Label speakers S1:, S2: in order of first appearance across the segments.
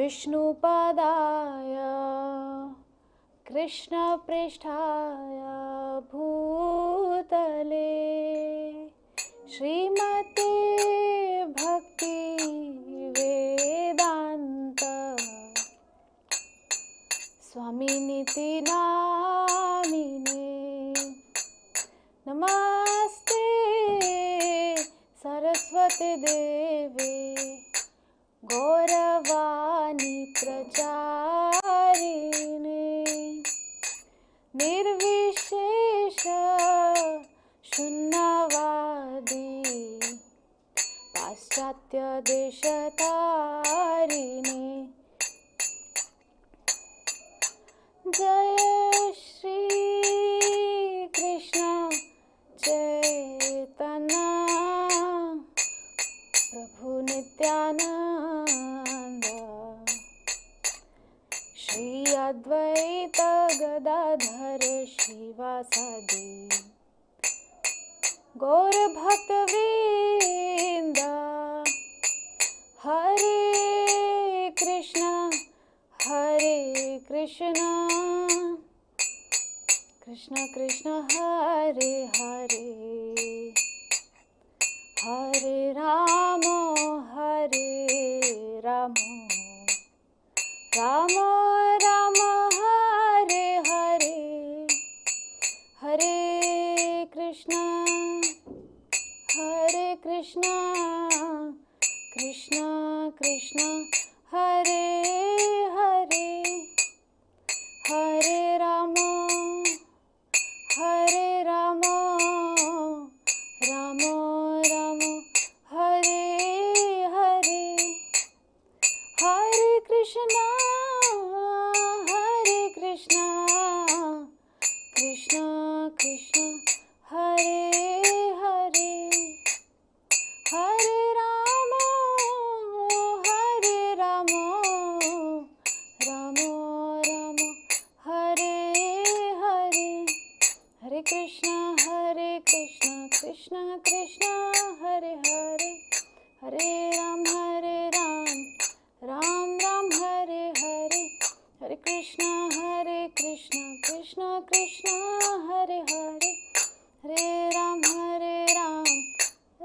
S1: विष्णुपादाय कृष्णपृष्ठाय भूतले श्रीमते भक्ति वेदांत स्वामिनिति नामिने नमस्ते सरस्वती देवे गौरवाणी प्रचारिणे निर्विशेष शून्यवादी पाश्चात्य देशतारिणे जय श्री कृष्ण चैतन्य प्रभु नित्यानंद श्री अद्वैत गदाधर शिवासादि गौर भक्तवृंद हरे कृष्ण कृष्ण कृष्ण हरे हरे हरे राम राम राम हरे हरे हरे कृष्ण कृष्ण कृष्ण हरे हरे हरे राम राम राम हरे हरे हरे कृष्ण कृष्ण कृष्ण हरे हरे हरे राम राम राम हरे हरे हरे कृष्ण कृष्ण कृष्ण हरे हरे हरे राम राम राम हरे हरे हरे कृष्ण कृष्ण कृष्ण हरे हरे हरे राम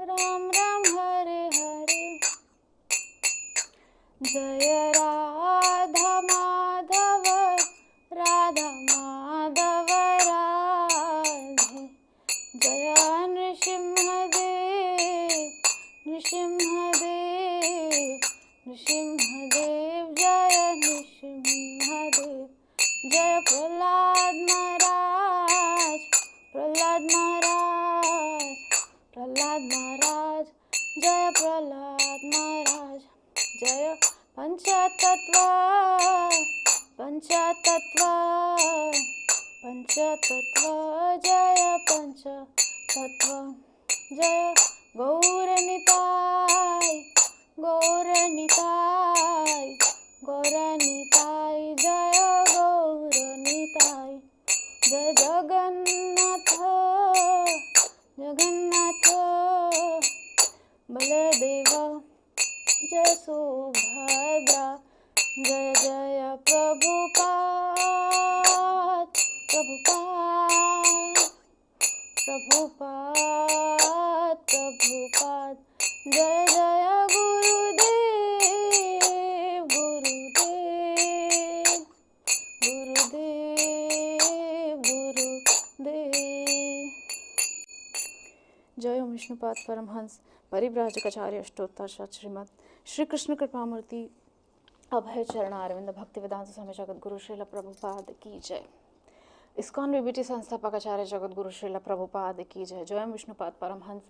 S1: राम राम हरे हरे जय राधा माधव राधे जय नृसिंहदेव जय नृसिंहदेव जय प्रहलाद महाराज जय प्रहलाद महाराज जय पंचतत्व जय पंचतत्व जय गौरनिताय जय गौरनिताय जय जगन्नाथ बलदेव जय सुभद्रा जय जय प्रभुपाद जय जय गुरुदेव जय ओम विष्णुपाद परमहंस परिव्राजकाचार्य अष्टोत्तर श्रीमद श्री कृष्ण कृपामूर्ति अभय चरण अरविंद भक्ति वेदांत स्वामी जगत गुरु श्रील प्रभुपाद की जय। इस्कॉन बीबीटी संस्थापक आचार्य जगत गुरु श्रील प्रभुपाद की जय। जय विष्णुपाद परमहंस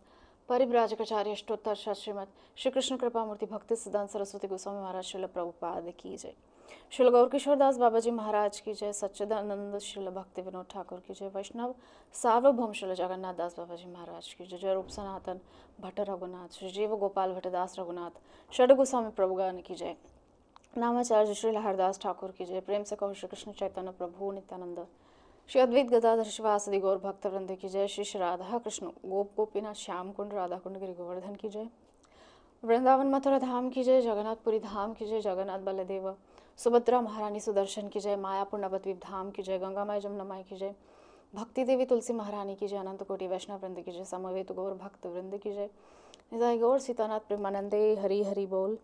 S1: परिव्राजकाचार्य अष्टोत्तर श्रीमद श्री कृष्ण कृपामूर्ति भक्ति सिद्धांत सरस्वती गोस्वामी महाराज श्रील प्रभुपाद की जय। श्रील गौर किशोर दास बाबा जी महाराज की जय। सच्चिदानंद श्रील भक्ति विनोद ठाकुर की जय। वैष्णव सार्वभौम श्रील जगन्नाथ दास बाबा जी महाराज की जय। जय रूप सनातन भट्ट रघुनाथ श्री जीव गोपाल भट्टदास रघुनाथ षड गोस्वामी प्रभुगान की जय। नामाचार्य श्री हरदास ठाकुर की जय। प्रेम से कहो श्री कृष्ण चैतन्य प्रभु नित्यानंद श्री अद्वैत गदाधर शिवासदि गौर भक्त वृंद की जय। श्री राधा कृष्ण गोप गोपीनाथ श्याम कुंड राधा कुंड गिरि गोवर्धन की जय। वृंदावन मथुरा धाम की जय, जगन्नाथपुरी धाम की जय, जगन्नाथ बलदेव सुभद्रा महारानी सुदर्शन की जय, मायापुर नवद्वीप धाम की जय, गंगा माई जमुना माई की जय, भक्ति देवी तुलसी महारानी की जय, अनंत कोटि वैष्णव वृंद की जय, समवेत गौर भक्त वृंद की जय, निताई गौर सीतानाथ प्रेमानंदे हरि हरि बोल।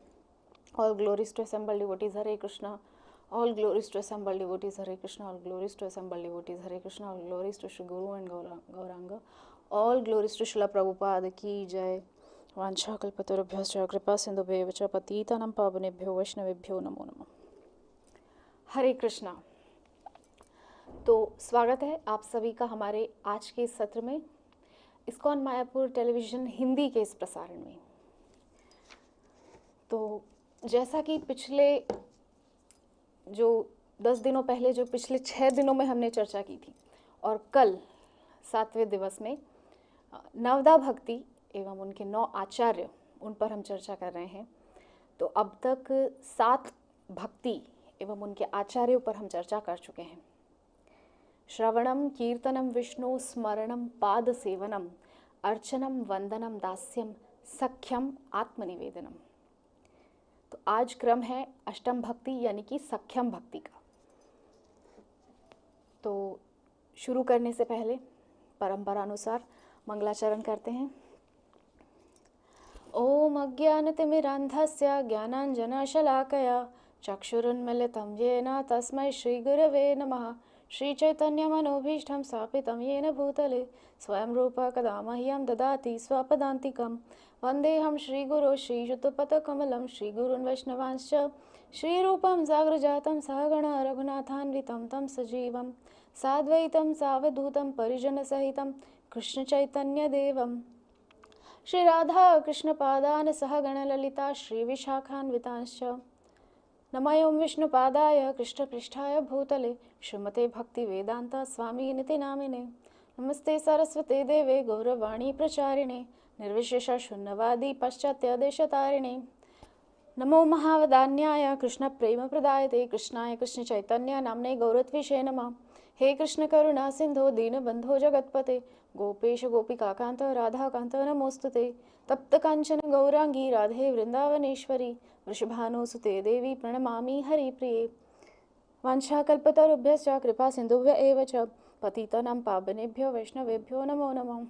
S1: All glories to assembled devotees, Hare Krishna. All glories to assembled devotees, Hare Krishna. All glories to assembled devotees, Hare Krishna. All glories to Shri Guru and Gauranga. All glories to Srila Prabhupada की जय। वांछा कल्पतरुभ्यश्च कृपा सिंधुभ्येव च पतितानां पावनेभ्यो वैष्णवेभ्यो नमो नमः। हरे कृष्णा। तो स्वागत है आप सभी का हमारे आज के इस सत्र में, इस्कॉन मायापुर टेलीविज़न हिंदी के इस प्रसारण में। तो जैसा कि पिछले जो 10 दिनों पहले, जो पिछले 6 दिनों में हमने चर्चा की थी, और कल 7वें दिवस में नवदा भक्ति एवं उनके 9 आचार्य, उन पर हम चर्चा कर रहे हैं। तो अब तक 7 भक्ति एवं उनके आचार्यों पर हम चर्चा कर चुके हैं। श्रवणम कीर्तनम विष्णु स्मरणम पाद सेवनम अर्चनम वंदनम दास्यम सख्यम आत्मनिवेदनम। तो आज क्रम है अष्टम भक्ति यानी कि सख्यम भक्ति का। तो शुरू करने से पहले परंपरा अनुसार मंगलाचरण करते हैं। ओम अज्ञानतिमिरान्धस्य ज्ञानाञ्जनशलाकया चक्षुरुन्मीलितं येन तस्मै श्रीगुरवे नमः। श्रीचैतन्यमनोभीष्टं स्थापितं येन भूतले स्वयं रूपः कदा मह्यं ददाति स्वपदान्तिकं। वन्देऽहं श्रीगुरो श्रीयुतपथकमलं श्रीगुरून् वैष्णवांश्च श्रीरूपं साग्रजातं सहगणा रघुनाथान्वितं तं सजीवं साद्वैतं सावधूतं परिजनसहितं कृष्णचैतन्यदेवं श्रीराधा कृष्णपादान् सहगणललिता श्रीविशाखान्वितांश्च नमो विष्णुपादाय कृष्णपृष्ठाय भूतले श्रीमते भक्तिवेदान्ता स्वामिनिति नामिने। नमस्ते सरस्वते देवे गौरवाणी प्रचारिणे निर्विशेष शून्यवादी पाश्चात्यदेशतारिणे। नमो महावदान्याय कृष्णप्रेमप्रदायते कृष्णाय कृष्णचैतन्य नाम्ने गौरत्विषे नमः। हे कृष्ण करुणा सिंधो दीनबंधो जगत्पते गोपेश गोपिकाकांत राधाकांत नमोस्तुते। तप्त कांचन गौरांगी राधे वृंदावनेश्वरी वृषभानुसुते देवी प्रणमामि हरिप्रिये। वाञ्छाकल्पतरुभ्यश्च कृपा सिन्धुभ्य एव च पतितानां पावनेभ्यो वैष्णवेभ्यो नमो नमः।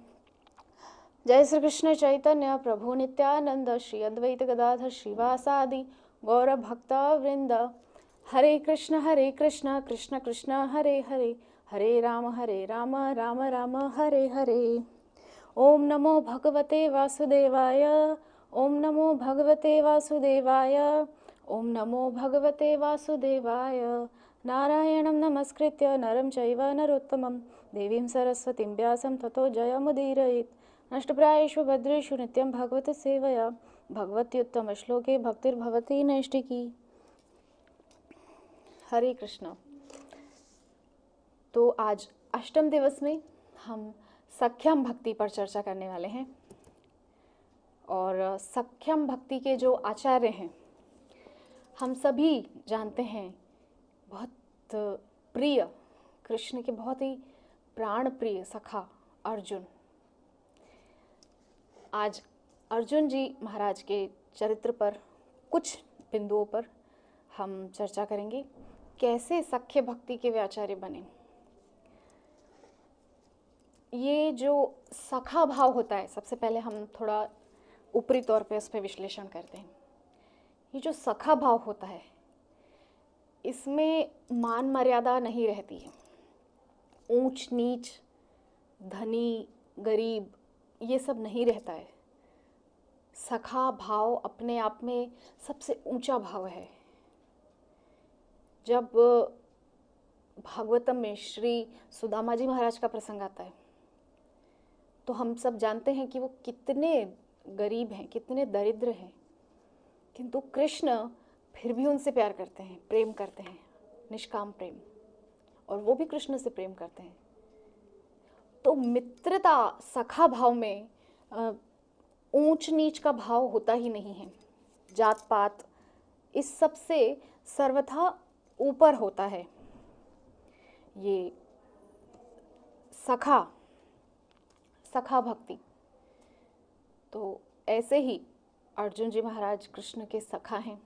S1: जय श्री कृष्ण चैतन्य प्रभु नित्यानंद श्री अद्वैत गदाधर श्रीवासादि गौर भक्ता वृंद। हरे कृष्ण कृष्ण कृष्ण हरे हरे हरे राम राम राम हरे हरे। ओम नमो भगवते वासुदेवाय। ओम नमो भगवते वासुदेवाय। ओम नमो भगवते वासुदेवाय। नारायणं नमस्कृत्य नरं चैव नरोत्तमं देवीं सरस्वतीं व्यासं ततो जयमुदीरयेत्। नष्टप्रायेषु भद्रेषु नित्यं भगवत सेवया भगवत्युत्तम श्लोके भक्तिर्भवति नैष्टिकी। हरे कृष्ण। तो आज अष्टम दिवस में हम सख्यम भक्ति पर चर्चा करने वाले हैं। और सख्यम भक्ति के जो आचार्य हैं, हम सभी जानते हैं, बहुत प्रिय, कृष्ण के बहुत ही प्राण प्रिय सखा अर्जुन। आज अर्जुन जी महाराज के चरित्र पर कुछ बिंदुओं पर हम चर्चा करेंगे, कैसे सख्य भक्ति के वे आचार्य बने। ये जो सखा भाव होता है, सबसे पहले हम थोड़ा ऊपरी तौर पे उस पर विश्लेषण करते हैं। ये जो सखा भाव होता है, इसमें मान मर्यादा नहीं रहती है, ऊंच नीच, धनी गरीब, ये सब नहीं रहता है। सखा भाव अपने आप में सबसे ऊंचा भाव है। जब भागवतम में श्री सुदामा जी महाराज का प्रसंग आता है, तो हम सब जानते हैं कि वो कितने गरीब हैं, कितने दरिद्र हैं, किंतु कृष्ण फिर भी उनसे प्यार करते हैं, प्रेम करते हैं, निष्काम प्रेम, और वो भी कृष्ण से प्रेम करते हैं। तो मित्रता, सखा भाव में ऊंच नीच का भाव होता ही नहीं है। जात पात इस सब से सर्वथा ऊपर होता है ये सखा भक्ति। तो ऐसे ही अर्जुन जी महाराज कृष्ण के सखा हैं,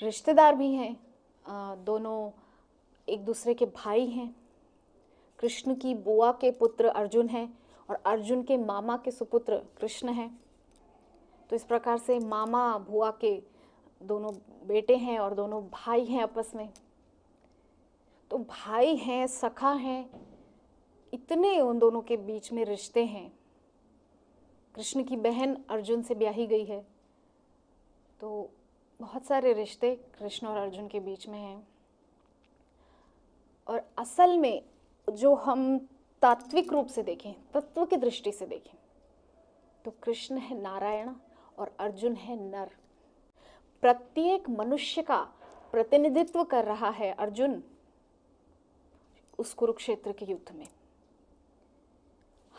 S1: रिश्तेदार भी हैं, दोनों एक दूसरे के भाई हैं। कृष्ण की बुआ के पुत्र अर्जुन हैं और अर्जुन के मामा के सुपुत्र कृष्ण हैं। तो इस प्रकार से मामा बुआ के दोनों बेटे हैं और दोनों भाई हैं आपस में। तो भाई हैं, सखा हैं, इतने उन दोनों के बीच में रिश्ते हैं। कृष्ण की बहन अर्जुन से ब्याही गई है, तो बहुत सारे रिश्ते कृष्ण और अर्जुन के बीच में हैं। और असल में जो हम तात्विक रूप से देखें, तत्व की दृष्टि से देखें, तो कृष्ण है नारायण और अर्जुन है नर। प्रत्येक मनुष्य का प्रतिनिधित्व कर रहा है अर्जुन उस कुरुक्षेत्र के युद्ध में।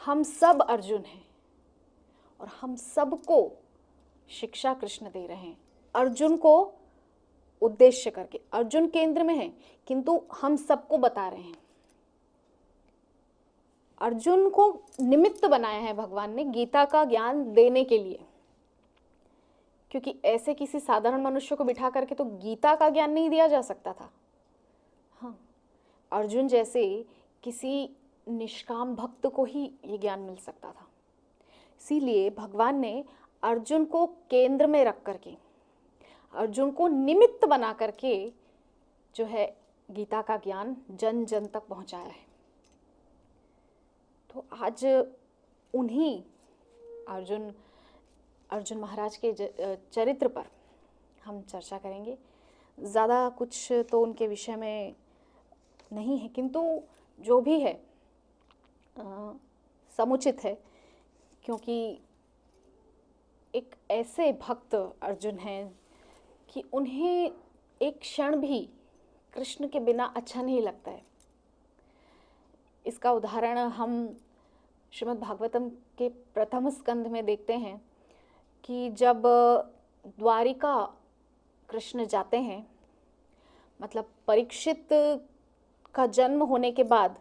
S1: हम सब अर्जुन हैं और हम सबको शिक्षा कृष्ण दे रहे हैं, अर्जुन को उद्देश्य करके। अर्जुन केंद्र में है, किंतु हम सबको बता रहे हैं। अर्जुन को निमित्त बनाया है भगवान ने गीता का ज्ञान देने के लिए, क्योंकि ऐसे किसी साधारण मनुष्य को बिठा करके तो गीता का ज्ञान नहीं दिया जा सकता था। हाँ, अर्जुन जैसे किसी निष्काम भक्त को ही ये ज्ञान मिल सकता था। इसीलिए भगवान ने अर्जुन को केंद्र में रख करके, अर्जुन को निमित्त बना करके जो है गीता का ज्ञान जन जन तक पहुंचाया है। तो आज उन्हीं अर्जुन महाराज के चरित्र पर हम चर्चा करेंगे। ज़्यादा कुछ तो उनके विषय में नहीं है, किंतु जो भी है समुचित है, क्योंकि एक ऐसे भक्त अर्जुन हैं कि उन्हें एक क्षण भी कृष्ण के बिना अच्छा नहीं लगता है। इसका उदाहरण हम श्रीमद् भागवतम के प्रथम स्कंध में देखते हैं कि जब द्वारिका कृष्ण जाते हैं, मतलब परीक्षित का जन्म होने के बाद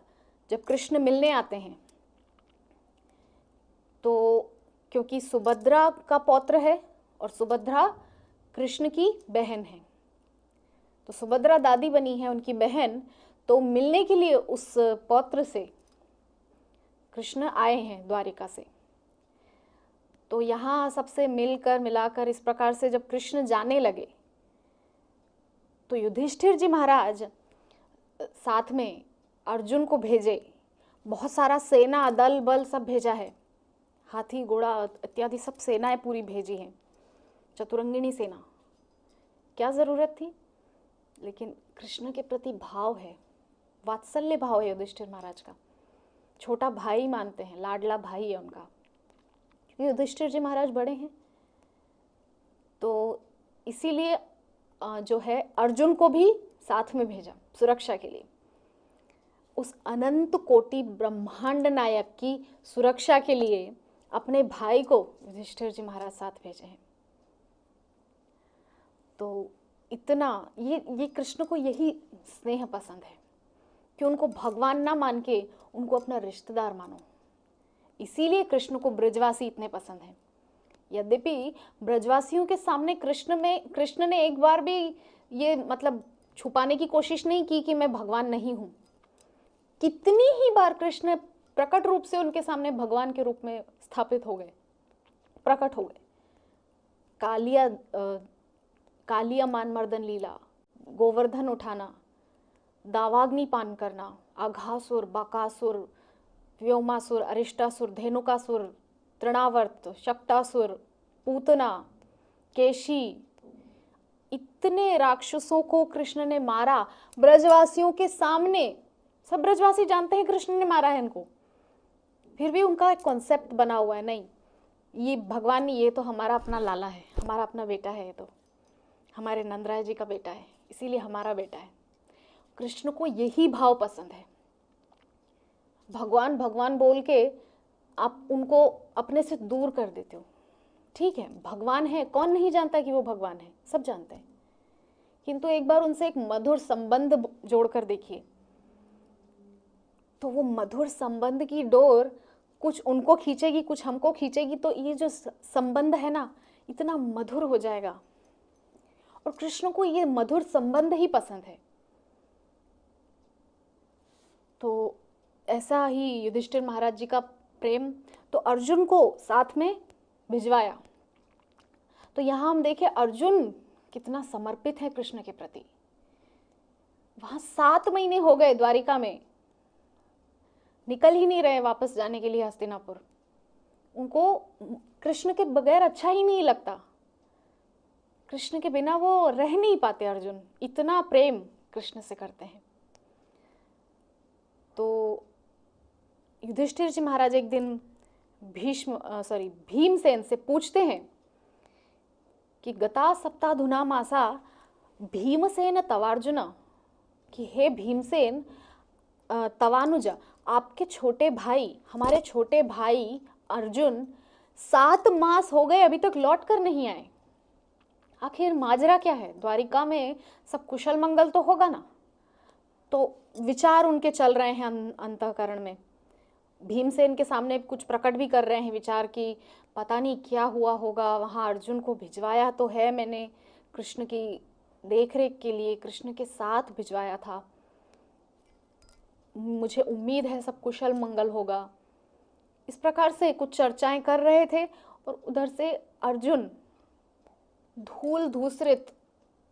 S1: जब कृष्ण मिलने आते हैं, तो क्योंकि सुभद्रा का पौत्र है और सुभद्रा कृष्ण की बहन है, तो सुभद्रा दादी बनी है उनकी बहन, तो मिलने के लिए उस पौत्र से कृष्ण आए हैं द्वारिका से। तो यहाँ सबसे मिलाकर इस प्रकार से जब कृष्ण जाने लगे, तो युधिष्ठिर जी महाराज साथ में अर्जुन को भेजे। बहुत सारा सेना दल बल सब भेजा है, हाथी घोड़ा इत्यादि सब सेनाएं पूरी भेजी हैं, चतुरंगिणी सेना। क्या ज़रूरत थी? लेकिन कृष्ण के प्रति भाव है, वात्सल्य भाव है युधिष्ठिर महाराज का। छोटा भाई मानते हैं, लाडला भाई है उनका, क्योंकि युधिष्ठिर जी महाराज बड़े हैं। तो इसीलिए जो है अर्जुन को भी साथ में भेजा सुरक्षा के लिए। उस अनंत कोटि ब्रह्मांड नायक की सुरक्षा के लिए अपने भाई को युधिष्ठिर जी महाराज साथ भेजे हैं। तो इतना ये कृष्ण को यही स्नेह पसंद है कि उनको भगवान ना मान के उनको अपना रिश्तेदार मानो। इसीलिए कृष्ण को ब्रजवासी इतने पसंद हैं। यद्यपि ब्रजवासियों के सामने कृष्ण ने एक बार भी ये मतलब छुपाने की कोशिश नहीं की कि मैं भगवान नहीं हूं। कितनी ही बार कृष्ण प्रकट रूप से उनके सामने भगवान के रूप में स्थापित हो गए, प्रकट हो गए। कालिया मानमर्दन लीला, गोवर्धन उठाना, दावाग्नि पान करना, आघासुर, बकासुर, व्योमासुर, अरिष्टासुर, धेनुकासुर, तृणावर्त, शक्टासुर, पूतना, केशी, इतने राक्षसों को कृष्ण ने मारा ब्रजवासियों के सामने। सब ब्रजवासी जानते हैं कृष्ण ने मारा है इनको, फिर भी उनका एक कॉन्सेप्ट बना हुआ है, नहीं ये भगवान, ये तो हमारा अपना लाला है, हमारा अपना बेटा है, ये तो हमारे नंदराय जी का बेटा है, इसीलिए हमारा बेटा है। कृष्ण को यही भाव पसंद है। भगवान भगवान बोल के आप उनको अपने से दूर कर देते हो। ठीक है, भगवान है, कौन नहीं जानता कि वो भगवान है, सब जानते हैं, किंतु एक बार उनसे एक मधुर संबंध जोड़कर देखिए, तो वो मधुर संबंध की डोर कुछ उनको खींचेगी, कुछ हमको खींचेगी, तो ये जो संबंध है ना, इतना मधुर हो जाएगा। और कृष्ण को ये मधुर संबंध ही पसंद है। तो ऐसा ही युधिष्ठिर महाराज जी का प्रेम, तो अर्जुन को साथ में भिजवाया। तो यहाँ हम देखें अर्जुन कितना समर्पित है कृष्ण के प्रति। वहां 7 महीने हो गए द्वारिका में, निकल ही नहीं रहे वापस जाने के लिए हस्तिनापुर। उनको कृष्ण के बगैर अच्छा ही नहीं लगता, कृष्ण के बिना वो रह नहीं पाते। अर्जुन इतना प्रेम कृष्ण से करते हैं। तो युधिष्ठिर जी महाराज एक दिन भीमसेन से पूछते हैं कि गता सप्ताधुना मासा भीमसेन तवार्जुन, कि हे भीमसेन तवानुज, आपके छोटे भाई, हमारे छोटे भाई अर्जुन 7 मास हो गए अभी तक लौट कर नहीं आए। आखिर माजरा क्या है? द्वारिका में सब कुशल मंगल तो होगा ना। तो विचार उनके चल रहे हैं अंतःकरण में। भीमसेन के सामने कुछ प्रकट भी कर रहे हैं विचार की पता नहीं क्या हुआ होगा। वहाँ अर्जुन को भिजवाया तो है मैंने, कृष्ण की देखरेख के लिए कृष्ण के साथ भिजवाया था, मुझे उम्मीद है सब कुशल मंगल होगा। इस प्रकार से कुछ चर्चाएं कर रहे थे। और उधर से अर्जुन धूल धूसरित,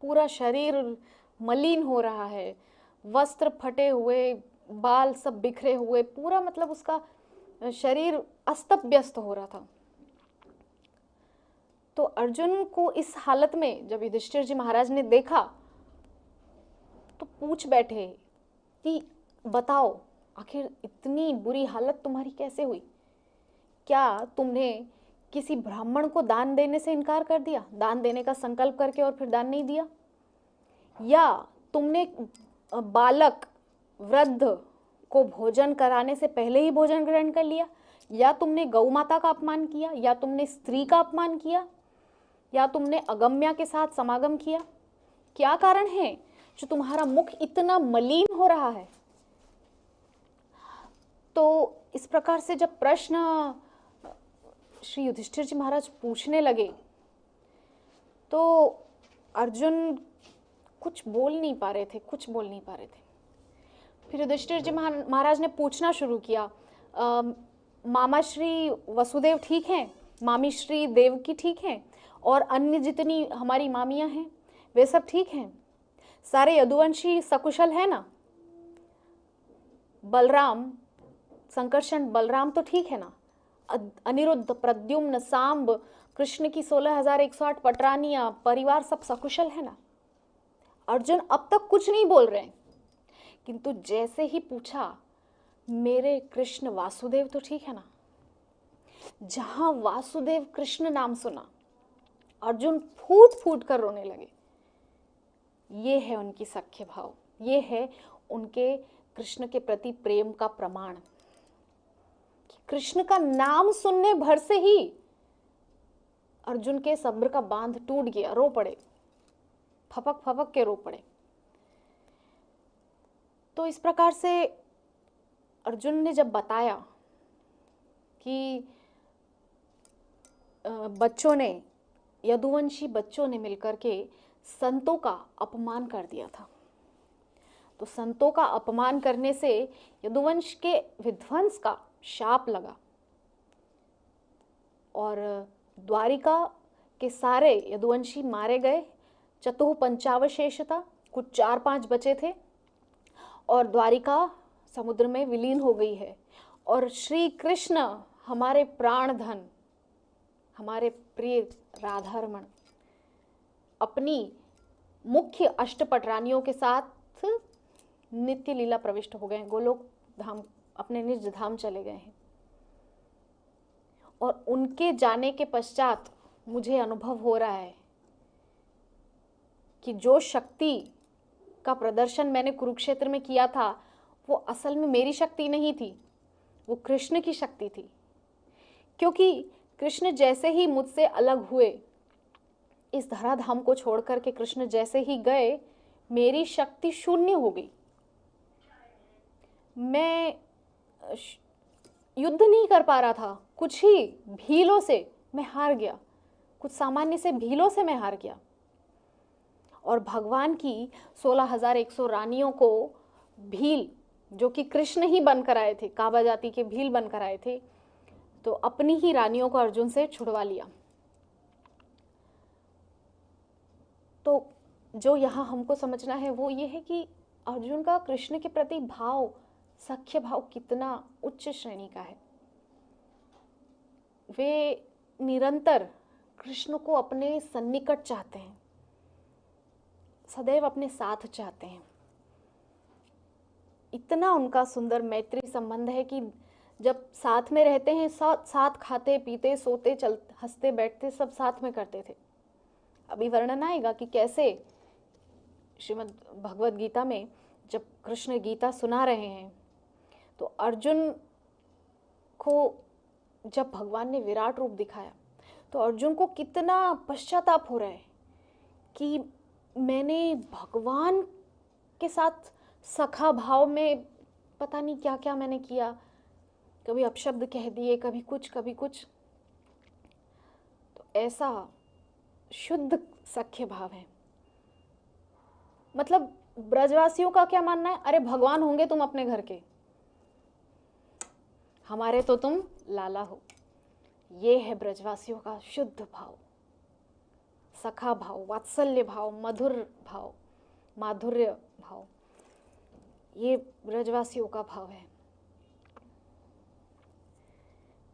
S1: पूरा शरीर मलिन हो रहा है, वस्त्र फटे हुए, बाल सब बिखरे हुए, पूरा मतलब उसका शरीर अस्त व्यस्त हो रहा था। तो अर्जुन को इस हालत में जब युधिष्ठिर जी महाराज ने देखा तो पूछ बैठे कि बताओ आखिर इतनी बुरी हालत तुम्हारी कैसे हुई? क्या तुमने किसी ब्राह्मण को दान देने से इनकार कर दिया, दान देने का संकल्प करके और फिर दान नहीं दिया? या तुमने बालक वृद्ध को भोजन कराने से पहले ही भोजन ग्रहण कर लिया? या तुमने गौ माता का अपमान किया? या तुमने स्त्री का अपमान किया? या तुमने अगम्या के साथ समागम किया? क्या कारण है जो तुम्हारा मुख इतना मलिन हो रहा है? तो इस प्रकार से जब प्रश्न श्री युधिष्ठिर जी महाराज पूछने लगे तो अर्जुन कुछ बोल नहीं पा रहे थे। फिर युधिष्ठिर जी महाराज ने पूछना शुरू किया, मामा श्री वसुदेव ठीक हैं, मामी श्री देवकी ठीक हैं, और अन्य जितनी हमारी मामियां हैं वे सब ठीक हैं? सारे यदुवंशी सकुशल है ना? बलराम, संकर्षण बलराम तो ठीक है ना? अनिरुद्ध, प्रद्युम्न, सांब, कृष्ण की 16,108 पटरानियां, परिवार सब सकुशल है ना? अर्जुन अब तक कुछ नहीं बोल रहे हैं, किंतु जैसे ही पूछा मेरे कृष्ण वासुदेव तो ठीक है ना, जहां वासुदेव कृष्ण नाम सुना अर्जुन फूट फूट कर रोने लगे। ये है उनकी सख्य भाव, ये है उनके कृष्ण के प्रति प्रेम का प्रमाण। कृष्ण का नाम सुनने भर से ही अर्जुन के सब्र का बांध टूट गया, रो पड़े, फपक फपक के रो पड़े। तो इस प्रकार से अर्जुन ने जब बताया कि यदुवंशी बच्चों ने मिलकर के संतों का अपमान कर दिया था, तो संतों का अपमान करने से यदुवंश के विध्वंस का शाप लगा और द्वारिका के सारे यदुवंशी मारे गए। चतुः पंचावशेषता, कुछ 4-5 बचे थे और द्वारिका समुद्र में विलीन हो गई है। और श्री कृष्ण हमारे प्राणधन, हमारे प्रिय राधारमण अपनी मुख्य अष्टपटरानियों के साथ नित्य लीला प्रविष्ट हो गए, गोलोक धाम, अपने निज धाम चले गए हैं। और उनके जाने के पश्चात मुझे अनुभव हो रहा है कि जो शक्ति का प्रदर्शन मैंने कुरुक्षेत्र में किया था वो असल में मेरी शक्ति नहीं थी, वो कृष्ण की शक्ति थी। क्योंकि कृष्ण जैसे ही मुझसे अलग हुए, इस धराधाम को छोड़ करके कृष्ण जैसे ही गए, मेरी शक्ति शून्य हो गई। मैं युद्ध नहीं कर पा रहा था, कुछ ही भीलों से मैं हार गया, कुछ सामान्य से भीलों से मैं हार गया। और भगवान की 16,100 रानियों को भील, जो कि कृष्ण ही बनकर आए थे, काबा जाति के भील बनकर आए थे, तो अपनी ही रानियों को अर्जुन से छुड़वा लिया। तो जो यहाँ हमको समझना है वो ये है कि अर्जुन का कृष्ण के प्रति भाव, सख्य भाव कितना उच्च श्रेणी का है। वे निरंतर कृष्ण को अपने सन्निकट चाहते हैं, सदैव अपने साथ चाहते हैं। इतना उनका सुंदर मैत्री संबंध है कि जब साथ में रहते हैं, साथ खाते पीते सोते चलते हंसते बैठते सब साथ में करते थे। अभी वर्णन आएगा कि कैसे श्रीमद् भगवद गीता में जब कृष्ण गीता सुना रहे हैं तो अर्जुन को जब भगवान ने विराट रूप दिखाया तो अर्जुन को कितना पश्चाताप हो रहा है कि मैंने भगवान के साथ सखा भाव में पता नहीं क्या क्या मैंने किया, कभी अपशब्द कह दिए, कभी कुछ कभी कुछ। तो ऐसा शुद्ध सख्य भाव है। मतलब ब्रजवासियों का क्या मानना है, अरे भगवान होंगे तुम अपने घर के, हमारे तो तुम लाला हो। ये है ब्रजवासियों का शुद्ध भाव, सखा भाव, वात्सल्य भाव, मधुर भाव, माधुर्य भाव। ये ब्रजवासियों का भाव है।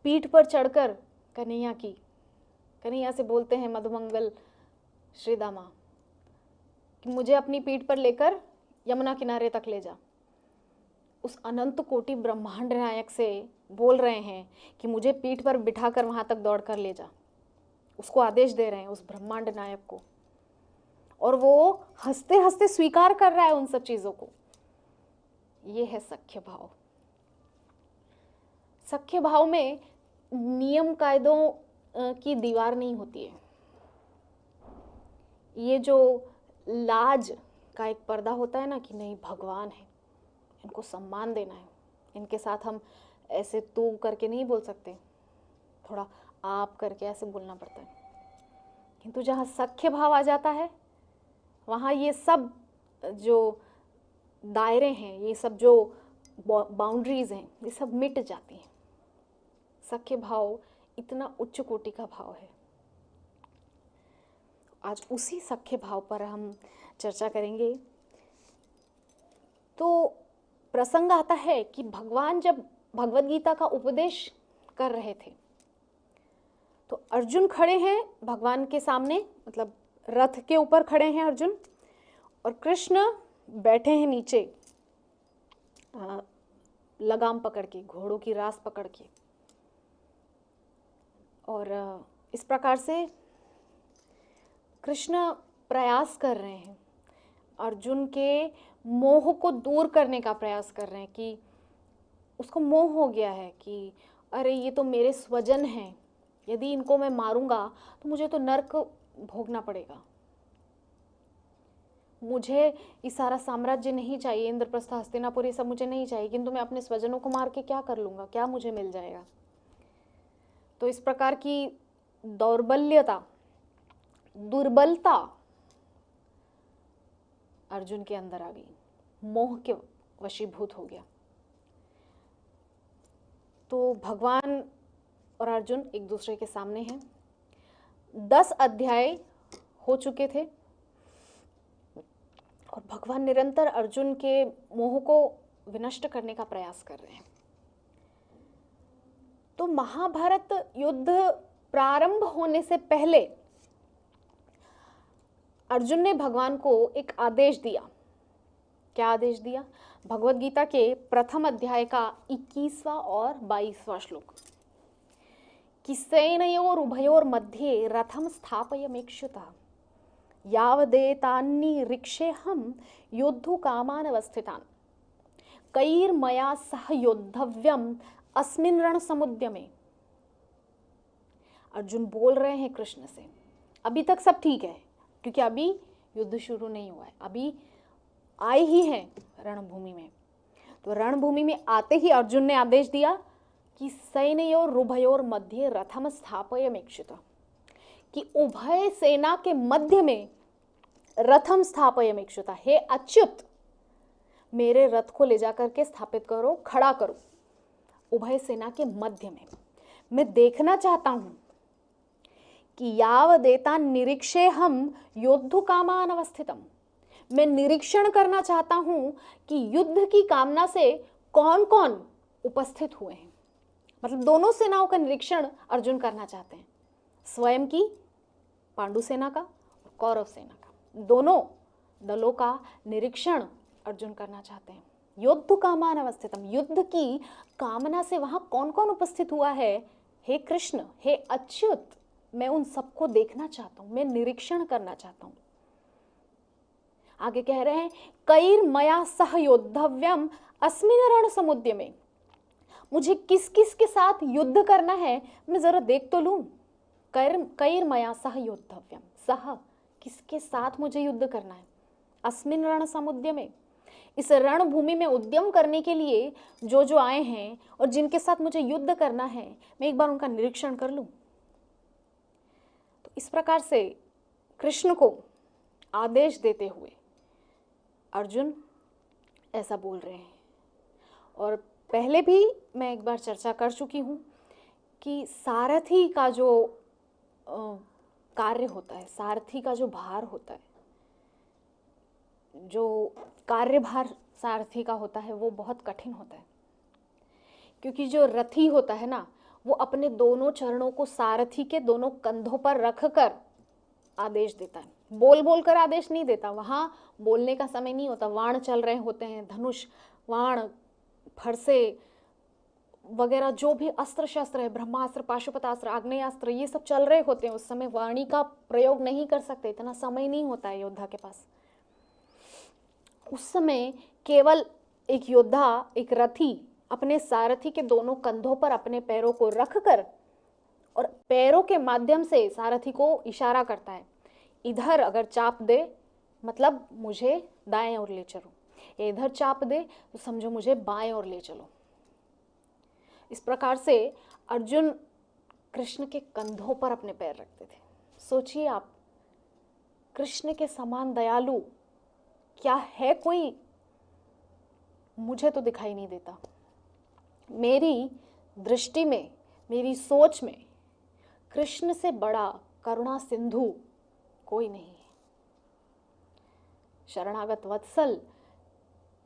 S1: पीठ पर चढ़कर कन्हैया से बोलते हैं मधुमंगल श्रीदामा कि मुझे अपनी पीठ पर लेकर यमुना किनारे तक ले जा। उस अनंत कोटि ब्रह्मांड नायक से बोल रहे हैं कि मुझे पीठ पर बिठाकर वहां तक दौड़ कर ले जा। उसको आदेश दे रहे हैं, उस ब्रह्मांड नायक को, और वो हंसते हंसते स्वीकार कर रहा है उन सब चीजों को। ये है सख्य भाव। सख्य भाव में नियम कायदों की दीवार नहीं होती है। ये जो लाज का एक पर्दा होता है ना कि नहीं भगवान है, इनको सम्मान देना है, इनके साथ हम ऐसे तू करके नहीं बोल सकते, थोड़ा आप करके ऐसे बोलना पड़ता है। किंतु जहाँ सख्य भाव आ जाता है वहाँ ये सब जो दायरे हैं, ये सब जो बाउंड्रीज हैं, ये सब मिट जाती हैं। सख्य भाव इतना उच्च कोटि का भाव है। आज उसी सख्य भाव पर हम चर्चा करेंगे। तो प्रसंग आता है कि भगवान जब भगवद गीता का उपदेश कर रहे थे तो अर्जुन खड़े हैं भगवान के सामने, मतलब रथ के ऊपर खड़े हैं अर्जुन, और कृष्ण बैठे हैं नीचे लगाम पकड़ के, घोड़ों की रास पकड़ के। और इस प्रकार से कृष्ण प्रयास कर रहे हैं, अर्जुन के मोह को दूर करने का प्रयास कर रहे हैं कि उसको मोह हो गया है कि अरे ये तो मेरे स्वजन हैं, यदि इनको मैं मारूंगा तो मुझे तो नर्क भोगना पड़ेगा, मुझे ये सारा साम्राज्य नहीं चाहिए, इंद्रप्रस्थ हस्तिनापुर ये सब मुझे नहीं चाहिए, किंतु मैं अपने स्वजनों को मार के क्या कर लूँगा, क्या मुझे मिल जाएगा। तो इस प्रकार की दुर्बलता अर्जुन के अंदर आ गई, मोह के वशीभूत हो गया। तो भगवान और अर्जुन एक दूसरे के सामने हैं। 10 अध्याय हो चुके थे और भगवान निरंतर अर्जुन के मोह को विनष्ट करने का प्रयास कर रहे हैं। तो महाभारत युद्ध प्रारंभ होने से पहले अर्जुन ने भगवान को एक आदेश दिया। क्या आदेश दिया? भगवद गीता के प्रथम अध्याय का 21वां और 22वां श्लोक कि सेनयोर उभयोर मध्ये रथम स्थापयमेक्षुतः यावदेतान्निरीक्षेऽहं योद्धु कामान् अवस्थितान् कैर्मया सह योद्धव्यम अस्मिन् रणसमुद्यमे। अर्जुन बोल रहे हैं कृष्ण से, अभी तक सब ठीक है क्योंकि अभी युद्ध शुरू नहीं हुआ है, अभी आए ही हैं रणभूमि में। तो रणभूमि में आते ही अर्जुन ने आदेश दिया कि सैन्योर उभयोर मध्ये रथम स्थापयमीक्षित, कि उभय सेना के मध्य में रथम स्थापयमीक्षित, हे अच्युत मेरे रथ को ले जाकर के स्थापित करो, खड़ा करो उभय सेना के मध्य में। मैं देखना चाहता हूं कि यावदेता निरीक्षे हम योद्धु कामान अवस्थितम, मैं निरीक्षण करना चाहता हूं कि युद्ध की कामना से कौन कौन उपस्थित हुए हैं। मतलब दोनों सेनाओं का निरीक्षण अर्जुन करना चाहते हैं, स्वयं की पांडु सेना का और कौरव सेना का, दोनों दलों का निरीक्षण अर्जुन करना चाहते हैं। योद्धु कामान अवस्थितम, युद्ध की कामना से वहां कौन कौन उपस्थित हुआ है। हे कृष्ण, हे अच्युत, मैं उन सबको देखना चाहता हूं, मैं निरीक्षण करना चाहता हूं। आगे कह रहे हैं कैर्मया सह योद्धव्यम अस्मिन् रण समुद्य में, मुझे किस किस के साथ युद्ध करना है मैं जरा देख तो लूं। कैर्मया सह योद्धव्यम, सह किसके साथ मुझे युद्ध करना है। अस्मिन् रण समुद्य में, इस रणभूमि में उद्यम करने के लिए जो जो आए हैं और जिनके साथ मुझे युद्ध करना है, मैं एक बार उनका निरीक्षण कर लूं। तो इस प्रकार से कृष्ण को आदेश देते हुए अर्जुन ऐसा बोल रहे हैं। और पहले भी मैं एक बार चर्चा कर चुकी हूँ कि सारथी का जो कार्य होता है, सारथी का जो भार होता है, जो कार्यभार सारथी का होता है वो बहुत कठिन होता है। क्योंकि जो रथी होता है ना, वो अपने दोनों चरणों को सारथी के दोनों कंधों पर रखकर आदेश देता है, बोल बोल कर आदेश नहीं देता। वहाँ बोलने का समय नहीं होता, बाण चल रहे होते हैं, धनुष, बाण, फरसे वगैरह जो भी अस्त्र शस्त्र है, ब्रह्मास्त्र, पाशुपतास्त्र, आग्नेयास्त्र, ये सब चल रहे होते हैं। उस समय वाणी का प्रयोग नहीं कर सकते, इतना समय नहीं होता है योद्धा के पास। उस समय केवल एक योद्धा, एक रथी अपने सारथी के दोनों कंधों पर अपने पैरों को रखकर और पैरों के माध्यम से सारथी को इशारा करता है। इधर अगर चाप दे मतलब मुझे दाएं ओर ले चलो, इधर चाप दे तो समझो मुझे बाएं ओर ले चलो। इस प्रकार से अर्जुन कृष्ण के कंधों पर अपने पैर रखते थे। सोचिए आप, कृष्ण के समान दयालु क्या है कोई? मुझे तो दिखाई नहीं देता। मेरी दृष्टि में, मेरी सोच में कृष्ण से बड़ा करुणा सिंधु कोई नहीं है। शरणागत वत्सल,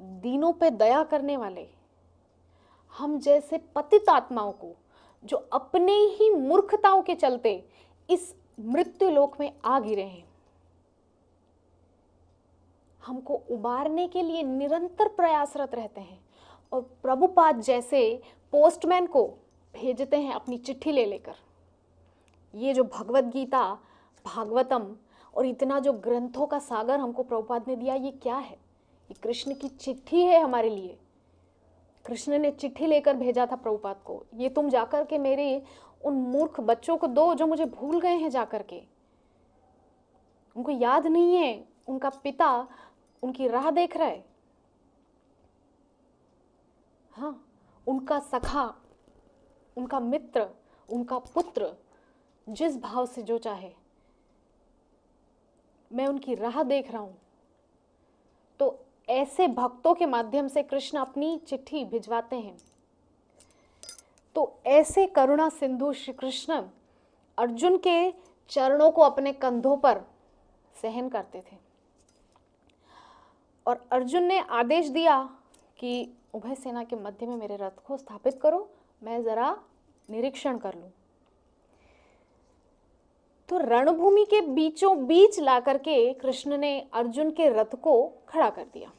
S1: दीनों पे दया करने वाले, हम जैसे पतित आत्माओं को जो अपने ही मूर्खताओं के चलते इस मृत्यु लोक में आ गिरे हैं, हमको उबारने के लिए निरंतर प्रयासरत रहते हैं। और प्रभुपाद जैसे पोस्टमैन को भेजते हैं अपनी चिट्ठी ले लेकर। ये जो भगवत गीता, भागवतम और इतना जो ग्रंथों का सागर हमको प्रभुपाद ने दिया, ये क्या है? ये कृष्ण की चिट्ठी है हमारे लिए। कृष्ण ने चिट्ठी लेकर भेजा था प्रभुपाद को, ये तुम जाकर के मेरे उन मूर्ख बच्चों को दो जो मुझे भूल गए हैं जाकर के। उनको याद नहीं है, उनका पिता उनकी राह देख रहा है। हाँ, उनका सखा, उनका मित्र, उनका पुत्र जिस भाव से जो चाहे, मैं उनकी राह देख रहा हूं। तो ऐसे भक्तों के माध्यम से कृष्ण अपनी चिट्ठी भिजवाते हैं। तो ऐसे करुणा सिंधु श्री कृष्ण अर्जुन के चरणों को अपने कंधों पर सहन करते थे। और अर्जुन ने आदेश दिया कि उभय सेना के मध्य में मेरे रथ को स्थापित करो, मैं जरा निरीक्षण कर लूं। तो रणभूमि के बीचों बीच ला करके कृष्ण ने अर्जुन के रथ को खड़ा कर दिया।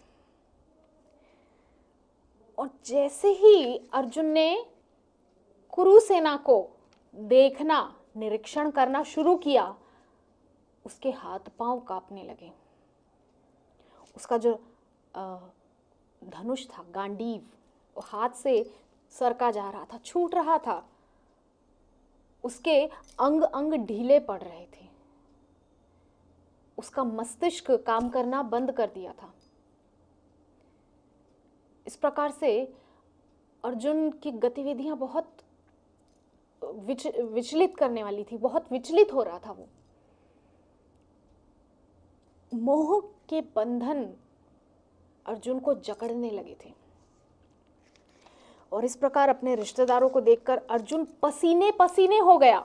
S1: और जैसे ही अर्जुन ने कुरु सेना को देखना, निरीक्षण करना शुरू किया, उसके हाथ पांव कांपने लगे। उसका जो धनुष था, गांडीव, वो हाथ से सरका जा रहा था, छूट रहा था। उसके अंग अंग ढीले पड़ रहे थे। उसका मस्तिष्क काम करना बंद कर दिया था। इस प्रकार से अर्जुन की गतिविधियां बहुत विचलित करने वाली थी, बहुत विचलित हो रहा था वो। मोह के बंधन अर्जुन को जकड़ने लगे थे और इस प्रकार अपने रिश्तेदारों को देखकर अर्जुन पसीने पसीने हो गया।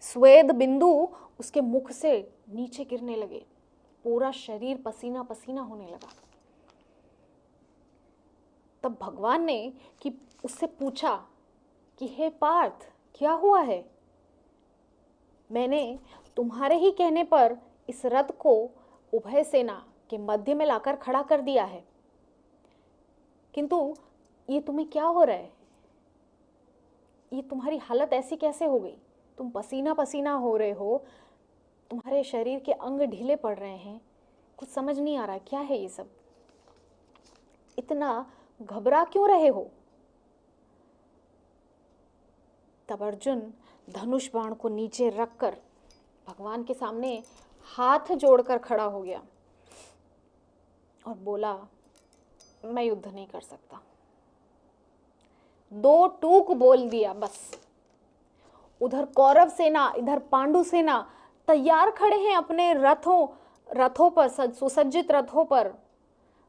S1: स्वेद बिंदु उसके मुख से नीचे गिरने लगे, पूरा शरीर पसीना पसीना होने लगा। तब भगवान ने उससे पूछा कि हे पार्थ, क्या हुआ है? मैंने तुम्हारे ही कहने पर इस रथ को उभय सेना के मध्य में लाकर खड़ा कर दिया है, किंतु ये तुम्हें क्या हो रहा है? ये तुम्हारी हालत ऐसी कैसे हो गई? तुम पसीना पसीना हो रहे हो, तुम्हारे शरीर के अंग ढीले पड़ रहे हैं, कुछ समझ नहीं आ रहा क्या है ये सब? इतना घबरा क्यों रहे हो? तब अर्जुन धनुष बाण को नीचे रखकर भगवान के सामने हाथ जोड़कर खड़ा हो गया और बोला, मैं युद्ध नहीं कर सकता। 2 टूक बोल दिया बस। उधर कौरव सेना, इधर पांडु सेना तैयार खड़े हैं अपने रथों पर, सुसज्जित रथों पर।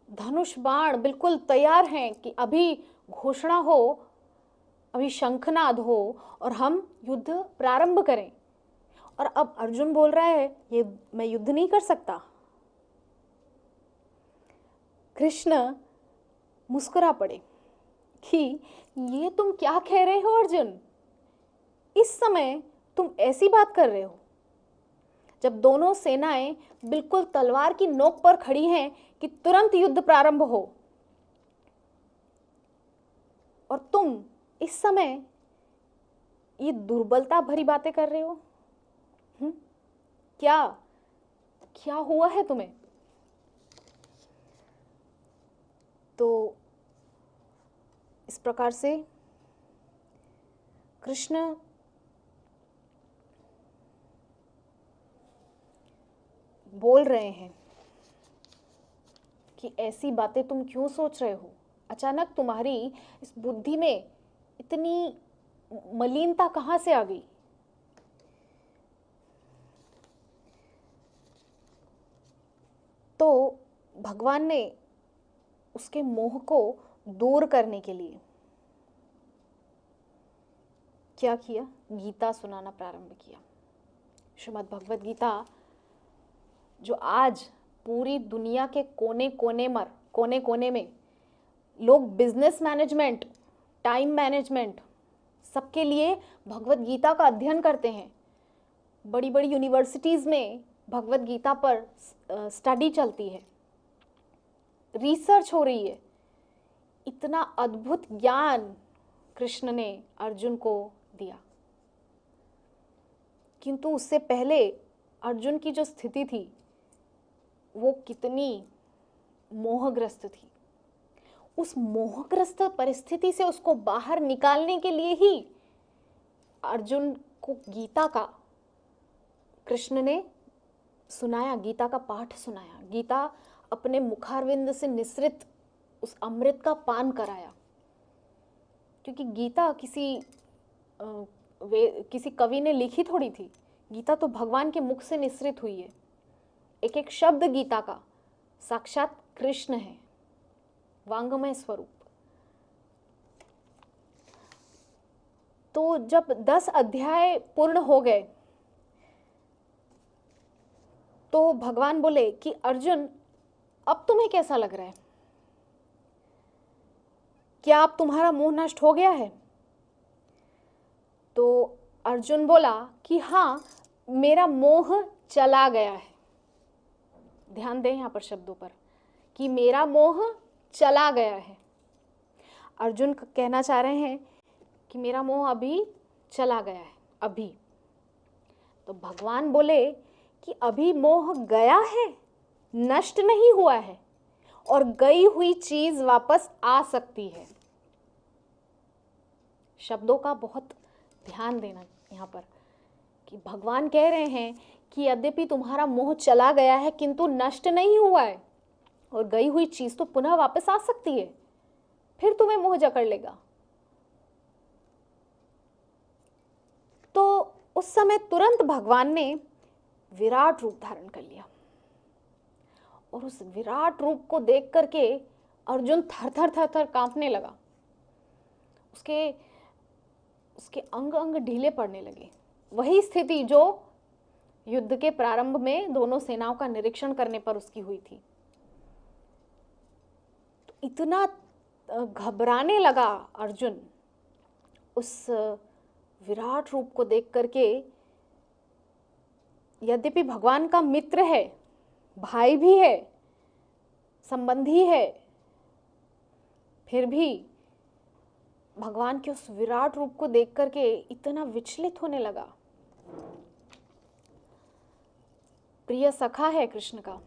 S1: धनुष बाण बिल्कुल तैयार हैं कि अभी घोषणा हो, अभी शंखनाद हो और हम युद्ध प्रारंभ करें। और अब अर्जुन बोल रहा है, ये मैं युद्ध नहीं कर सकता। कृष्ण मुस्कुरा पड़े कि ये तुम क्या कह रहे हो अर्जुन? इस समय तुम ऐसी बात कर रहे हो जब दोनों सेनाएं बिल्कुल तलवार की नोक पर खड़ी हैं कि तुरंत युद्ध प्रारंभ हो, और तुम इस समय ये दुर्बलता भरी बातें कर रहे हो? क्या क्या हुआ है तुम्हें? तो इस प्रकार से कृष्ण बोल रहे हैं कि ऐसी बातें तुम क्यों सोच रहे हो? अचानक तुम्हारी इस बुद्धि में इतनी मलिनता कहां से आ गई? तो भगवान ने उसके मोह को दूर करने के लिए क्या किया? गीता सुनाना प्रारंभ किया। श्रीमद् भगवद गीता जो आज पूरी दुनिया के कोने कोने में लोग बिजनेस मैनेजमेंट, टाइम मैनेजमेंट सबके लिए भगवद गीता का अध्ययन करते हैं। बड़ी बड़ी यूनिवर्सिटीज़ में भगवद गीता पर स्टडी चलती है, रिसर्च हो रही है। इतना अद्भुत ज्ञान कृष्ण ने अर्जुन को दिया, किंतु उससे पहले अर्जुन की जो स्थिति थी वो कितनी मोहग्रस्त थी। उस मोहग्रस्त परिस्थिति से उसको बाहर निकालने के लिए ही अर्जुन को गीता का कृष्ण ने सुनाया, गीता का पाठ सुनाया, गीता अपने मुखारविंद से निसृत उस अमृत का पान कराया। क्योंकि गीता किसी कवि ने लिखी थोड़ी थी, गीता तो भगवान के मुख से निसृत हुई है। एक एक शब्द गीता का साक्षात कृष्ण है, वांगमय स्वरूप। तो जब 10 अध्याय पूर्ण हो गए तो भगवान बोले कि अर्जुन, अब तुम्हें कैसा लग रहा है? क्या अब तुम्हारा मोह नष्ट हो गया है? तो अर्जुन बोला कि हाँ, मेरा मोह चला गया है। ध्यान दें यहाँ पर शब्दों पर कि मेरा मोह चला गया है। अर्जुन कहना चाह रहे हैं कि मेरा मोह अभी चला गया है, अभी। तो भगवान बोले कि अभी मोह गया है, नष्ट नहीं हुआ है, और गई हुई चीज वापस आ सकती है। शब्दों का बहुत ध्यान देना यहाँ पर कि भगवान कह रहे हैं कि यद्यपि तुम्हारा मोह चला गया है किंतु नष्ट नहीं हुआ है, और गई हुई चीज तो पुनः वापस आ सकती है, फिर तुम्हें मोह जकड़ लेगा। उस समय तुरंत भगवान ने विराट रूप धारण कर लिया और उस विराट रूप को देख करके अर्जुन थर थर थर थर कांपने लगा। उसके उसके अंग अंग ढीले पड़ने लगे। वही स्थिति जो युद्ध के प्रारंभ में दोनों सेनाओं का निरीक्षण करने पर उसकी हुई थी। तो इतना घबराने लगा अर्जुन उस विराट रूप को देख करके। यद्यपि भगवान का मित्र है, भाई भी है, संबंधी है, फिर भी भगवान के उस विराट रूप को देख करके इतना विचलित होने लगा। प्रिय सखा है कृष्ण का।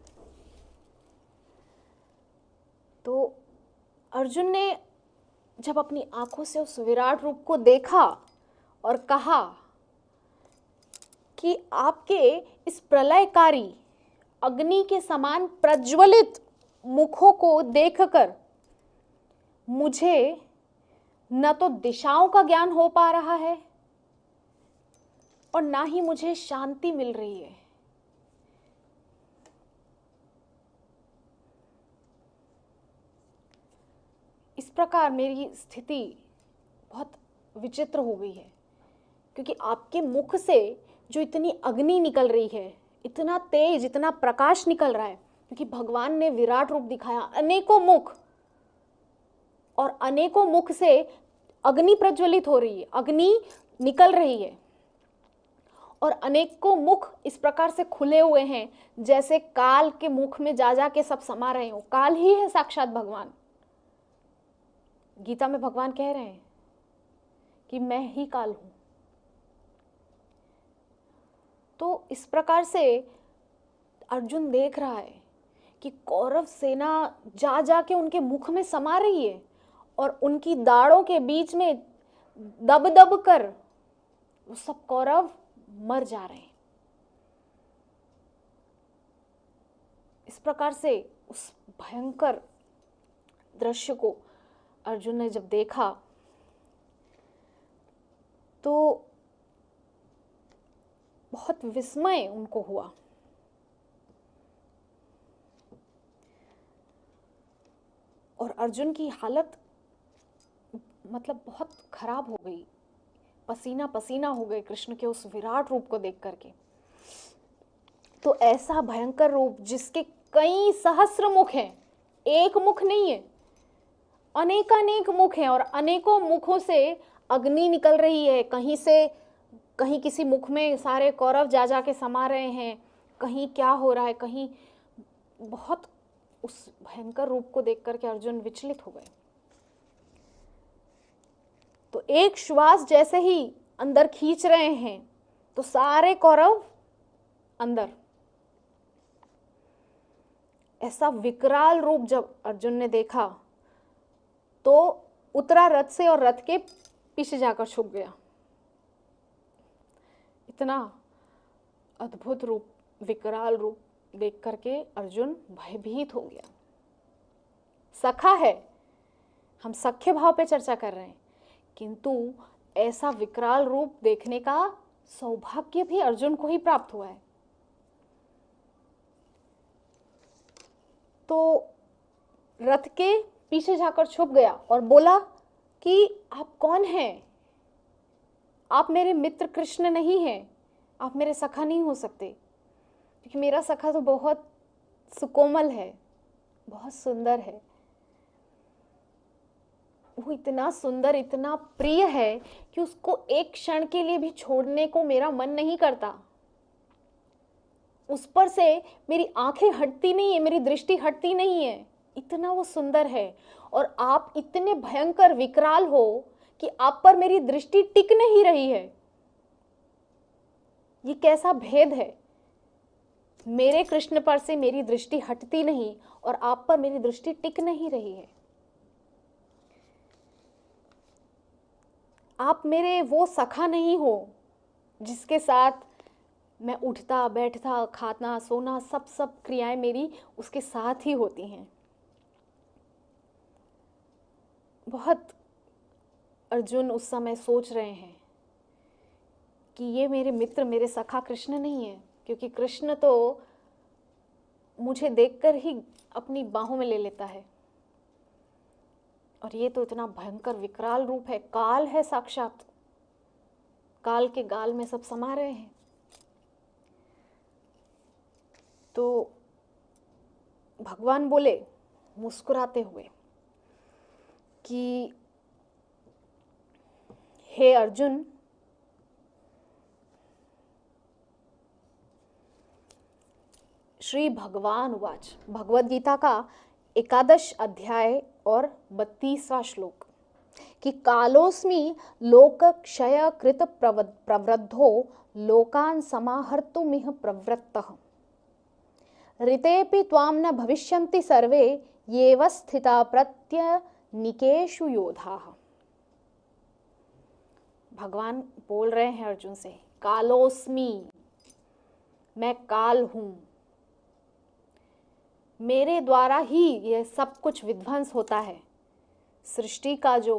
S1: तो अर्जुन ने जब अपनी आंखों से उस विराट रूप को देखा और कहा कि आपके इस प्रलयकारी अग्नि के समान प्रज्वलित मुखों को देखकर मुझे न तो दिशाओं का ज्ञान हो पा रहा है और ना ही मुझे शांति मिल रही है। इस प्रकार मेरी स्थिति बहुत विचित्र हो गई है, क्योंकि आपके मुख से जो इतनी अग्नि निकल रही है, इतना तेज, इतना प्रकाश निकल रहा है, क्योंकि भगवान ने विराट रूप दिखाया, अनेकों मुख, और अनेकों मुख से अग्नि प्रज्वलित हो रही है, अग्नि निकल रही है, और अनेकों मुख इस प्रकार से खुले हुए हैं जैसे काल के मुख में जा जा के सब समा रहे हो। काल ही है साक्षात भगवान। गीता में भगवान कह रहे हैं कि मैं ही काल हूं। तो इस प्रकार से अर्जुन देख रहा है कि कौरव सेना जा जा के उनके मुख में समा रही है और उनकी दाढ़ों के बीच में दब दब कर वो सब कौरव मर जा रहे हैं। इस प्रकार से उस भयंकर दृश्य को अर्जुन ने जब देखा तो बहुत विस्मय उनको हुआ। और अर्जुन की हालत मतलब बहुत खराब हो गई, पसीना पसीना हो गए कृष्ण के उस विराट रूप को देख करके। तो ऐसा भयंकर रूप जिसके कई सहस्र मुख हैं, एक मुख नहीं है, अनेकानेक मुख हैं, और अनेकों मुखों से अग्नि निकल रही है। कहीं से कहीं किसी मुख में सारे कौरव जा जा के समा रहे हैं, कहीं क्या हो रहा है, कहीं बहुत उस भयंकर रूप को देख करके अर्जुन विचलित हो गए। तो एक श्वास जैसे ही अंदर खींच रहे हैं तो सारे कौरव अंदर। ऐसा विकराल रूप जब अर्जुन ने देखा तो उतरा रथ से और रथ के पीछे जाकर छुप गया। इतना अद्भुत रूप, विकराल रूप देख करके अर्जुन भयभीत हो गया। सखा है, हम सख्य भाव पे चर्चा कर रहे हैं, किंतु ऐसा विकराल रूप देखने का सौभाग्य भी अर्जुन को ही प्राप्त हुआ है। तो रथ के पीछे जाकर छुप गया और बोला कि आप कौन हैं? आप मेरे मित्र कृष्ण नहीं हैं, आप मेरे सखा नहीं हो सकते, क्योंकि मेरा सखा तो बहुत सुकोमल है, बहुत सुंदर है। वो इतना सुंदर, इतना प्रिय है कि उसको एक क्षण के लिए भी छोड़ने को मेरा मन नहीं करता। उस पर से मेरी आंखें हटती नहीं है, मेरी दृष्टि हटती नहीं है, इतना वो सुंदर है। और आप इतने भयंकर विकराल हो कि आप पर मेरी दृष्टि टिक नहीं रही है। ये कैसा भेद है? मेरे कृष्ण पर से मेरी दृष्टि हटती नहीं और आप पर मेरी दृष्टि टिक नहीं रही है। आप मेरे वो सखा नहीं हो जिसके साथ मैं उठता बैठता, खाना सोना, सब क्रियाएं मेरी उसके साथ ही होती हैं। बहुत अर्जुन उस समय सोच रहे हैं कि ये मेरे मित्र, मेरे सखा कृष्ण नहीं है, क्योंकि कृष्ण तो मुझे देखकर ही अपनी बाहों में ले लेता है, और ये तो इतना भयंकर विकराल रूप है, काल है साक्षात, काल के गाल में सब समा रहे हैं। तो भगवान बोले मुस्कुराते हुए कि हे अर्जुन, श्री भगवान उवाच, भगवद गीता का 11 अध्याय और 32वां श्लोक, कि कालोस्मि लोक क्षय कृत प्रवृद्धो लोकान समाहर्तुमिह प्रवृत्तः ऋतेपि त्वां न भविष्यन्ति सर्वे येव स्थिता प्रत्यनीकेषु योधाः। भगवान बोल रहे हैं अर्जुन से, कालोस्मि, मैं काल हूं, मेरे द्वारा ही यह सब कुछ विध्वंस होता है, सृष्टि का जो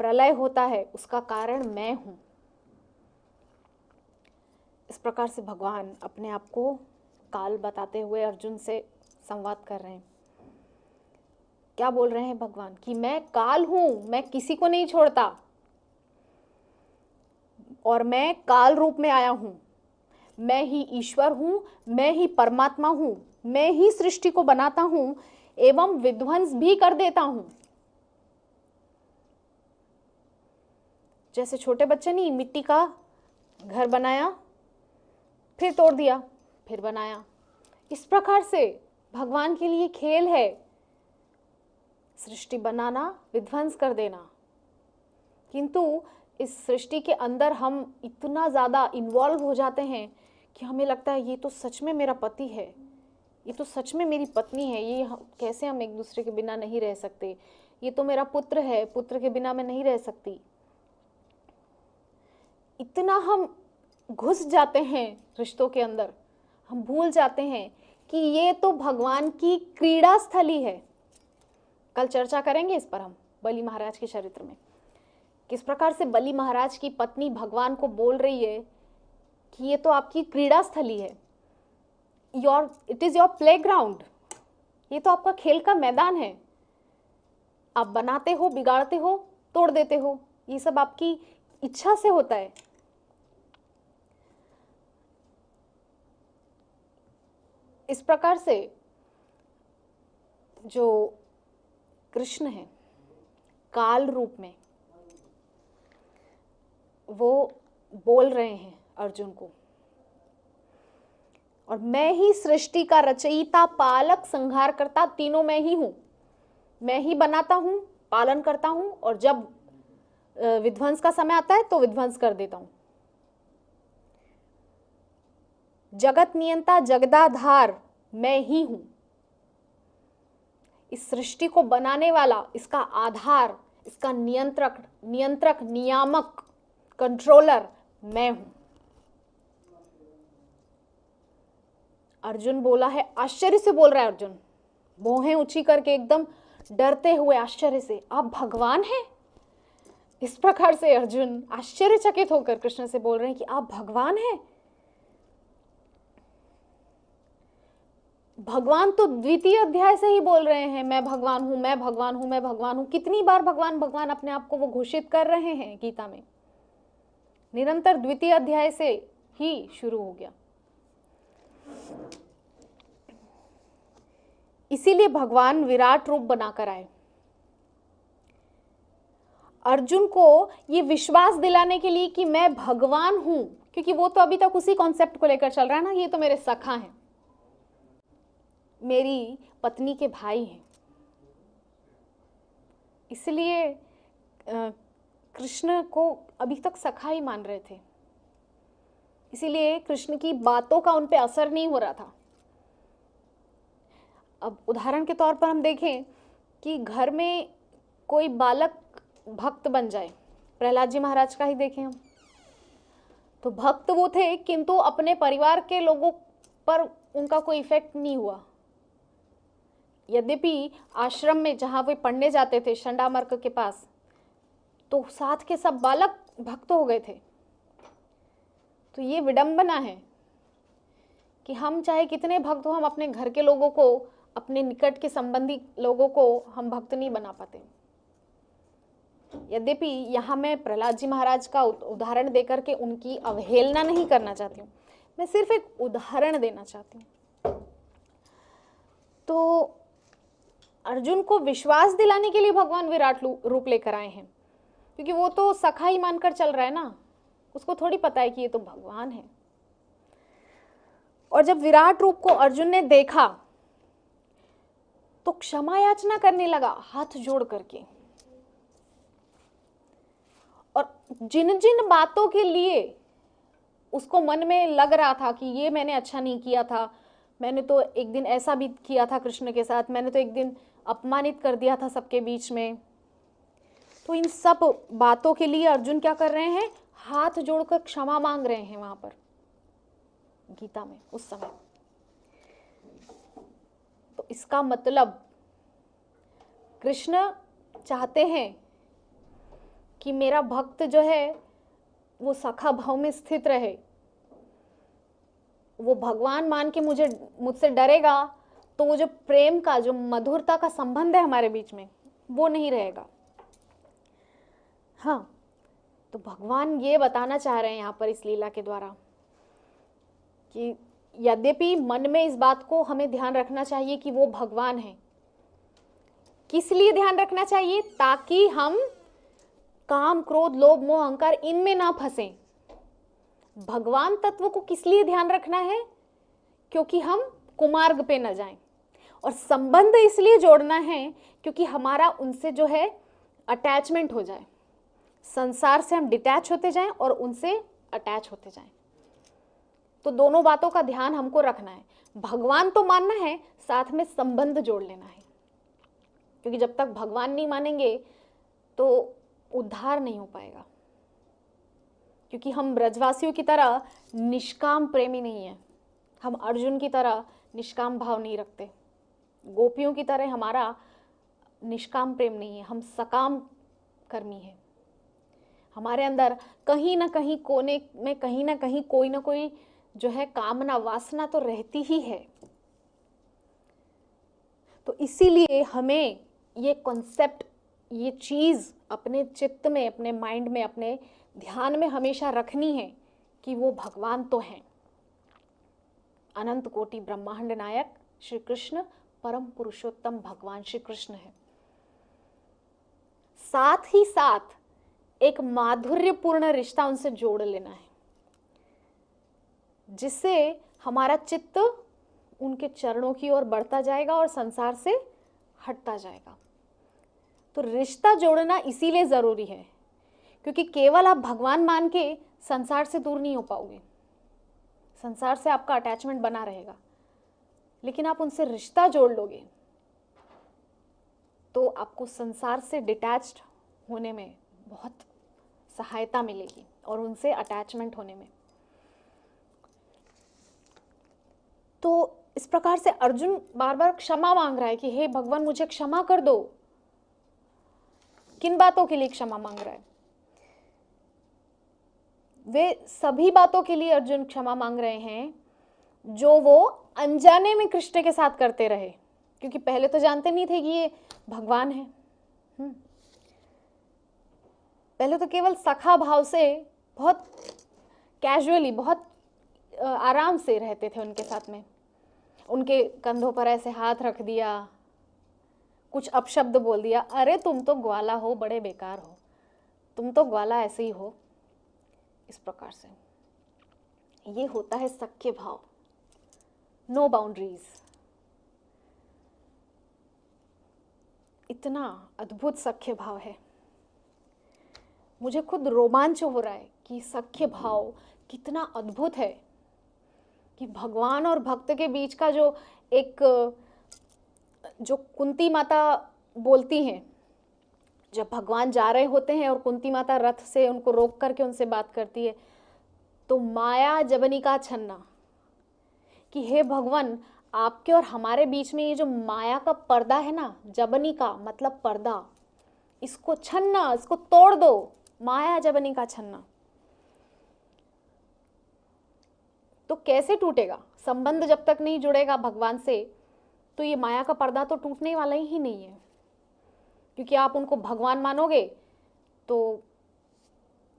S1: प्रलय होता है उसका कारण मैं हूं। इस प्रकार से भगवान अपने आप को काल बताते हुए अर्जुन से संवाद कर रहे हैं। क्या बोल रहे हैं भगवान? कि मैं काल हूं, मैं किसी को नहीं छोड़ता, और मैं काल रूप में आया हूं, मैं ही ईश्वर हूं, मैं ही परमात्मा हूं, मैं ही सृष्टि को बनाता हूं एवं विध्वंस भी कर देता हूं। जैसे छोटे बच्चे नहीं, मिट्टी का घर बनाया, फिर तोड़ दिया, फिर बनाया, इस प्रकार से भगवान के लिए खेल है सृष्टि बनाना, विध्वंस कर देना। किंतु इस सृष्टि के अंदर हम इतना ज़्यादा इन्वॉल्व हो जाते हैं कि हमें लगता है ये तो सच में मेरा पति है, ये तो सच में मेरी पत्नी है, ये कैसे हम एक दूसरे के बिना नहीं रह सकते, ये तो मेरा पुत्र है, पुत्र के बिना मैं नहीं रह सकती। इतना हम घुस जाते हैं रिश्तों के अंदर, हम भूल जाते हैं कि ये तो भगवान की क्रीड़ा स्थली है। कल चर्चा करेंगे इस पर हम बलि महाराज के चरित्र में, किस प्रकार से बलि महाराज की पत्नी भगवान को बोल रही है कि ये तो आपकी क्रीड़ा स्थली है, इट इज योर प्लेग्राउंड, ये तो आपका खेल का मैदान है, आप बनाते हो, बिगाड़ते हो, तोड़ देते हो, ये सब आपकी इच्छा से होता है। इस प्रकार से जो कृष्ण है काल रूप में, वो बोल रहे हैं अर्जुन को, और मैं ही सृष्टि का रचयिता, पालक, संहार करता, तीनों मैं ही हूं, मैं ही बनाता हूं, पालन करता हूं, और जब विध्वंस का समय आता है तो विध्वंस कर देता हूं। जगत नियंता, जगदाधार मैं ही हूं, इस सृष्टि को बनाने वाला, इसका आधार, इसका नियंत्रक, नियामक, कंट्रोलर मैं हूं। अर्जुन बोला है, आश्चर्य से बोल रहा है अर्जुन, भौहें ऊंची करके एकदम डरते हुए आश्चर्य से, आप भगवान हैं? इस प्रकार से अर्जुन आश्चर्यचकित होकर कृष्ण से बोल रहे हैं कि आप भगवान हैं। भगवान तो द्वितीय अध्याय से ही बोल रहे हैं, मैं भगवान हूं, मैं भगवान हूं, मैं भगवान हूं। कितनी बार भगवान भगवान अपने आप को वो घोषित कर रहे हैं गीता में, निरंतर द्वितीय अध्याय से ही शुरू हो गया। इसीलिए भगवान विराट रूप बनाकर आए, अर्जुन को ये विश्वास दिलाने के लिए कि मैं भगवान हूं, क्योंकि वो तो अभी तक उसी कॉन्सेप्ट को लेकर चल रहा है ना, ये तो मेरे सखा हैं, मेरी पत्नी के भाई हैं। इसलिए कृष्ण को अभी तक सखा ही मान रहे थे, इसीलिए कृष्ण की बातों का उन पे असर नहीं हो रहा था। अब उदाहरण के तौर पर हम देखें कि घर में कोई बालक भक्त बन जाए, प्रहलाद जी महाराज का ही देखें हम, तो भक्त वो थे किंतु अपने परिवार के लोगों पर उनका कोई इफेक्ट नहीं हुआ। यद्यपि आश्रम में जहाँ वे पढ़ने जाते थे शंडामर्क के पास, तो साथ के सब बालक भक्त हो गए थे, तो ये विडंबना है कि हम चाहे कितने भक्त हो, हम अपने घर के लोगों को, अपने निकट के संबंधी लोगों को हम भक्त नहीं बना पाते। यद्यपि यहाँ मैं प्रहलाद जी महाराज का उदाहरण देकर के उनकी अवहेलना नहीं करना चाहती हूँ, मैं सिर्फ एक उदाहरण देना चाहती हूँ। तो अर्जुन को विश्वास दिलाने के लिए भगवान विराट रूप लेकर आए हैं, क्योंकि वो तो सखा ही मानकर चल रहा है ना, उसको थोड़ी पता है कि ये तो भगवान है। और जब विराट रूप को अर्जुन ने देखा तो क्षमा याचना करने लगा हाथ जोड़ करके, और जिन जिन बातों के लिए उसको मन में लग रहा था कि ये मैंने अच्छा नहीं किया था, मैंने तो एक दिन ऐसा भी किया था कृष्ण के साथ, मैंने तो एक दिन अपमानित कर दिया था सबके बीच में, तो इन सब बातों के लिए अर्जुन क्या कर रहे हैं, हाथ जोड़कर क्षमा मांग रहे हैं वहां पर गीता में उस समय। तो इसका मतलब कृष्ण चाहते हैं कि मेरा भक्त जो है वो सखा भाव में स्थित रहे, वो भगवान मान के मुझसे डरेगा तो वो जो प्रेम का, जो मधुरता का संबंध है हमारे बीच में, वो नहीं रहेगा। हाँ, तो भगवान ये बताना चाह रहे हैं यहाँ पर इस लीला के द्वारा कि यद्यपि मन में इस बात को हमें ध्यान रखना चाहिए कि वो भगवान है। किस लिए ध्यान रखना चाहिए? ताकि हम काम, क्रोध, लोभ, मोह, अहंकार इनमें ना फंसें। भगवान तत्व को किस लिए ध्यान रखना है? क्योंकि हम कुमार्ग पे न जाएं। और संबंध इसलिए जोड़ना है क्योंकि हमारा उनसे जो है अटैचमेंट हो जाए, संसार से हम डिटैच होते जाएं और उनसे अटैच होते जाएं। तो दोनों बातों का ध्यान हमको रखना है। भगवान तो मानना है, साथ में संबंध जोड़ लेना है, क्योंकि जब तक भगवान नहीं मानेंगे तो उद्धार नहीं हो पाएगा। क्योंकि हम ब्रजवासियों की तरह निष्काम प्रेमी नहीं है, हम अर्जुन की तरह निष्काम भाव नहीं रखते, गोपियों की तरह हमारा निष्काम प्रेम नहीं है, हम सकाम कर्मी हैं। हमारे अंदर कहीं ना कहीं कोने में, कहीं ना कहीं कोई ना कोई जो है कामना, वासना तो रहती ही है। तो इसीलिए हमें ये कॉन्सेप्ट, ये चीज अपने चित्त में, अपने माइंड में, अपने ध्यान में हमेशा रखनी है कि वो भगवान तो हैं। अनंत कोटि ब्रह्मांड नायक श्री कृष्ण परम पुरुषोत्तम भगवान श्री कृष्ण है। साथ ही साथ एक माधुर्यपूर्ण रिश्ता उनसे जोड़ लेना है, जिससे हमारा चित्त उनके चरणों की ओर बढ़ता जाएगा और संसार से हटता जाएगा। तो रिश्ता जोड़ना इसीलिए जरूरी है क्योंकि केवल आप भगवान मान के संसार से दूर नहीं हो पाओगे, संसार से आपका अटैचमेंट बना रहेगा। लेकिन आप उनसे रिश्ता जोड़ लोगे तो आपको संसार से डिटैच्ड होने में बहुत सहायता मिलेगी और उनसे अटैचमेंट होने में। तो इस प्रकार से अर्जुन बार बार क्षमा मांग रहा है कि हे भगवान मुझे क्षमा कर दो। किन बातों के लिए क्षमा मांग रहा है? वे सभी बातों के लिए अर्जुन क्षमा मांग रहे हैं जो वो अनजाने में कृष्ण के साथ करते रहे, क्योंकि पहले तो जानते नहीं थे कि ये भगवान है। पहले तो केवल सखा भाव से बहुत कैजुअली, बहुत आराम से रहते थे उनके साथ में। उनके कंधों पर ऐसे हाथ रख दिया, कुछ अपशब्द बोल दिया, अरे तुम तो ग्वाला हो, बड़े बेकार हो, तुम तो ग्वाला ऐसे ही हो। इस प्रकार से ये होता है सख्य भाव, नो बाउंड्रीज। इतना अद्भुत सख्य भाव है, मुझे खुद रोमांच हो रहा है कि सख्य भाव कितना अद्भुत है, कि भगवान और भक्त के बीच का जो एक, जो कुंती माता बोलती हैं, जब भगवान जा रहे होते हैं और कुंती माता रथ से उनको रोक करके उनसे बात करती है, तो माया जबनिका छन्ना, कि हे भगवान आपके और हमारे बीच में ये जो माया का पर्दा है ना, जबनिका मतलब पर्दा, इसको छन्ना, इसको तोड़ दो, माया जबनिका छन्ना। तो कैसे टूटेगा? संबंध जब तक नहीं जुड़ेगा भगवान से तो ये माया का पर्दा तो टूटने वाला ही नहीं है, क्योंकि आप उनको भगवान मानोगे तो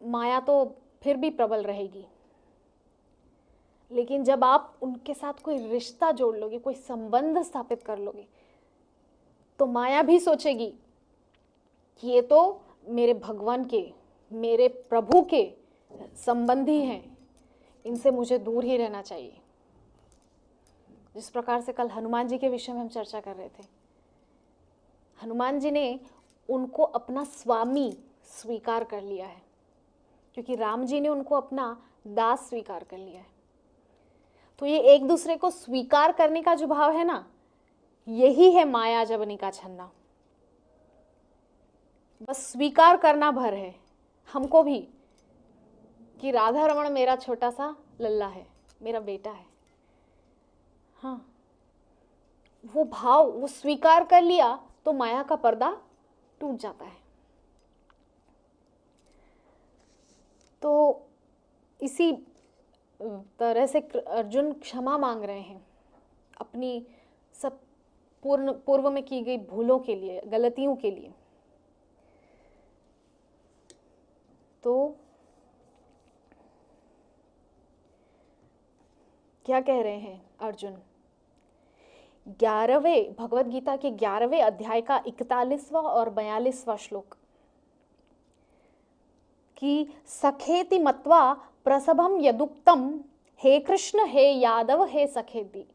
S1: माया तो फिर भी प्रबल रहेगी। लेकिन जब आप उनके साथ कोई रिश्ता जोड़ लोगे, कोई संबंध स्थापित कर लोगे, तो माया भी सोचेगी कि ये तो मेरे भगवान के, मेरे प्रभु के संबंधी हैं, इनसे मुझे दूर ही रहना चाहिए। जिस प्रकार से कल हनुमान जी के विषय में हम चर्चा कर रहे थे, हनुमान जी ने उनको अपना स्वामी स्वीकार कर लिया है, क्योंकि राम जी ने उनको अपना दास स्वीकार कर लिया है। तो ये एक दूसरे को स्वीकार करने का जो भाव है ना, यही है माया जवनी का छन्ना। बस स्वीकार करना भर है हमको भी कि राधा रमण मेरा छोटा सा लल्ला है, मेरा बेटा है। हाँ, वो भाव वो स्वीकार कर लिया तो माया का पर्दा टूट जाता है। तो इसी तरह से अर्जुन क्षमा मांग रहे हैं अपनी सब पूर्व में की गई भूलों के लिए, गलतियों के लिए। तो क्या कह रहे हैं अर्जुन? 11वें भगवत गीता के 11वें अध्याय का 41वां और 42वां श्लोक कि सखेति मत्वा प्रसभम यदुक्तम हे कृष्ण हे यादव हे सखेति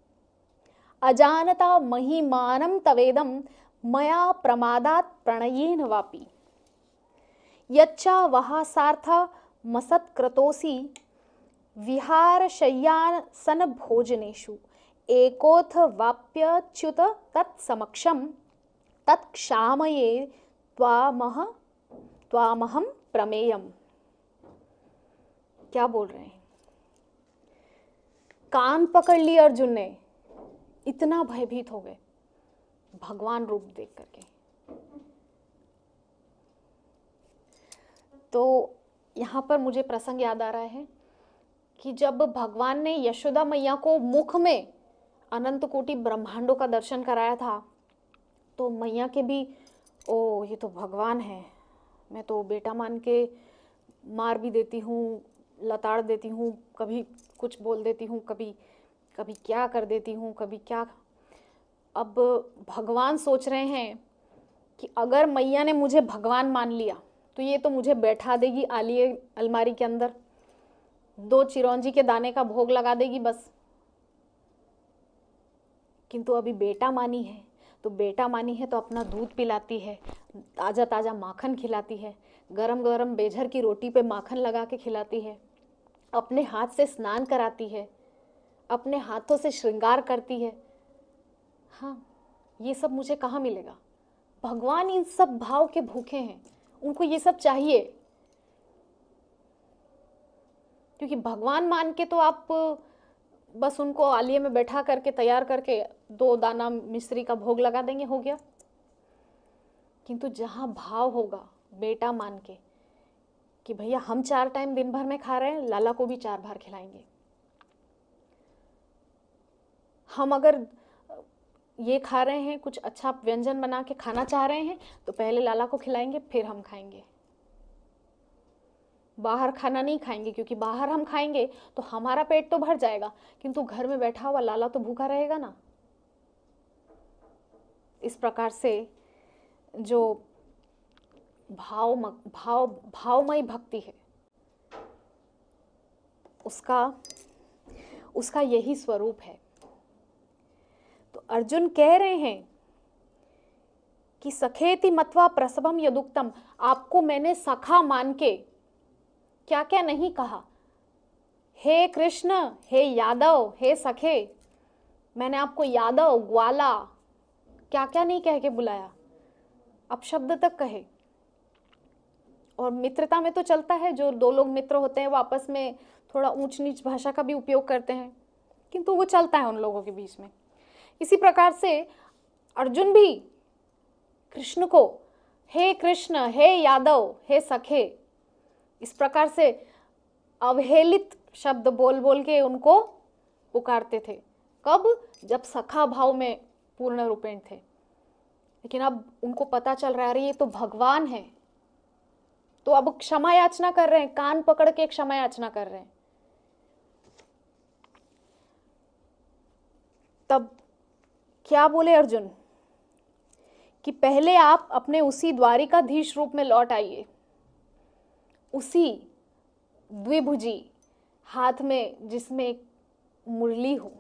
S1: अजानता महिमानं तवेदं मया प्रमादात् प्रणयेन वापि यच्चा वहासार्थ मसत्कृतोसि विहारशय्यासन भोजनेषु एकोथ वाप्यच्युत तत्समक्षम तत्क्षामये त्वामहं प्रमेयम। क्या बोल रहे हैं? कान पकड़ लिए अर्जुन ने, इतना भयभीत हो गए भगवान रूप देख करके। तो यहाँ पर मुझे प्रसंग याद आ रहा है कि जब भगवान ने यशोदा मैया को मुख में अनंत कोटि ब्रह्मांडों का दर्शन कराया था, तो मैया के भी ओ ये तो भगवान है, मैं तो बेटा मान के मार भी देती हूँ, लताड़ देती हूँ, कभी कुछ बोल देती हूँ, कभी कभी क्या कर देती हूँ, कभी क्या। अब भगवान सोच रहे हैं कि अगर मैया ने मुझे भगवान मान लिया तो ये तो मुझे बैठा देगी अलमारी के अंदर, 2 चिरौंजी के दाने का भोग लगा देगी बस। किंतु अभी बेटा मानी है तो अपना दूध पिलाती है, ताज़ा ताज़ा माखन खिलाती है, गरम गरम बेझर की रोटी पे माखन लगा के खिलाती है, अपने हाथ से स्नान कराती है, अपने हाथों से श्रृंगार करती है। हाँ, ये सब मुझे कहाँ मिलेगा? भगवान इन सब भाव के भूखे हैं, उनको ये सब चाहिए। क्योंकि भगवान मान के तो आप बस उनको आलिये में बैठा करके तैयार करके 2 दाना मिश्री का भोग लगा देंगे, हो गया। किंतु जहाँ भाव होगा बेटा मान के कि भैया हम 4 टाइम दिन भर में खा रहे हैं, लाला को भी 4 बार खिलाएंगे। हम अगर ये खा रहे हैं, कुछ अच्छा व्यंजन बना के खाना चाह रहे हैं, तो पहले लाला को खिलाएंगे फिर हम खाएंगे। बाहर खाना नहीं खाएंगे, क्योंकि बाहर हम खाएंगे तो हमारा पेट तो भर जाएगा, किंतु घर में बैठा हुआ लाला तो भूखा रहेगा ना। इस प्रकार से जो भावमयी भक्ति है उसका यही स्वरूप है। तो अर्जुन कह रहे हैं कि सखेति मत्वा प्रसभम यदुक्तम, आपको मैंने सखा मान के क्या क्या नहीं कहा। हे कृष्ण, हे यादव, हे सखे, मैंने आपको यादव, ग्वाला, क्या क्या नहीं कह के बुलाया, अपशब्द तक कहे। और मित्रता में तो चलता है, जो 2 लोग मित्र होते हैं वो आपस में थोड़ा ऊंच नीच भाषा का भी उपयोग करते हैं, किंतु वो चलता है उन लोगों के बीच में। इसी प्रकार से अर्जुन भी कृष्ण को हे कृष्ण, हे यादव, हे सखे, इस प्रकार से अवहेलित शब्द बोल बोल के उनको पुकारते थे। कब? जब सखा भाव में पूर्ण रूपेण थे। लेकिन अब उनको पता चल रहा है अरे ये तो भगवान है, तो अब क्षमा याचना कर रहे हैं, कान पकड़ के क्षमा याचना कर रहे हैं। तब क्या बोले अर्जुन कि पहले आप अपने उसी द्वारिकाधीश रूप में लौट आइए, उसी द्विभुजी, हाथ में जिसमें एक मुरली हो,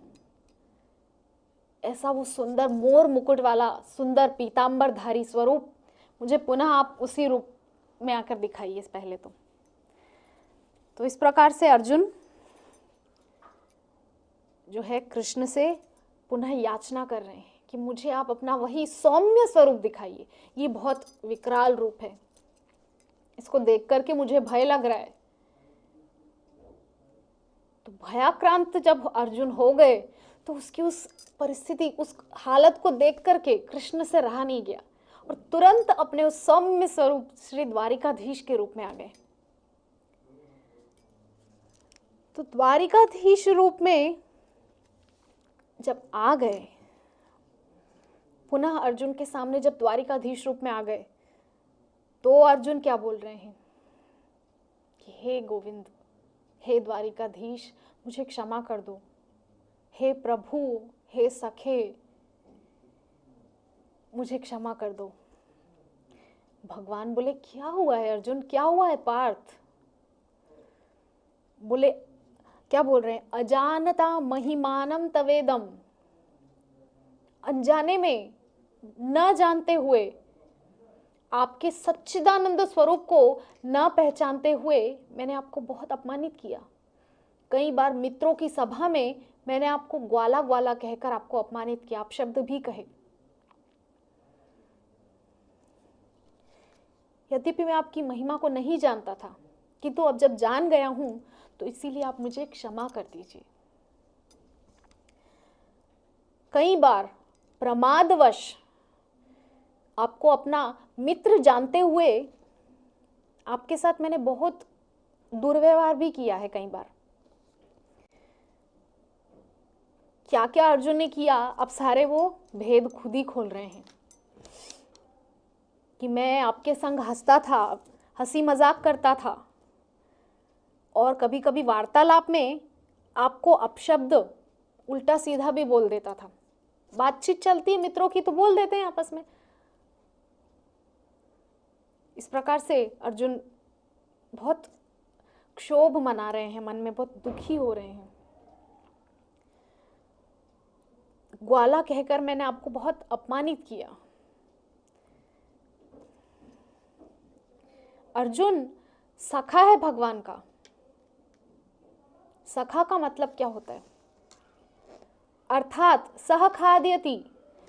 S1: ऐसा वो सुंदर मोर मुकुट वाला सुंदर पीतांबरधारी स्वरूप मुझे पुनः आप उसी रूप में आकर दिखाइए पहले तो इस प्रकार से अर्जुन जो है कृष्ण से पुनः याचना कर रहे हैं कि मुझे आप अपना वही सौम्य स्वरूप दिखाइए। ये बहुत विकराल रूप है, इसको देख करके मुझे भय लग रहा है। तो भयाक्रांत जब अर्जुन हो गए तो उसकी उस परिस्थिति, उस हालत को देख करके कृष्ण से रहा नहीं गया और तुरंत अपने उस सौम्य स्वरूप श्री द्वारिकाधीश के रूप में आ गए। तो द्वारिकाधीश रूप में जब आ गए, पुनः अर्जुन के सामने जब द्वारिकाधीश रूप में आ गए, तो अर्जुन क्या बोल रहे हैं कि हे गोविंद, हे द्वारिकाधीश, मुझे क्षमा कर दो, हे प्रभु, हे सखे, मुझे क्षमा कर दो। भगवान बोले क्या हुआ है अर्जुन, क्या हुआ है पार्थ? बोले, क्या बोल रहे हैं? अजानता महिमानम तवेदम, अनजाने में, न जानते हुए, आपके सच्चिदानंद स्वरूप को न पहचानते हुए मैंने आपको बहुत अपमानित किया। कई बार मित्रों की सभा में मैंने आपको ग्वाला ग्वाला कहकर आपको अपमानित किया, आप शब्द भी कहे। यद्यपि मैं आपकी महिमा को नहीं जानता था, किंतु अब जब जान गया हूं तो इसीलिए आप मुझे क्षमा कर दीजिए। कई बार प्रमादवश आपको अपना मित्र जानते हुए आपके साथ मैंने बहुत दुर्व्यवहार भी किया है। कई बार क्या क्या अर्जुन ने किया, अब सारे वो भेद खुद ही खोल रहे हैं कि मैं आपके संग हंसता था, हंसी मजाक करता था, और कभी कभी वार्तालाप में आपको अपशब्द उल्टा सीधा भी बोल देता था। बातचीत चलती है मित्रों की तो बोल देते हैं आपस में। इस प्रकार से अर्जुन बहुत क्षोभ मना रहे हैं, मन में बहुत दुखी हो रहे हैं। ग्वाला कहकर मैंने आपको बहुत अपमानित किया। अर्जुन सखा है भगवान का। सखा का मतलब क्या होता है? अर्थात सह खाद्यति,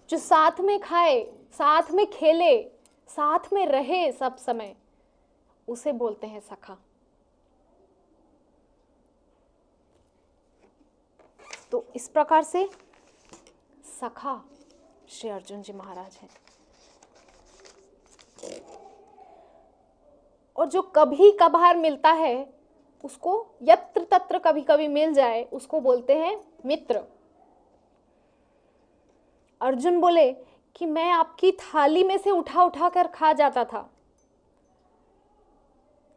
S1: जो साथ में खाए, साथ में खेले, साथ में रहे सब समय, उसे बोलते हैं सखा। तो इस प्रकार से सखा श्री अर्जुन जी महाराज हैं। और जो कभी कभार मिलता है उसको, यत्र तत्र कभी कभी मिल जाए, उसको बोलते हैं मित्र। अर्जुन बोले कि मैं आपकी थाली में से उठा उठा कर खा जाता था,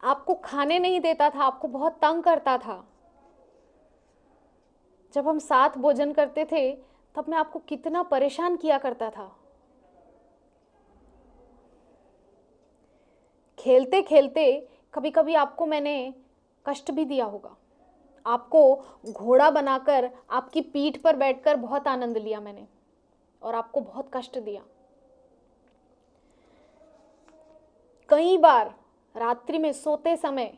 S1: आपको खाने नहीं देता था, आपको बहुत तंग करता था। जब हम साथ भोजन करते थे तब मैं आपको कितना परेशान किया करता था। खेलते खेलते कभी कभी आपको मैंने कष्ट भी दिया होगा। आपको घोड़ा बनाकर आपकी पीठ पर बैठकर बहुत आनंद लिया मैंने, और आपको बहुत कष्ट दिया। कई बार रात्रि में सोते समय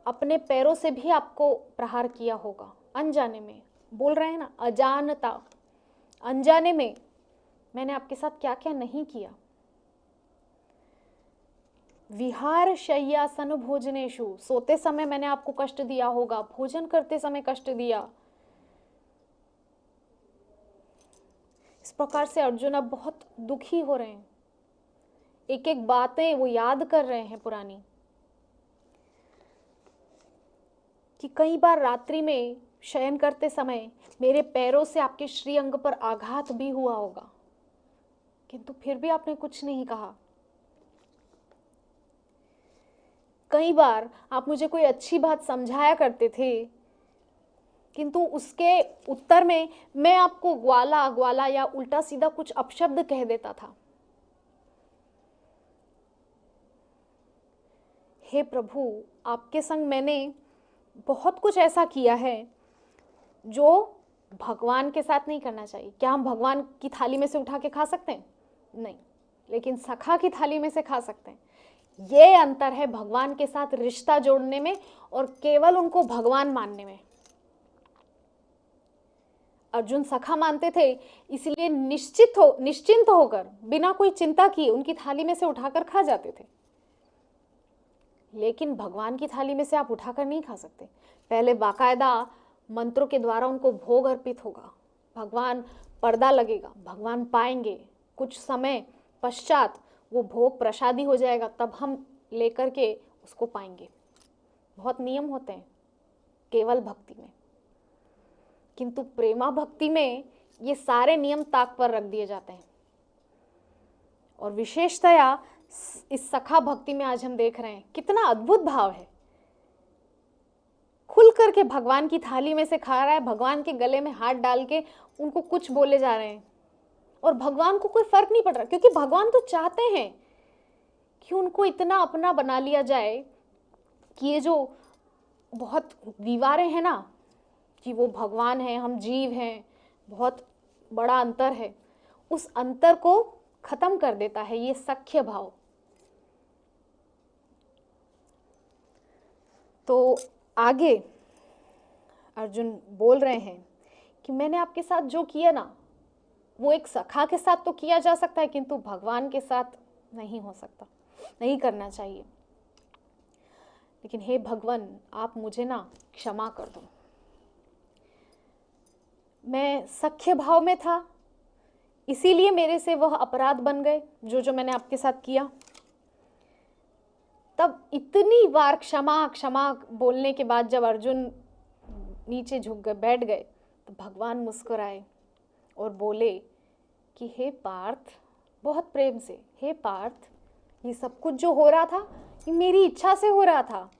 S1: अपने पैरों से भी आपको प्रहार किया होगा, अनजाने में। बोल रहे हैं ना, अजानता, अनजाने में मैंने आपके साथ क्या क्या नहीं किया। विहार शय्यासन भोजनेषु, सोते समय मैंने आपको कष्ट दिया होगा, भोजन करते समय कष्ट दिया। इस प्रकार से अर्जुन अब बहुत दुखी हो रहे हैं, एक एक बातें वो याद कर रहे हैं पुरानी, कि कई बार रात्रि में शयन करते समय मेरे पैरों से आपके श्री अंग पर आघात भी हुआ होगा, किंतु फिर भी आपने कुछ नहीं कहा। कई बार आप मुझे कोई अच्छी बात समझाया करते थे, किंतु उसके उत्तर में मैं आपको ग्वाला ग्वाला या उल्टा सीधा कुछ अपशब्द कह देता था। हे प्रभु, आपके संग मैंने बहुत कुछ ऐसा किया है जो भगवान के साथ नहीं करना चाहिए। क्या हम भगवान की थाली में से उठा के खा सकते हैं? नहीं, लेकिन सखा की थाली में से खा सकते हैं। ये अंतर है भगवान के साथ रिश्ता जोड़ने में और केवल उनको भगवान मानने में। अर्जुन सखा मानते थे, इसलिए निश्चिंत होकर बिना कोई चिंता किए उनकी थाली में से उठाकर खा जाते थे। लेकिन भगवान की थाली में से आप उठाकर नहीं खा सकते। पहले बाकायदा मंत्रों के द्वारा उनको भोग अर्पित होगा, भगवान पर्दा लगेगा, भगवान पाएंगे, कुछ समय पश्चात वो भोग प्रसादी हो जाएगा, तब हम लेकर के उसको पाएंगे। बहुत नियम होते हैं केवल भक्ति में, किंतु प्रेमा भक्ति में ये सारे नियम ताक पर रख दिए जाते हैं। और विशेषतया इस सखा भक्ति में आज हम देख रहे हैं कितना अद्भुत भाव है। खुल करके भगवान की थाली में से खा रहा है, भगवान के गले में हाथ डाल के उनको कुछ बोले जा रहे हैं, और भगवान को कोई फर्क नहीं पड़ रहा, क्योंकि भगवान तो चाहते हैं कि उनको इतना अपना बना लिया जाए कि ये जो बहुत दीवारें हैं ना कि वो भगवान है, हम जीव हैं, बहुत बड़ा अंतर है, उस अंतर को खत्म कर देता है ये सख्य भाव। तो आगे अर्जुन बोल रहे हैं कि मैंने आपके साथ जो किया ना, वो एक सखा के साथ तो किया जा सकता है, किंतु भगवान के साथ नहीं हो सकता, नहीं करना चाहिए। लेकिन हे भगवान, आप मुझे ना क्षमा कर दो। मैं सख्य भाव में था, इसीलिए मेरे से वह अपराध बन गए जो मैंने आपके साथ किया। तब इतनी बार क्षमा क्षमा बोलने के बाद जब अर्जुन नीचे झुक गए, बैठ गए, तो भगवान मुस्कुराए और बोले कि हे पार्थ, बहुत प्रेम से, हे पार्थ, ये सब कुछ जो हो रहा था ये मेरी इच्छा से हो रहा था,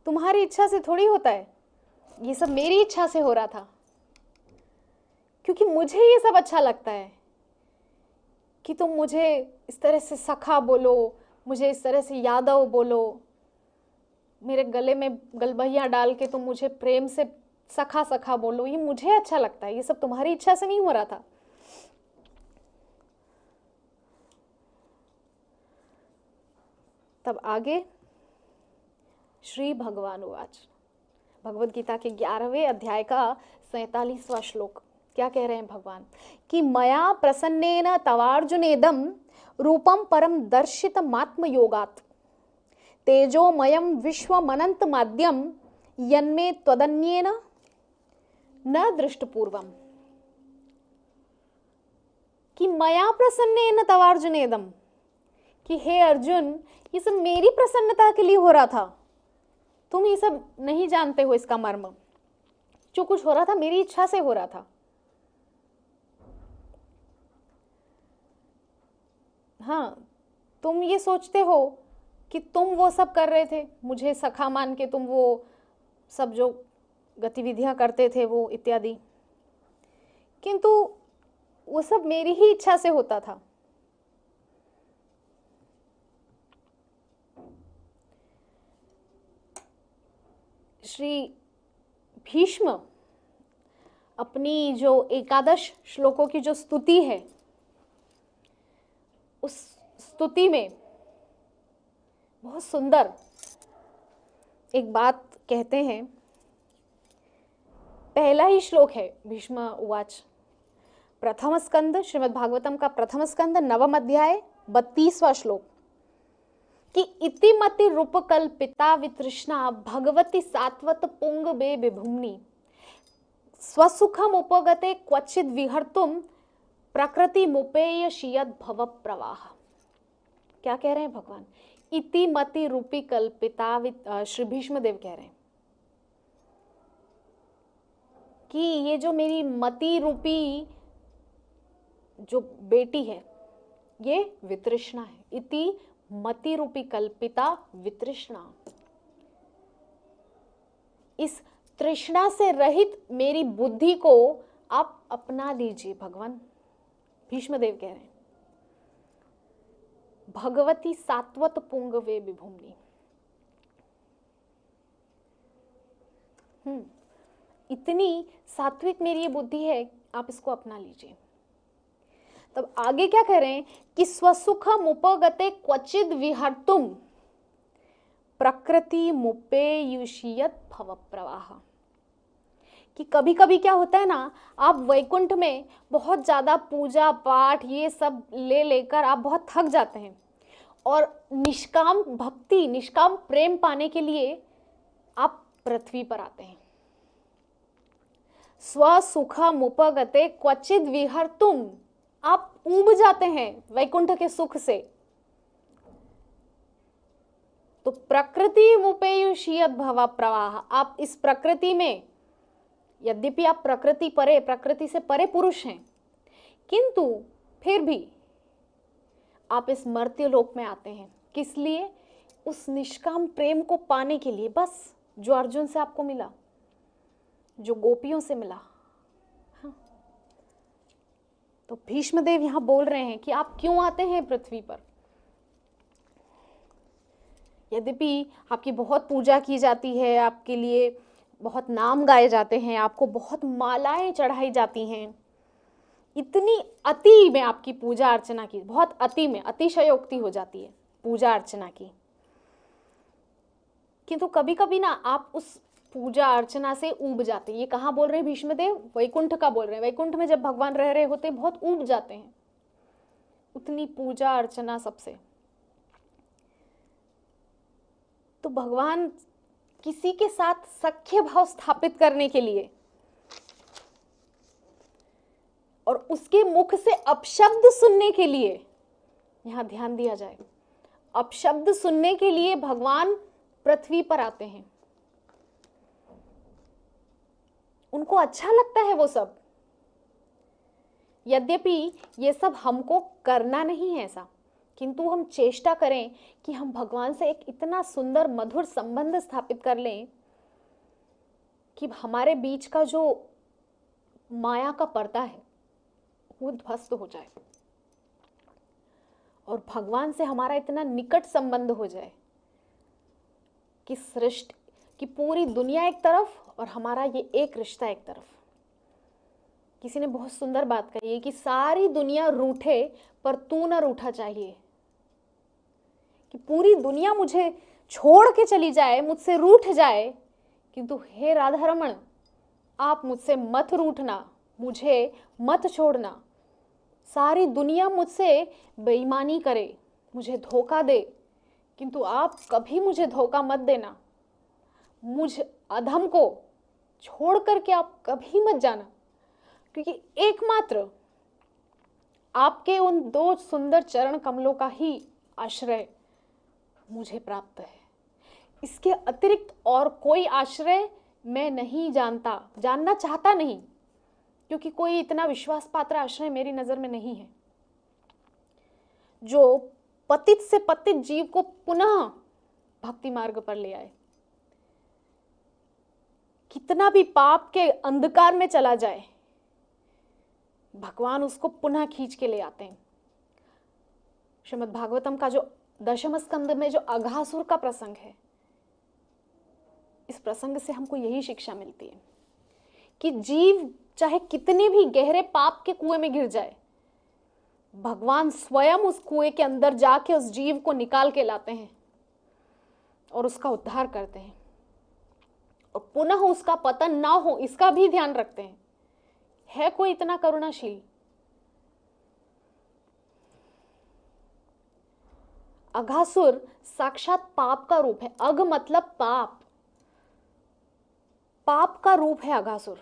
S1: तुम्हारी इच्छा से थोड़ी होता है, ये सब मेरी इच्छा से हो रहा था, क्योंकि मुझे ये सब अच्छा लगता है कि तुम मुझे इस तरह से सखा बोलो, मुझे इस तरह से यादव बोलो, मेरे गले में गलबहिया डाल के तुम मुझे प्रेम से सखा सखा बोलो, ये मुझे अच्छा लगता है, ये सब तुम्हारी इच्छा से नहीं हो रहा था। तब आगे श्री भगवान उवाच, भगवद गीता के 11वें अध्याय का 47वां श्लोक। क्या कह रहे हैं भगवान कि मया प्रसन्नेन तवार्जुनेदम रूपम परम दर्शितमात्म योगात् तेजोमयम विश्वमनंत माध्यम यन्मे त्वदन्येन न दृष्टपूर्वम। कि मया प्रसन्नेन तवार्जुनेदम, कि हे अर्जुन, ये सब मेरी प्रसन्नता के लिए हो रहा था, तुम ये सब नहीं जानते हो इसका मर्म। जो कुछ हो रहा था मेरी इच्छा से हो रहा था। हाँ, तुम ये सोचते हो कि तुम वो सब कर रहे थे, मुझे सखा मान के तुम वो सब जो गतिविधियां करते थे वो इत्यादि, किंतु वो सब मेरी ही इच्छा से होता था। श्री भीष्म अपनी जो 11 श्लोकों की जो स्तुति है, उस स्तुति में बहुत सुंदर एक बात कहते हैं। पहला ही श्लोक है भीष्म उवाच, प्रथम स्कंद, श्रीमद् भागवतम का प्रथम स्कंद 9वां अध्याय 32वां श्लोक, कि इतिमति रूपकल्पिता वितृष्णा भगवती सात्वत पुंग बे विभुम्नि स्वसुखम उपगते क्वचित विहर्तुम प्रकृति मुपेय शियद भव प्रवाह। क्या कह रहे हैं भगवान? इतिमति रूपी कल्पिता, श्री भीष्म देव कह रहे हैं कि ये जो मेरी मति रूपी जो बेटी है ये वितृष्णा है। इति मति रूपी कल्पिता वितृष्णा। इस तृष्णा से रहित मेरी बुद्धि को आप अपना लीजिए भगवान। भीष्मदेव कह रहे हैं भगवती सात्वत पुंगवे विभुम्नि। इतनी सात्विक मेरी ये बुद्धि है, आप इसको अपना लीजिए। तब आगे क्या कह रहे हैं कि स्वसुखम उपगते क्वचिद विहर्तुम प्रकृति मुपेयुषियत भव प्रवाह। कि कभी कभी क्या होता है ना, आप वैकुंठ में बहुत ज्यादा पूजा पाठ ये सब ले लेकर आप बहुत थक जाते हैं और निष्काम भक्ति निष्काम प्रेम पाने के लिए आप पृथ्वी पर आते हैं। स्वसुखम उपगते क्वचिद विहर्तुम, आप ऊब जाते हैं वैकुंठ के सुख से। तो प्रकृति मुपेयुषियत भव प्रवाह, आप इस प्रकृति में, यद्यपि आप प्रकृति से परे पुरुष हैं, किंतु फिर भी आप इस मर्त्य लोक में आते हैं। किस लिए? उस निष्काम प्रेम को पाने के लिए, बस जो अर्जुन से आपको मिला, जो गोपियों से मिला। हाँ। तो भीष्मदेव यहां बोल रहे हैं कि आप क्यों आते हैं पृथ्वी पर। यद्यपि आपकी बहुत पूजा की जाती है, आपके लिए बहुत नाम गाए जाते हैं, आपको बहुत मालाएं चढ़ाई जाती हैं, इतनी अति में आपकी पूजा अर्चना की, बहुत अति में अतिशयोक्ति हो जाती है पूजा अर्चना की। किंतु कभी कभी ना आप उस पूजा अर्चना से ऊब जाते हैं। ये कहाँ बोल रहे हैं भीष्मदेव? वैकुंठ का बोल रहे हैं। वैकुंठ में जब भगवान रह रहे होते हैं बहुत ऊब जाते हैं उतनी पूजा अर्चना सबसे। तो भगवान किसी के साथ सख्य भाव स्थापित करने के लिए और उसके मुख से अपशब्द सुनने के लिए, यहां ध्यान दिया जाए, अपशब्द सुनने के लिए भगवान पृथ्वी पर आते हैं। उनको अच्छा लगता है वो सब, यद्यपि ये सब हमको करना नहीं है ऐसा, किंतु हम चेष्टा करें कि हम भगवान से एक इतना सुंदर मधुर संबंध स्थापित कर लें कि हमारे बीच का जो माया का पर्दा है वो ध्वस्त हो जाए और भगवान से हमारा इतना निकट संबंध हो जाए कि सृष्टि की पूरी दुनिया एक तरफ और हमारा ये एक रिश्ता एक तरफ। किसी ने बहुत सुंदर बात कही है कि सारी दुनिया रूठे पर तू न रूठा चाहिए। कि पूरी दुनिया मुझे छोड़ के चली जाए, मुझसे रूठ जाए, किंतु हे राधा रमण आप मुझसे मत रूठना, मुझे मत छोड़ना। सारी दुनिया मुझसे बेईमानी करे, मुझे धोखा दे, किंतु आप कभी मुझे धोखा मत देना। मुझ अधम को छोड़ करके आप कभी मत जाना, क्योंकि एकमात्र आपके उन दो सुंदर चरण कमलों का ही आश्रय मुझे प्राप्त है। इसके अतिरिक्त और कोई आश्रय मैं नहीं जानना चाहता नहीं, क्योंकि कोई इतना विश्वास पात्र आश्रय मेरी नजर में नहीं है जो पतित से पतित जीव को पुनः भक्ति मार्ग पर ले आए। कितना भी पाप के अंधकार में चला जाए, भगवान उसको पुनः खींच के ले आते हैं। श्रीमद् भागवतम का जो दशम स्कंद में जो अघासुर का प्रसंग है, इस प्रसंग से हमको यही शिक्षा मिलती है कि जीव चाहे कितने भी गहरे पाप के कुएं में गिर जाए, भगवान स्वयं उस कुएं के अंदर जाके उस जीव को निकाल के लाते हैं और उसका उद्धार करते हैं और पुनः उसका पतन ना हो इसका भी ध्यान रखते हैं। है कोई इतना करुणाशील? अघासुर साक्षात पाप का रूप है। अघ मतलब पाप, पाप का रूप है अघासुर।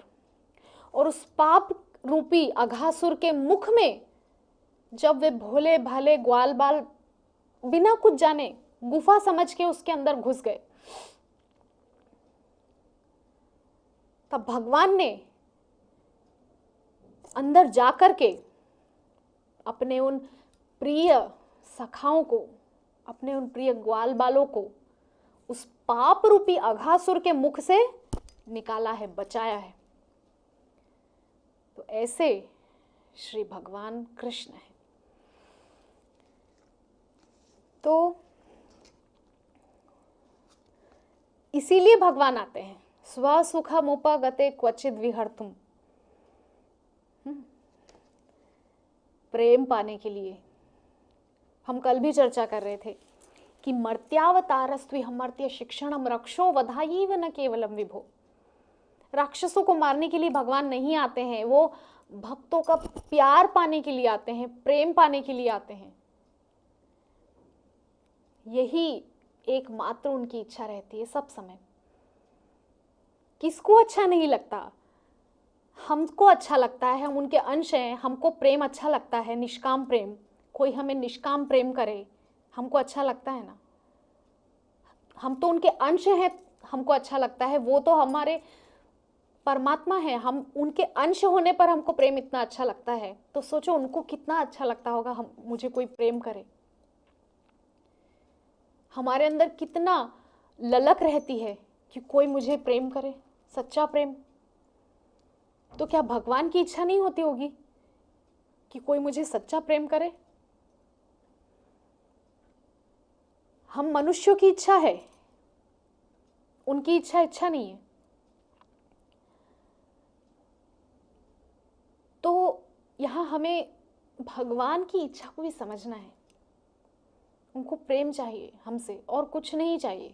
S1: और उस पाप रूपी अघासुर के मुख में जब वे भोले भाले ग्वाल बाल बिना कुछ जाने गुफा समझ के उसके अंदर घुस गए, तब भगवान ने अंदर जाकर के अपने उन प्रिय सखाओं को, अपने उन प्रिय ग्वाल बालों को उस पाप रूपी अघासुर के मुख से निकाला है, बचाया है। तो ऐसे श्री भगवान कृष्ण है। तो इसीलिए भगवान आते हैं, स्वसुखमुपगते क्वचिद विहर्तुम, प्रेम पाने के लिए। हम कल भी चर्चा कर रहे थे कि मर्त्यावतारस्त्वी मर्त्य शिक्षणम रक्षो वधायैव न केवलम विभो। राक्षसों को मारने के लिए भगवान नहीं आते हैं, वो भक्तों का प्यार पाने के लिए आते हैं, प्रेम पाने के लिए आते हैं। यही एकमात्र उनकी इच्छा रहती है सब समय। किसको अच्छा नहीं लगता? हमको अच्छा लगता है, हम उनके अंश हैं, हमको प्रेम अच्छा लगता है, निष्काम प्रेम। कोई हमें निष्काम प्रेम करे, हमको अच्छा लगता है ना। हम तो उनके अंश हैं, हमको अच्छा लगता है। वो तो हमारे परमात्मा है, हम उनके अंश होने पर हमको प्रेम इतना अच्छा लगता है। तो सोचो उनको कितना अच्छा लगता होगा हम मुझे कोई प्रेम करे। हमारे अंदर कितना ललक रहती है कि कोई मुझे प्रेम करे, सच्चा प्रेम। तो क्या भगवान की इच्छा नहीं होती होगी कि कोई मुझे सच्चा प्रेम करे? हम मनुष्यों की इच्छा है, उनकी इच्छा नहीं है। तो यहां हमें भगवान की इच्छा को भी समझना है। उनको प्रेम चाहिए हमसे, और कुछ नहीं चाहिए।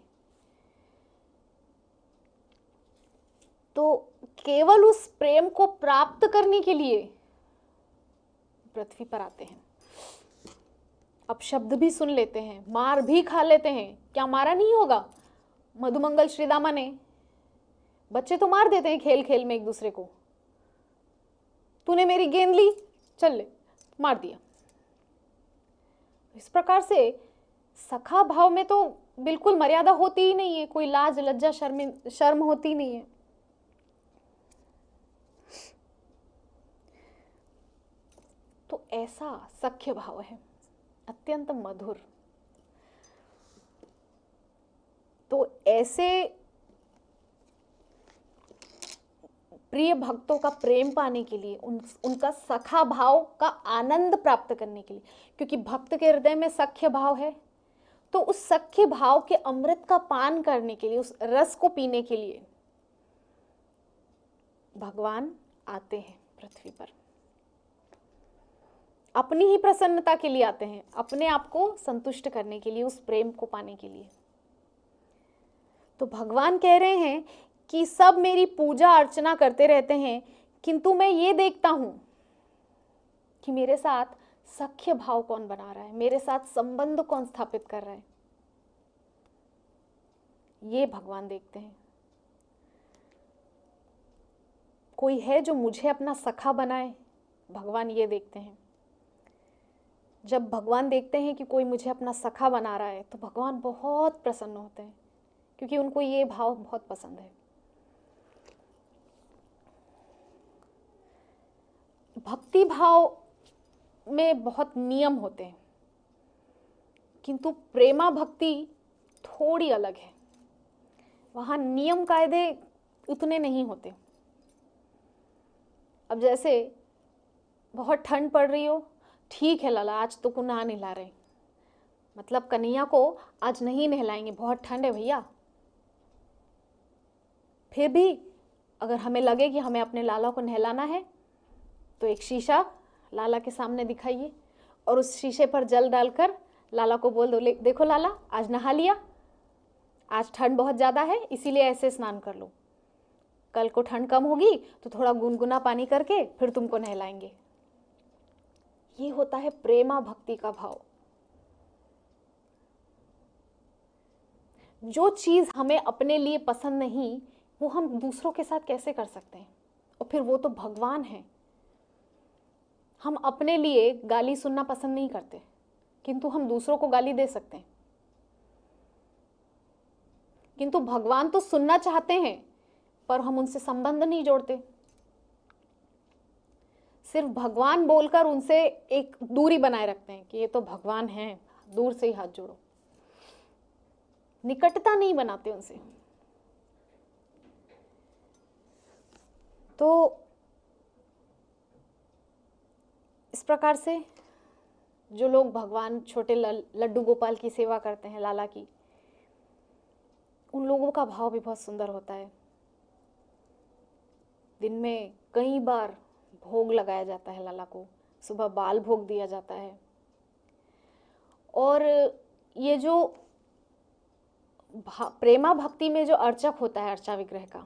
S1: तो केवल उस प्रेम को प्राप्त करने के लिए पृथ्वी पर आते हैं। अब शब्द भी सुन लेते हैं, मार भी खा लेते हैं। क्या मारा नहीं होगा? मधुमंगल श्रीदामा ने, बच्चे तो मार देते हैं खेल खेल में एक दूसरे को। तूने मेरी गेंद ली, चल ले, मार दिया। इस प्रकार से सखा भाव में तो बिल्कुल मर्यादा होती ही नहीं है, कोई लाज लज्जा शर्म होती नहीं है। तो ऐसा सख्य भाव है, अत्यंत मधुर। तो ऐसे प्रिय भक्तों का प्रेम पाने के लिए, उनका सखा भाव का आनंद प्राप्त करने के लिए, क्योंकि भक्त के हृदय में सख्य भाव है, तो उस सख्य भाव के अमृत का पान करने के लिए, उस रस को पीने के लिए भगवान आते हैं पृथ्वी पर। अपनी ही प्रसन्नता के लिए आते हैं, अपने आप को संतुष्ट करने के लिए, उस प्रेम को पाने के लिए। तो भगवान कह रहे हैं कि सब मेरी पूजा अर्चना करते रहते हैं, किंतु मैं ये देखता हूं कि मेरे साथ सख्य भाव कौन बना रहा है, मेरे साथ संबंध कौन स्थापित कर रहा है। ये भगवान देखते हैं। कोई है जो मुझे अपना सखा बनाए, भगवान ये देखते हैं। जब भगवान देखते हैं कि कोई मुझे अपना सखा बना रहा है, तो भगवान बहुत प्रसन्न होते हैं, क्योंकि उनको ये भाव बहुत पसंद है। भक्ति भाव में बहुत नियम होते हैं, किंतु प्रेमा भक्ति थोड़ी अलग है। वहां नियम कायदे उतने नहीं होते। अब जैसे बहुत ठंड पड़ रही हो, ठीक है लाला आज तो को नहा नहला रहे, मतलब कन्हैया को आज नहीं नहलाएंगे, बहुत ठंड है भैया। फिर भी अगर हमें लगे कि हमें अपने लाला को नहलाना है, तो एक शीशा लाला के सामने दिखाइए और उस शीशे पर जल डालकर लाला को बोल दो, देखो लाला आज नहा लिया, आज ठंड बहुत ज़्यादा है इसीलिए ऐसे स्नान कर लो, कल को ठंड कम होगी तो थोड़ा गुनगुना पानी करके फिर तुमको नहलाएंगे। ये होता है प्रेमा भक्ति का भाव। जो चीज़ हमें अपने लिए पसंद नहीं, वो हम दूसरों के साथ कैसे कर सकते हैं? और फिर वो तो भगवान है। हम अपने लिए गाली सुनना पसंद नहीं करते, किंतु हम दूसरों को गाली दे सकते हैं। किंतु भगवान तो सुनना चाहते हैं, पर हम उनसे संबंध नहीं जोड़ते। सिर्फ भगवान बोलकर उनसे एक दूरी बनाए रखते हैं कि ये तो भगवान हैं, दूर से ही हाथ जोड़ो, निकटता नहीं बनाते उनसे। तो इस प्रकार से जो लोग भगवान छोटे लड्डू गोपाल की सेवा करते हैं, लाला की, उन लोगों का भाव भी बहुत सुंदर होता है। दिन में कई बार भोग लगाया जाता है लाला को, सुबह बाल भोग दिया जाता है। और ये जो प्रेमा भक्ति में जो अर्चक होता है अर्चा विग्रह का,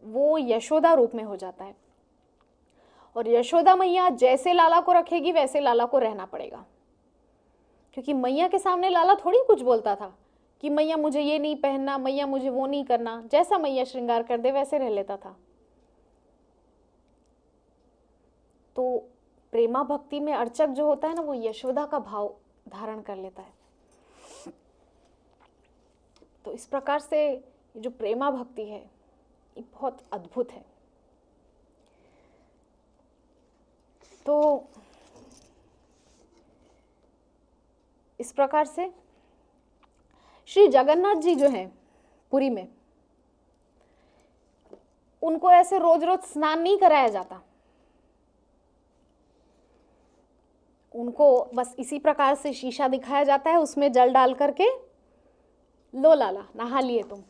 S1: वो यशोदा रूप में हो जाता है। और यशोदा मैया जैसे लाला को रखेगी वैसे लाला को रहना पड़ेगा, क्योंकि मैया के सामने लाला थोड़ी कुछ बोलता था कि मैया मुझे ये नहीं पहनना, मैया मुझे वो नहीं करना। जैसा मैया श्रृंगार कर दे वैसे रह लेता था। तो प्रेमा भक्ति में अर्चक जो होता है ना, वो यशोदा का भाव धारण कर लेता है। तो इस प्रकार से जो प्रेमा भक्ति है ये बहुत अद्भुत है। तो इस प्रकार से श्री जगन्नाथ जी जो हैं पुरी में, उनको ऐसे रोज रोज स्नान नहीं कराया जाता। उनको बस इसी प्रकार से शीशा दिखाया जाता है, उसमें जल डाल करके लो लाला नहा लिए तुम।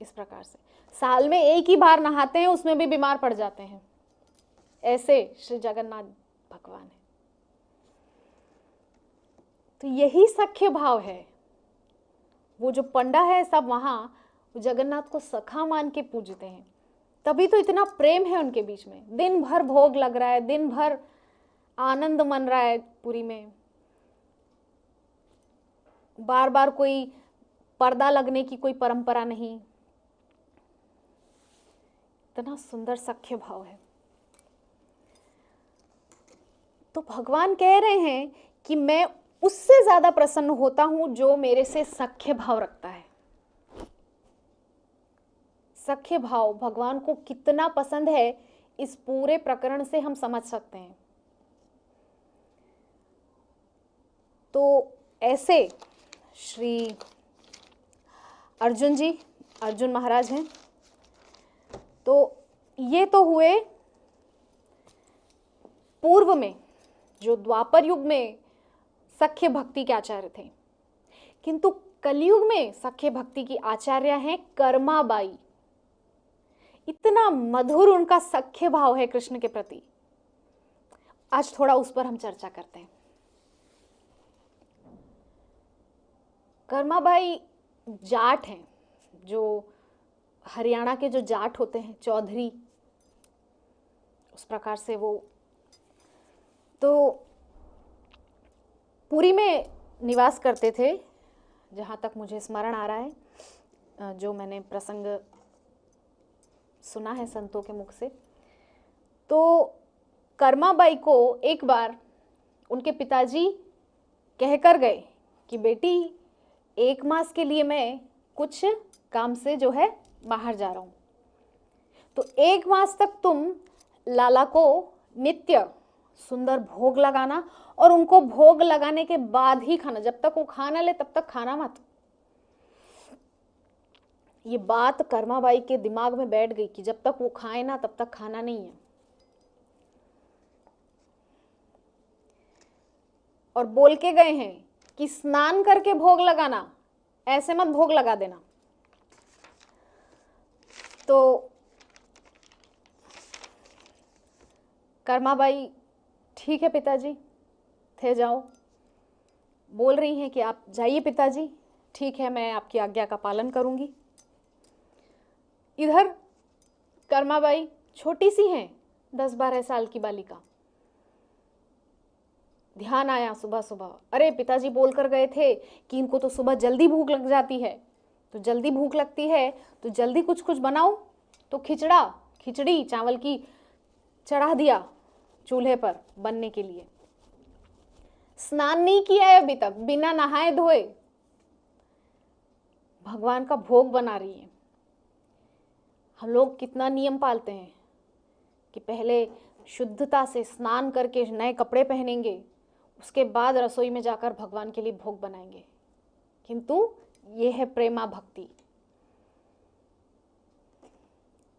S1: इस प्रकार से साल में एक ही बार नहाते हैं, उसमें भी बीमार पड़ जाते हैं। ऐसे श्री जगन्नाथ भगवान है। तो यही सख्य भाव है। वो जो पंडा है सब वहां जगन्नाथ को सखा मान के पूजते हैं, तभी तो इतना प्रेम है उनके बीच में। दिन भर भोग लग रहा है, दिन भर आनंद मन रहा है पुरी में, बार बार कोई पर्दा लगने की कोई परंपरा नहीं। इतना सुंदर सख्य भाव है। तो भगवान कह रहे हैं कि मैं उससे ज्यादा प्रसन्न होता हूं जो मेरे से सख्य भाव रखता है। सख्य भाव भगवान को कितना पसंद है, इस पूरे प्रकरण से हम समझ सकते हैं। तो ऐसे श्री अर्जुन जी, अर्जुन महाराज हैं। तो ये तो हुए पूर्व में, जो द्वापर युग में सख्य भक्ति के आचार्य थे। किंतु कलयुग में सख्य भक्ति की आचार्य हैं कर्माबाई। इतना मधुर उनका सख्य भाव है कृष्ण के प्रति। आज थोड़ा उस पर हम चर्चा करते हैं। कर्माबाई जाट हैं, जो हरियाणा के जो जाट होते हैं, चौधरी, उस प्रकार से वो तो पुरी में निवास करते थे, जहाँ तक मुझे स्मरण आ रहा है, जो मैंने प्रसंग सुना है संतों के मुख से। तो कर्माबाई को एक बार उनके पिताजी कहकर गए कि बेटी 1 मास के लिए मैं कुछ काम से जो है बाहर जा रहा हूँ, तो 1 मास तक तुम लाला को नित्य सुंदर भोग लगाना, और उनको भोग लगाने के बाद ही खाना। जब तक वो खाना ले तब तक खाना मत। ये बात कर्माबाई के दिमाग में बैठ गई कि जब तक वो खाए ना तब तक खाना नहीं है। और बोल के गए हैं कि स्नान करके भोग लगाना, ऐसे मत भोग लगा देना। तो कर्माबाई ठीक है पिताजी, थे जाओ। बोल रही हैं कि आप जाइए पिताजी, ठीक है मैं आपकी आज्ञा का पालन करूंगी। इधर कर्माबाई छोटी सी हैं, 10-12 साल की बालिका। ध्यान आया सुबह सुबह, अरे पिताजी बोल कर गए थे कि इनको तो सुबह जल्दी भूख लग जाती है, तो जल्दी भूख लगती है तो जल्दी कुछ कुछ बनाओ। तो खिचड़ी चावल की चढ़ा दिया चूल्हे पर बनने के लिए। स्नान नहीं किया है अभी तक, बिना नहाए धोए भगवान का भोग बना रही है। हम लोग कितना नियम पालते हैं कि पहले शुद्धता से स्नान करके नए कपड़े पहनेंगे, उसके बाद रसोई में जाकर भगवान के लिए भोग बनाएंगे। किंतु ये है प्रेमा भक्ति।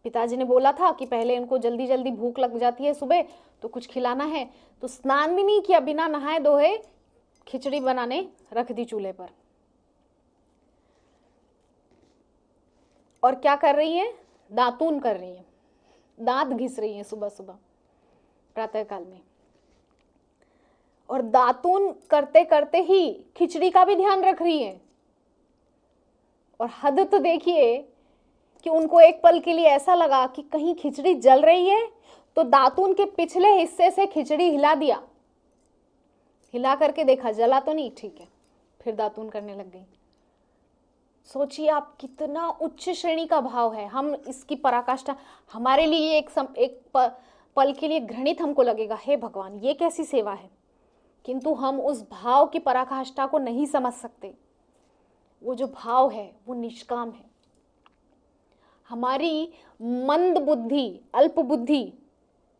S1: पिताजी ने बोला था कि पहले इनको जल्दी जल्दी भूख लग जाती है सुबह, तो कुछ खिलाना है, तो स्नान भी नहीं किया, बिना नहाए धोए खिचड़ी बनाने रख दी चूल्हे पर। और क्या कर रही है? दातून कर रही है, दांत घिस रही है सुबह सुबह प्रातः काल में। और दातून करते करते ही खिचड़ी का भी ध्यान रख रही है। और हद तो देखिए कि उनको एक पल के लिए ऐसा लगा कि कहीं खिचड़ी जल रही है, तो दातून के पिछले हिस्से से खिचड़ी हिला दिया, हिला करके देखा जला तो नहीं, ठीक है, फिर दातून करने लग गई। सोचिए आप कितना उच्च श्रेणी का भाव है। हम इसकी पराकाष्ठा, हमारे लिए एक पल के लिए घृणित हमको लगेगा, हे भगवान ये कैसी सेवा है, किंतु हम उस भाव की पराकाष्ठा को नहीं समझ सकते। वो जो भाव है वो निष्काम है। हमारी मंद बुद्धि, अल्प बुद्धि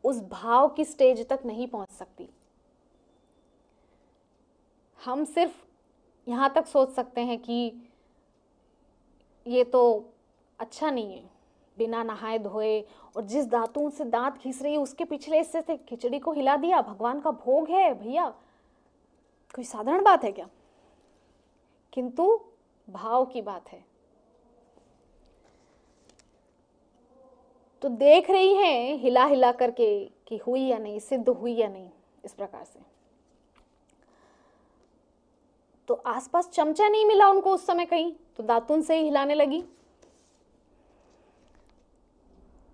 S1: उस भाव की स्टेज तक नहीं पहुंच सकती। हम सिर्फ यहां तक सोच सकते हैं कि ये तो अच्छा नहीं है, बिना नहाए धोए और जिस दातून से दांत घिस रही है उसके पिछले हिस्से से खिचड़ी को हिला दिया, भगवान का भोग है भैया, कोई साधारण बात है क्या? किंतु भाव की बात है। तो देख रही हैं हिला हिला करके कि हुई या नहीं, सिद्ध हुई या नहीं, इस प्रकार से। तो आसपास चमचा नहीं मिला उनको उस समय कहीं, तो दातुन से ही हिलाने लगी।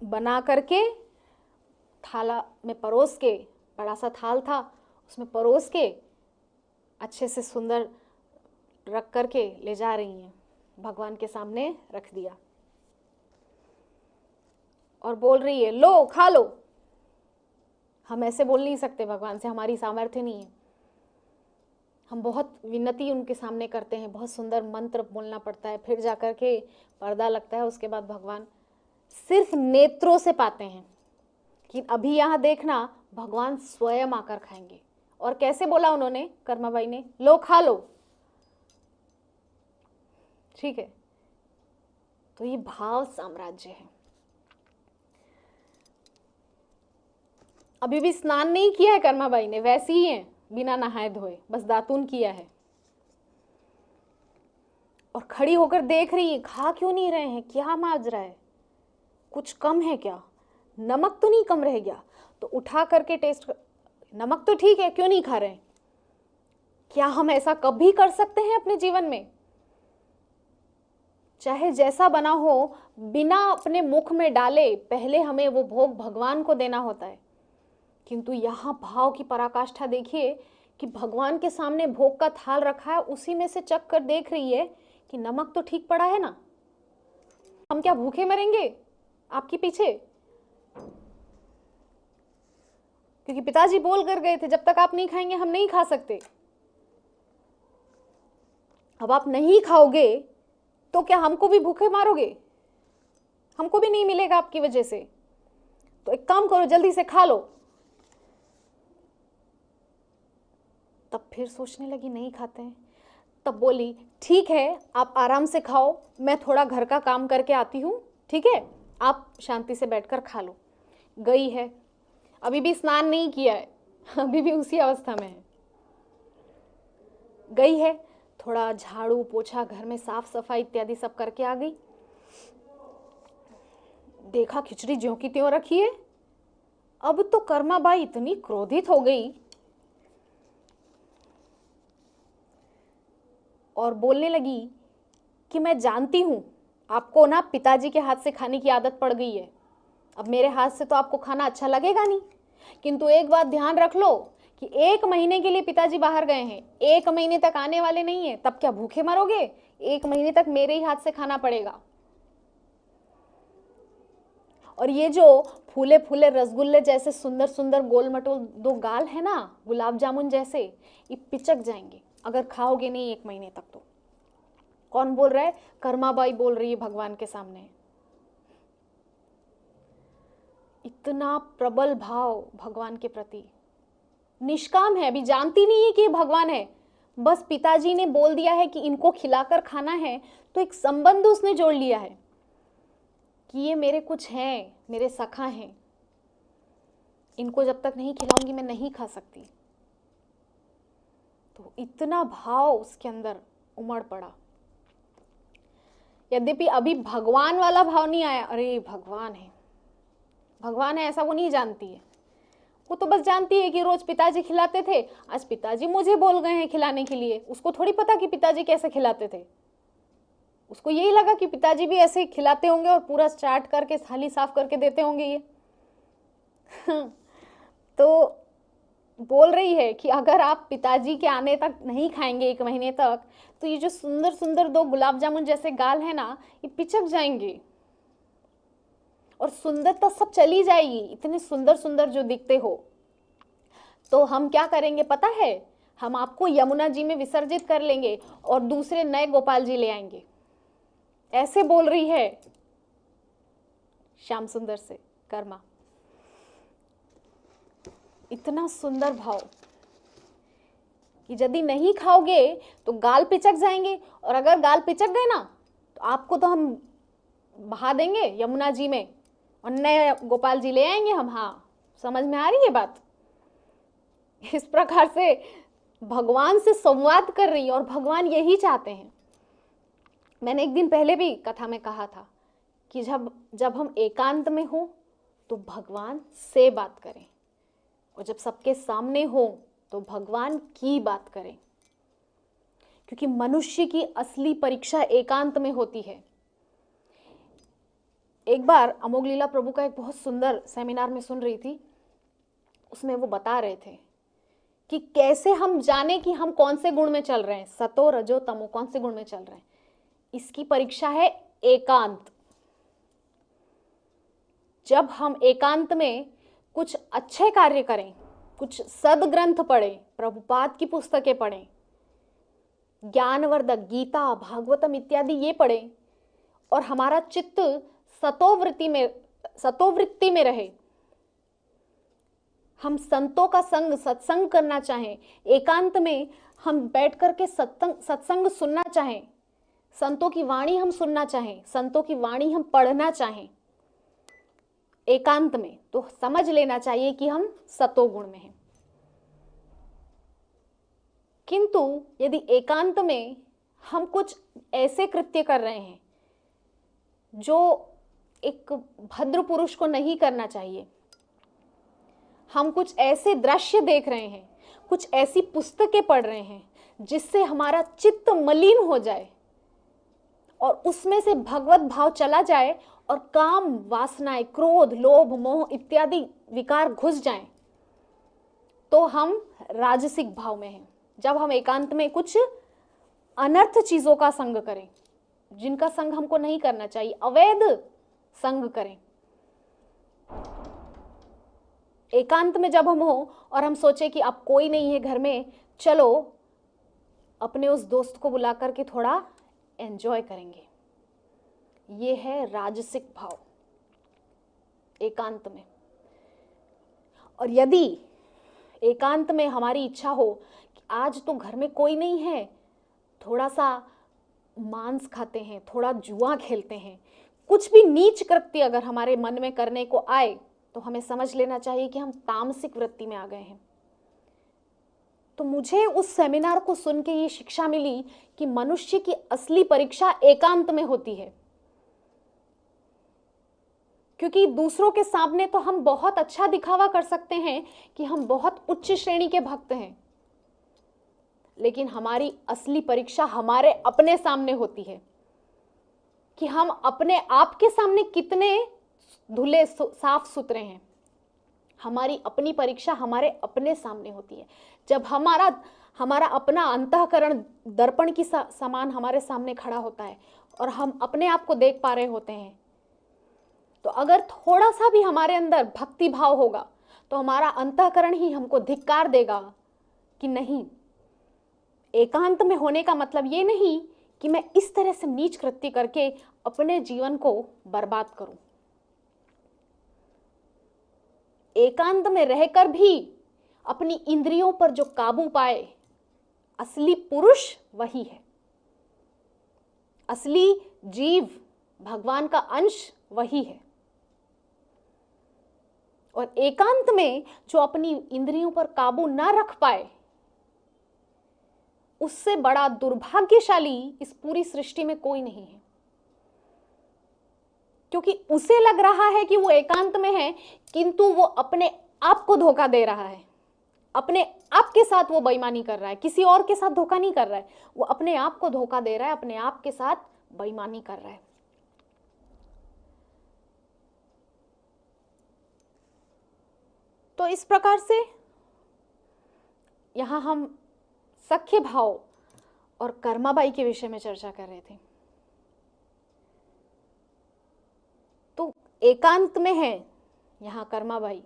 S1: बना करके थाला में परोस के, बड़ा सा थाल था उसमें परोस के अच्छे से सुंदर रख करके ले जा रही हैं, भगवान के सामने रख दिया और बोल रही है लो खा लो। हम ऐसे बोल नहीं सकते भगवान से, हमारी सामर्थ्य नहीं है। हम बहुत विनती उनके सामने करते हैं, बहुत सुंदर मंत्र बोलना पड़ता है, फिर जाकर के पर्दा लगता है, उसके बाद भगवान सिर्फ नेत्रों से पाते हैं। कि अभी यहाँ देखना भगवान स्वयं आकर खाएंगे। और कैसे बोला उन्होंने, कर्माबाई ने, लो खा लो। ठीक है, तो ये भाव साम्राज्य है। अभी भी स्नान नहीं किया है कर्माबाई ने, वैसी ही है, बिना नहाए धोए, बस दातून किया है और खड़ी होकर देख रही है खा क्यों नहीं रहे हैं, क्या माज रहा है, कुछ कम है क्या, नमक तो नहीं कम रह गया, तो उठा करके टेस्ट कर, नमक तो ठीक है, क्यों नहीं खा रहे हैं। क्या हम ऐसा कभी कर सकते हैं अपने जीवन में? चाहे जैसा बना हो, बिना अपने मुख में डाले पहले हमें वो भोग भगवान को देना होता है। किंतु यहाँ भाव की पराकाष्ठा देखिए कि भगवान के सामने भोग का थाल रखा है, उसी में से चख कर देख रही है कि नमक तो ठीक पड़ा है ना। हम क्या भूखे मरेंगे आपके पीछे? क्योंकि पिताजी बोल कर गए थे जब तक आप नहीं खाएंगे हम नहीं खा सकते। अब आप नहीं खाओगे तो क्या हमको भी भूखे मारोगे? हमको भी नहीं मिलेगा आपकी वजह से। तो एक काम करो, जल्दी से खा लो। तब फिर सोचने लगी नहीं खाते हैं। तब बोली ठीक है आप आराम से खाओ, मैं थोड़ा घर का काम करके आती हूँ, ठीक है, आप शांति से बैठकर खा लो। गई है, अभी भी स्नान नहीं किया है, अभी भी उसी अवस्था में है। गई है, थोड़ा झाड़ू पोछा, घर में साफ सफाई इत्यादि सब करके आ गई। देखा खिचड़ी ज्यों की त्यों रखी है। अब तो कर्माबाई इतनी क्रोधित हो गई और बोलने लगी कि मैं जानती हूं आपको ना पिताजी के हाथ से खाने की आदत पड़ गई है, अब मेरे हाथ से तो आपको खाना अच्छा लगेगा नहीं, किंतु एक बात ध्यान रख लो कि 1 महीने के लिए पिताजी बाहर गए हैं, 1 महीने तक आने वाले नहीं है, तब क्या भूखे मरोगे? 1 महीने तक मेरे ही हाथ से खाना पड़ेगा। और ये जो फूले फूले रसगुल्ले जैसे सुंदर सुंदर गोल मटोल 2 गाल है ना, गुलाब जामुन जैसे, ये पिचक जाएंगे अगर खाओगे नहीं 1 महीने तक। तो कौन बोल रहा है? कर्माबाई बोल रही है भगवान के सामने। इतना प्रबल भाव भगवान के प्रति, निष्काम है, अभी जानती नहीं है कि ये भगवान है, बस पिताजी ने बोल दिया है कि इनको खिलाकर खाना है, तो एक संबंध उसने जोड़ लिया है कि ये मेरे कुछ हैं, मेरे सखा हैं, इनको जब तक नहीं खिलाऊंगी मैं नहीं खा सकती। तो इतना भाव उसके अंदर उमड़ पड़ा। यद्यपि अभी भगवान वाला भाव नहीं आया, अरे भगवान है, भगवान है ऐसा वो नहीं जानती है। वो तो बस जानती है कि रोज पिताजी खिलाते थे, आज पिताजी मुझे बोल गए हैं खिलाने के लिए। उसको थोड़ी पता कि पिताजी कैसे खिलाते थे। उसको यही लगा कि पिताजी भी ऐसे ही खिलाते होंगे और पूरा चाट करके थाली साफ करके देते होंगे ये। तो बोल रही है कि अगर आप पिताजी के आने तक नहीं खाएंगे 1 महीने तक, तो ये जो सुंदर सुंदर 2 गुलाब जामुन जैसे गाल है ना, ये पिचक जाएंगे और सुंदरता सब चली जाएगी। इतने सुंदर सुंदर जो दिखते हो, तो हम क्या करेंगे पता है, हम आपको यमुना जी में विसर्जित कर लेंगे और दूसरे नए गोपाल जी ले आएंगे। ऐसे बोल रही है श्याम सुंदर से कर्मा। इतना सुंदर भाव कि यदि नहीं खाओगे तो गाल पिचक जाएंगे, और अगर गाल पिचक गए ना तो आपको तो हम बहा देंगे यमुना जी में और नए गोपाल जी ले आएंगे हम। हाँ, समझ में आ रही है बात? इस प्रकार से भगवान से संवाद कर रही है, और भगवान यही चाहते हैं। मैंने एक दिन पहले भी कथा में कहा था कि जब हम एकांत में हो तो भगवान से बात करें, और जब सबके सामने हो तो भगवान की बात करें, क्योंकि मनुष्य की असली परीक्षा एकांत में होती है। एक बार अमोघ लीला प्रभु का एक बहुत सुंदर सेमिनार में सुन रही थी, उसमें वो बता रहे थे कि कैसे हम जाने कि हम कौन से गुण में चल रहे हैं, सतो रजो तमो, कौन से गुण में चल रहे हैं। इसकी परीक्षा है एकांत। जब हम एकांत में कुछ अच्छे कार्य करें, कुछ सदग्रंथ पढ़ें, प्रभुपाद की पुस्तकें पढ़ें, ज्ञानवर्धक गीता भागवतम इत्यादि ये पढ़ें, और हमारा चित्त सतोवृत्ति में रहे, हम संतों का संग सत्संग करना चाहें, एकांत में हम बैठ करके सत्संग सुनना चाहें, संतों की वाणी हम सुनना चाहें, संतों की वाणी हम पढ़ना चाहें एकांत में, तो समझ लेना चाहिए कि हम सतोगुण में हैं। किंतु यदि एकांत में हम कुछ ऐसे कृत्य कर रहे हैं जो एक भद्र पुरुष को नहीं करना चाहिए, हम कुछ ऐसे दृश्य देख रहे हैं, कुछ ऐसी पुस्तकें पढ़ रहे हैं जिससे हमारा चित्त मलिन हो जाए और उसमें से भगवत भाव चला जाए और काम वासनाएं, क्रोध, लोभ, मोह इत्यादि विकार घुस जाएं, तो हम राजसिक भाव में हैं। जब हम एकांत में कुछ अनर्थ चीजों का संग करें, जिनका संग हमको नहीं करना चाहिए, अवैध संग करें, एकांत में जब हम हो और हम सोचे कि अब कोई नहीं है घर में, चलो अपने उस दोस्त को बुला करके थोड़ा एंजॉय करेंगे, ये है राजसिक भाव एकांत में। और यदि एकांत में हमारी इच्छा हो कि आज तो घर में कोई नहीं है, थोड़ा सा मांस खाते हैं, थोड़ा जुआ खेलते हैं, कुछ भी नीच कृत्य अगर हमारे मन में करने को आए, तो हमें समझ लेना चाहिए कि हम तामसिक वृत्ति में आ गए हैं। तो मुझे उस सेमिनार को सुन के ये शिक्षा मिली कि मनुष्य की असली परीक्षा एकांत में होती है, क्योंकि दूसरों के सामने तो हम बहुत अच्छा दिखावा कर सकते हैं कि हम बहुत उच्च श्रेणी के भक्त हैं, लेकिन हमारी असली परीक्षा हमारे अपने सामने होती है कि हम अपने आप के सामने कितने धुले साफ सुथरे हैं। हमारी अपनी परीक्षा हमारे अपने सामने होती है। जब हमारा अपना अंतःकरण दर्पण की समान हमारे सामने खड़ा होता है और हम अपने आप को देख पा रहे होते हैं, तो अगर थोड़ा सा भी हमारे अंदर भक्ति भाव होगा तो हमारा अंतःकरण ही हमको धिक्कार देगा कि नहीं, एकांत में होने का मतलब ये नहीं कि मैं इस तरह से नीच कृत्य करके अपने जीवन को बर्बाद करूं। एकांत में रहकर भी अपनी इंद्रियों पर जो काबू पाए, असली पुरुष वही है, असली जीव, भगवान का अंश वही है। और एकांत में जो अपनी इंद्रियों पर काबू ना रख पाए, उससे बड़ा दुर्भाग्यशाली इस पूरी सृष्टि में कोई नहीं है। क्योंकि उसे लग रहा है कि वो एकांत में है, किंतु वो अपने आप को धोखा दे रहा है, अपने आप के साथ वो बेईमानी कर रहा है, किसी और के साथ धोखा नहीं कर रहा है, वो अपने आप को धोखा दे रहा है, अपने आप के साथ बेईमानी कर रहा है। तो इस प्रकार से यहां हम सख्य भाव और कर्माबाई के विषय में चर्चा कर रहे थे। तो एकांत में है यहां कर्माबाई,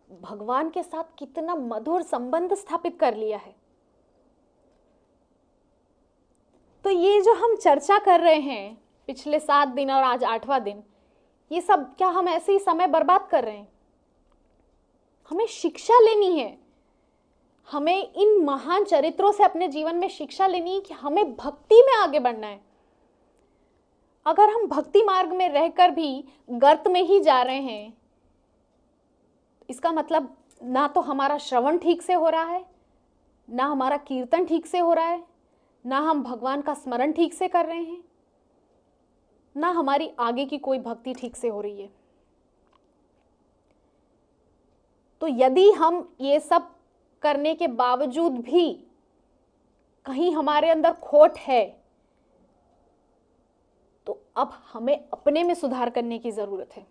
S1: भगवान के साथ कितना मधुर संबंध स्थापित कर लिया है। तो ये जो हम चर्चा कर रहे हैं पिछले 7 दिन और आज 8वां दिन, ये सब क्या हम ऐसे ही समय बर्बाद कर रहे हैं? हमें शिक्षा लेनी है, हमें इन महान चरित्रों से अपने जीवन में शिक्षा लेनी है कि हमें भक्ति में आगे बढ़ना है। अगर हम भक्ति मार्ग में रहकर भी गर्त में ही जा रहे हैं, इसका मतलब ना तो हमारा श्रवण ठीक से हो रहा है, ना हमारा कीर्तन ठीक से हो रहा है, ना हम भगवान का स्मरण ठीक से कर रहे हैं, ना हमारी आगे की कोई भक्ति ठीक से हो रही है। तो यदि हम ये सब करने के बावजूद भी कहीं हमारे अंदर खोट है, तो अब हमें अपने में सुधार करने की जरूरत है।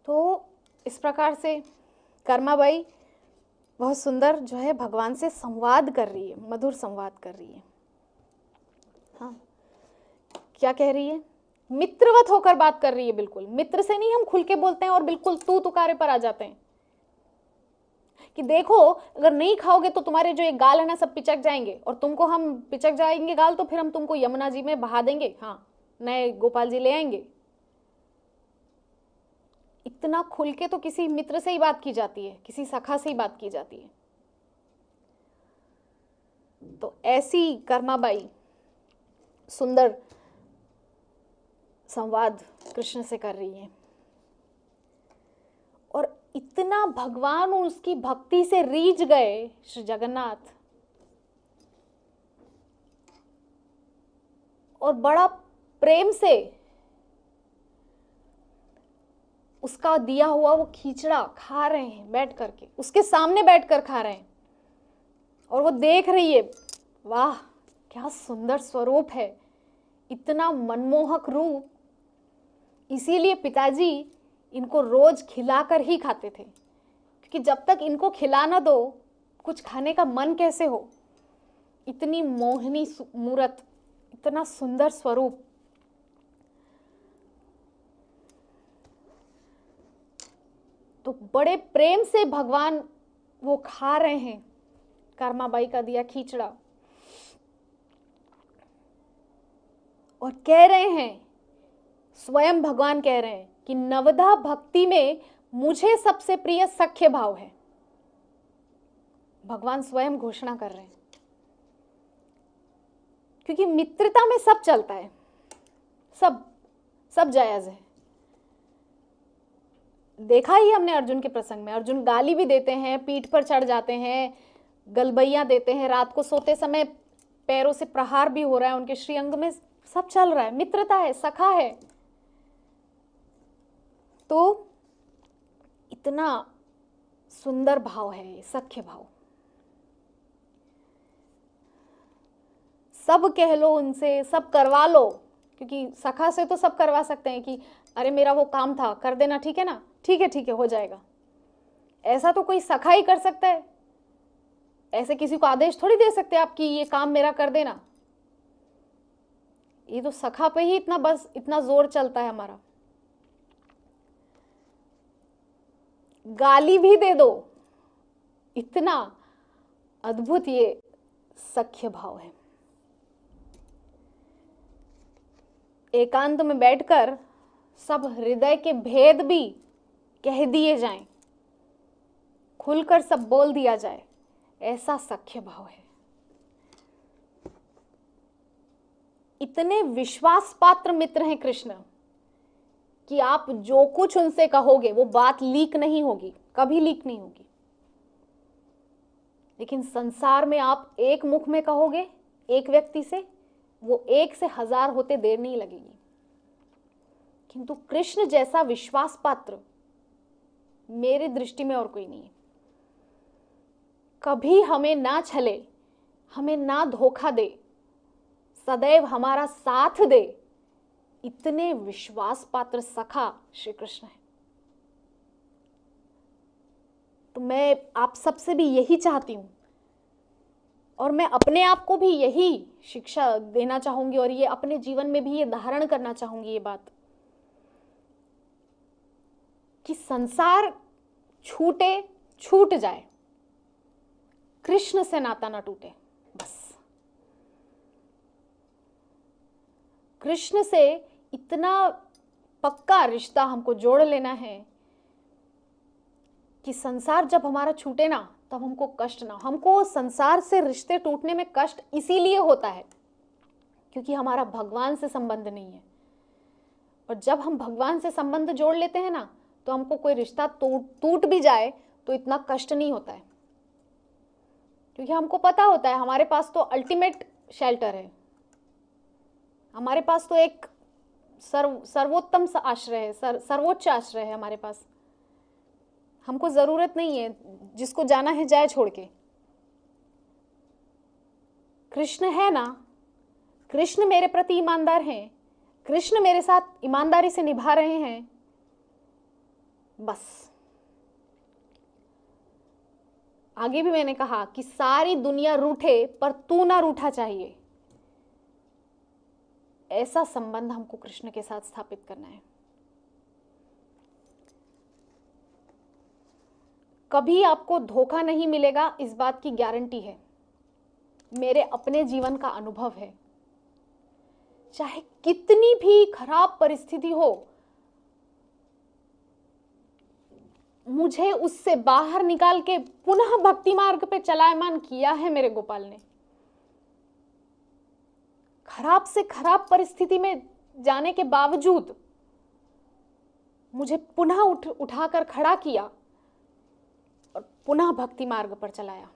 S1: तो इस प्रकार से कर्माबाई बहुत सुंदर जो है भगवान से संवाद कर रही है, मधुर संवाद कर रही है। हाँ, क्या कह रही है? मित्रवत होकर बात कर रही है। बिल्कुल मित्र से नहीं हम खुल के बोलते हैं और बिल्कुल तू तुकारे पर आ जाते हैं कि देखो अगर नहीं खाओगे तो तुम्हारे जो एक गाल है ना सब पिचक जाएंगे, और तुमको हम पिचक जाएंगे गाल तो फिर हम तुमको यमुना जी में बहा देंगे, हाँ नए गोपाल जी ले आएंगे। इतना खुल के तो किसी मित्र से ही बात की जाती है, किसी सखा से ही बात की जाती है। तो ऐसी कर्माबाई सुंदर संवाद कृष्ण से कर रही है, और इतना भगवान उसकी भक्ति से रीझ गए श्री जगन्नाथ, और बड़ा प्रेम से उसका दिया हुआ वो खिचड़ा खा रहे हैं बैठ करके, उसके सामने बैठकर खा रहे हैं, और वो देख रही है, वाह क्या सुंदर स्वरूप है, इतना मनमोहक रूप। इसीलिए पिताजी इनको रोज खिलाकर ही खाते थे, क्योंकि जब तक इनको खिला ना दो कुछ खाने का मन कैसे हो। इतनी मोहनी मूरत, इतना सुंदर स्वरूप। तो बड़े प्रेम से भगवान वो खा रहे हैं कर्माबाई का दिया खिचड़ा, और कह रहे हैं, स्वयं भगवान कह रहे हैं कि नवधा भक्ति में मुझे सबसे प्रिय सख्य भाव है। भगवान स्वयं घोषणा कर रहे हैं, क्योंकि मित्रता में सब चलता है, सब जायज है। देखा ही हमने अर्जुन के प्रसंग में, अर्जुन गाली भी देते हैं, पीठ पर चढ़ जाते हैं, गलबैया देते हैं, रात को सोते समय पैरों से प्रहार भी हो रहा है उनके श्रीअंग में, सब चल रहा है, मित्रता है, सखा है। तो इतना सुंदर भाव है ये सख्य भाव। सब कह लो उनसे, सब करवा लो, क्योंकि सखा से तो सब करवा सकते हैं कि अरे मेरा वो काम था कर देना, ठीक है ना, ठीक है हो जाएगा। ऐसा तो कोई सखा ही कर सकता है, ऐसे किसी को आदेश थोड़ी दे सकते आप कि ये काम मेरा कर देना। ये तो सखा पे ही इतना जोर चलता है हमारा। गाली भी दे दो, इतना अद्भुत ये सख्य भाव है। एकांत में बैठकर सब हृदय के भेद भी कह दिए जाएं, खुलकर सब बोल दिया जाए, ऐसा सख्य भाव है। इतने विश्वास पात्र मित्र हैं कृष्ण कि आप जो कुछ उनसे कहोगे वो बात लीक नहीं होगी, कभी लीक नहीं होगी। लेकिन संसार में आप एक मुख में कहोगे एक व्यक्ति से, वो 1 से 1000 होते देर नहीं लगेगी। किंतु कृष्ण जैसा विश्वास पात्र मेरी दृष्टि में और कोई नहीं है। कभी हमें ना छले, हमें ना धोखा दे, सदैव हमारा साथ दे, इतने विश्वास पात्र सखा श्री कृष्ण है। तो मैं आप सबसे भी यही चाहती हूं और मैं अपने आप को भी यही शिक्षा देना चाहूंगी और ये अपने जीवन में भी ये धारण करना चाहूंगी, ये बात कि संसार छूटे छूट जाए, कृष्ण से नाता ना टूटे। बस कृष्ण से इतना पक्का रिश्ता हमको जोड़ लेना है कि संसार जब हमारा छूटे ना तब हमको कष्ट ना। हमको संसार से रिश्ते टूटने में कष्ट इसीलिए होता है क्योंकि हमारा भगवान से संबंध नहीं है। और जब हम भगवान से संबंध जोड़ लेते हैं ना तो हमको कोई रिश्ता टूट भी जाए तो इतना कष्ट नहीं होता है, क्योंकि हमको पता होता है हमारे पास तो अल्टीमेट शेल्टर है, हमारे पास तो एक सर्वोत्तम आश्रय है, सर्वोच्च आश्रय है हमारे पास। हमको जरूरत नहीं है, जिसको जाना है जाए छोड़ के। कृष्ण है ना, कृष्ण मेरे प्रति ईमानदार हैं, कृष्ण मेरे साथ ईमानदारी से निभा रहे हैं, बस। आगे भी मैंने कहा कि सारी दुनिया रूठे पर तू ना रूठा चाहिए, ऐसा संबंध हमको कृष्ण के साथ स्थापित करना है। कभी आपको धोखा नहीं मिलेगा, इस बात की गारंटी है, मेरे अपने जीवन का अनुभव है। चाहे कितनी भी खराब परिस्थिति हो, मुझे उससे बाहर निकाल के पुनः भक्ति मार्ग पे चलायमान किया है मेरे गोपाल ने। खराब से खराब परिस्थिति में जाने के बावजूद मुझे पुनः उठाकर खड़ा किया और पुनः भक्ति मार्ग पर चलाया।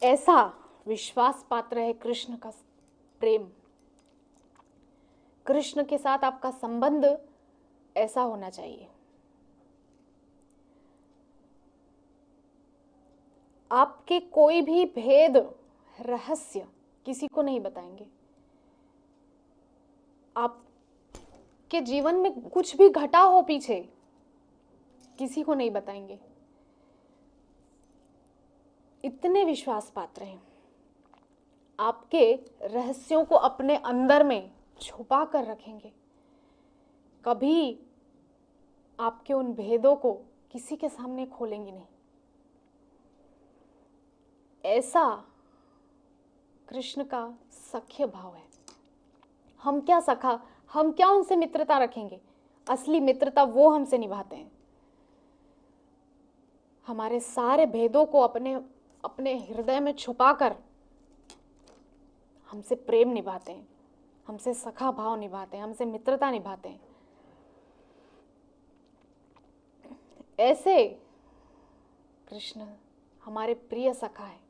S1: ऐसा विश्वास पात्र है कृष्ण का प्रेम। कृष्ण के साथ आपका संबंध ऐसा होना चाहिए। आपके कोई भी भेद रहस्य किसी को नहीं बताएंगे। आपके जीवन में कुछ भी घटा हो पीछे, किसी को नहीं बताएंगे। इतने विश्वास पात्र हैं, आपके रहस्यों को अपने अंदर में छुपा कर रखेंगे। कभी आपके उन भेदों को किसी के सामने खोलेंगे नहीं। ऐसा कृष्ण का सख्य भाव है। हम क्या सखा, हम क्या उनसे मित्रता रखेंगे? असली मित्रता वो हमसे निभाते हैं। हमारे सारे भेदों को अपने हृदय में छुपाकर हमसे प्रेम निभाते हैं, हमसे सखा भाव निभाते हैं, हमसे मित्रता निभाते हैं। ऐसे कृष्ण हमारे प्रिय सखा है।